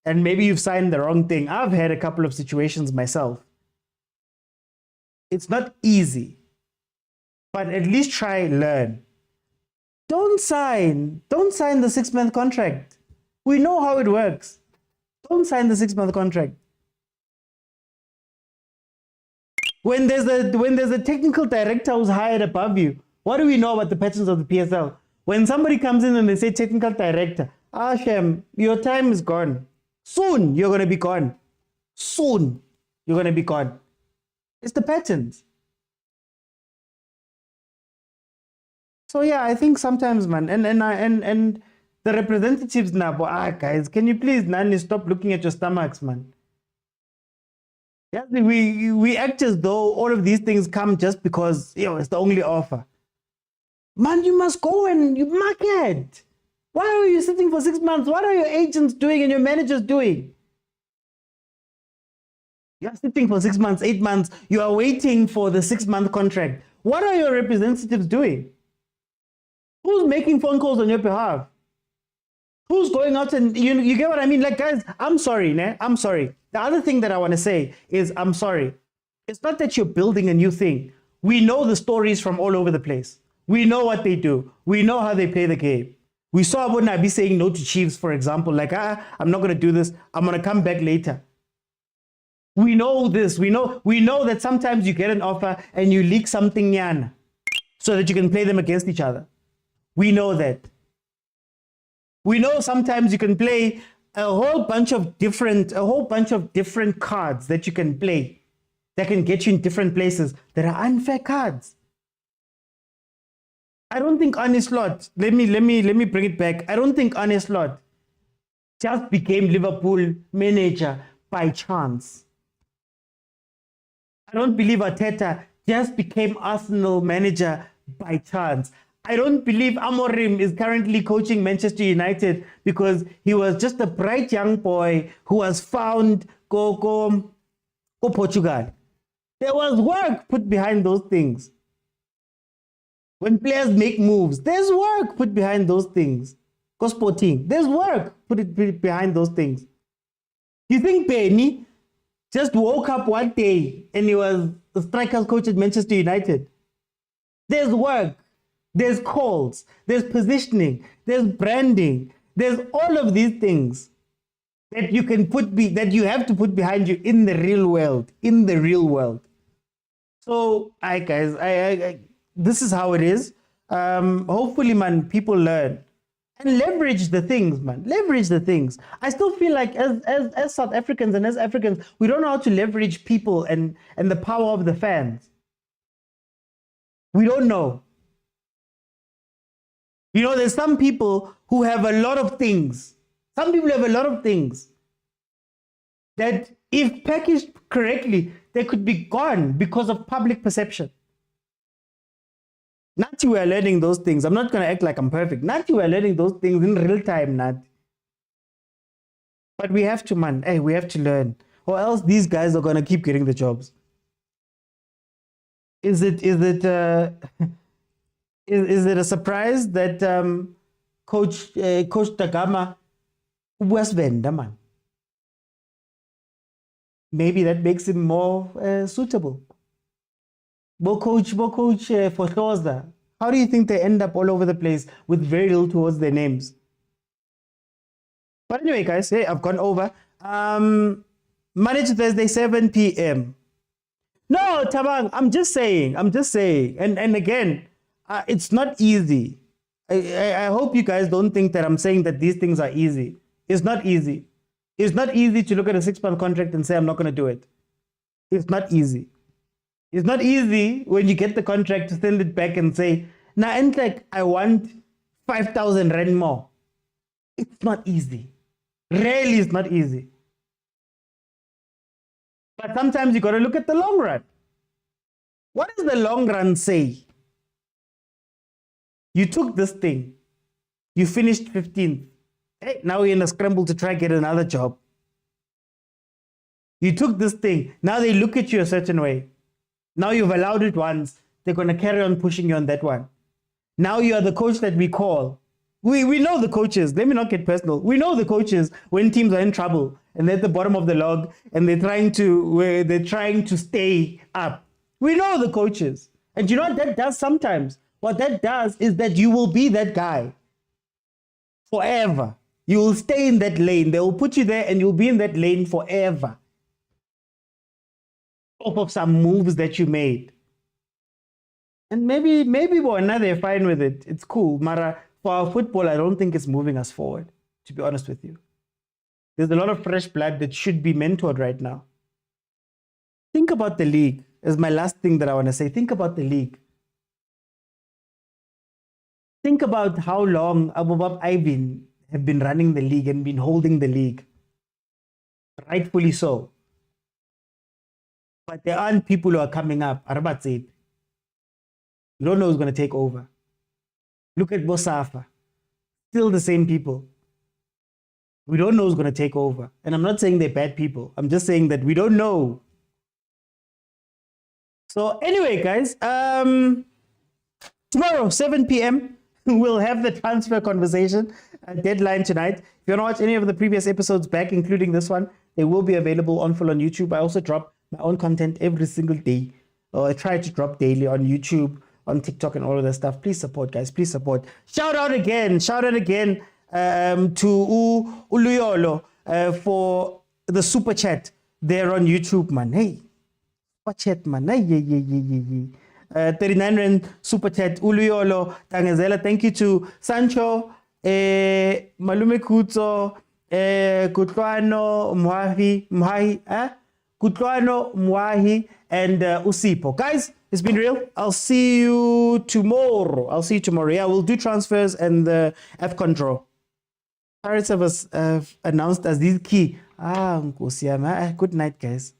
And maybe you've signed the wrong thing. I've had a couple of situations myself. It's not easy. But at least try, learn. Don't sign the 6-month contract. We know how it works. Don't sign the 6-month contract. When there's a technical director who's hired above you, what do we know about the patterns of the PSL? When somebody comes in and they say technical director, Shem, your time is gone. Soon you're going to be gone. Soon you're going to be gone. It's the patterns. So yeah, I think sometimes, man, and the representatives now, guys, can you please, Nani, stop looking at your stomachs, man? Yeah, we act as though all of these things come just because it's the only offer. Man, you must go and you market. Why are you sitting for 6 months? What are your agents doing and your managers doing? You're sitting for 6 months, 8 months. You are waiting for the 6-month contract. What are your representatives doing? Who's making phone calls on your behalf? Who's going out and, you get what I mean? Like, guys, I'm sorry, ne? I'm sorry. The other thing that I want to say is I'm sorry. It's not that you're building a new thing. We know the stories from all over the place. We know what they do. We know how they play the game. We saw Abu Nabi saying no to Chiefs, for example. Like, I'm not going to do this. I'm going to come back later. We know this. We know that sometimes you get an offer and you leak something yan so that you can play them against each other. We know that. We know sometimes you can play a whole bunch of different cards that you can play that can get you in different places that are unfair cards. I don't think Arne Slot, let me bring it back. I don't think Arne Slot just became Liverpool manager by chance. I don't believe Arteta just became Arsenal manager by chance. I don't believe Amorim is currently coaching Manchester United because he was just a bright young boy who was found go Portugal. There was work put behind those things. When players make moves, there's work put behind those things. Go Sporting, there's work put behind those things. You think Benny just woke up one day and he was the strikers coach at Manchester United? There's work. There's calls, there's positioning, there's branding, there's all of these things that you can that you have to put behind you in the real world. So, guys, this is how it is. Hopefully, man, people learn and leverage the things, man. Leverage the things. I still feel like as South Africans and as Africans, we don't know how to leverage people and the power of the fans. We don't know. There's some people who have a lot of things. Some people have a lot of things that if packaged correctly, they could be gone because of public perception. Nati, we are learning those things. I'm not going to act like I'm perfect. Nati, we are learning those things in real time, Nati. But we have to, man. Hey, we have to learn. Or else these guys are going to keep getting the jobs. Is it a surprise that Coach Tagama was vendor, man? Maybe that makes him more suitable. Bo coach for khoza. How do you think they end up all over the place with very little towards their names? But anyway, guys, hey, I've gone over. Monday to Thursday, 7 p.m. No, Tabang, I'm just saying. And again, it's not easy. I hope you guys don't think that I'm saying that these things are easy. It's not easy. It's not easy to look at a 6-month contract and say, I'm not going to do it. It's not easy. It's not easy when you get the contract to send it back and say, nah, and like I want 5,000 rand more. It's not easy. Really, it's not easy. But sometimes you got to look at the long run. What does the long run say? You took this thing. You finished 15th. Hey, now you're in a scramble to try get another job. You took this thing. Now they look at you a certain way. Now you've allowed it once. They're going to carry on pushing you on that one. Now you are the coach that we call. We know the coaches. Let me not get personal. We know the coaches when teams are in trouble and they're at the bottom of the log and they're trying to stay up. We know the coaches. And you know what that does sometimes? What that does is that you will be that guy forever. You will stay in that lane. They will put you there and you'll be in that lane forever. Off of some moves that you made. And maybe now they're fine with it. It's cool. Mara, for our football, I don't think it's moving us forward, to be honest with you. There's a lot of fresh blood that should be mentored right now. Think about the league. As my last thing that I want to say. Think about the league. Think about how long Abubab Irvin have been running the league and been holding the league. Rightfully so. But there aren't people who are coming up. Arabat said, you don't know who's going to take over. Look at Bosafa. Still the same people. We don't know who's going to take over. And I'm not saying they're bad people. I'm just saying that we don't know. So anyway, guys, tomorrow, 7 p.m., we'll have the transfer conversation deadline tonight. If you want to watch any of the previous episodes back, including this one, they will be available on full on YouTube. I also drop my own content every single day. I try to drop daily on YouTube, on TikTok and all of that stuff. Please support, guys. Please support. Shout out again to Uluyolo for the super chat there on YouTube, man. Hey, super chat, man. Hey. 39 Rand super chat. Uluyolo, Tangazela. Thank you to Sancho, Malume Kutso, Kutlwano, Kutlwano, Mwahi, and Usipo. Guys, it's been real. I'll see you tomorrow. Yeah, we'll do transfers and the AFCON draw. Pirates have announced as these key. Good night, guys.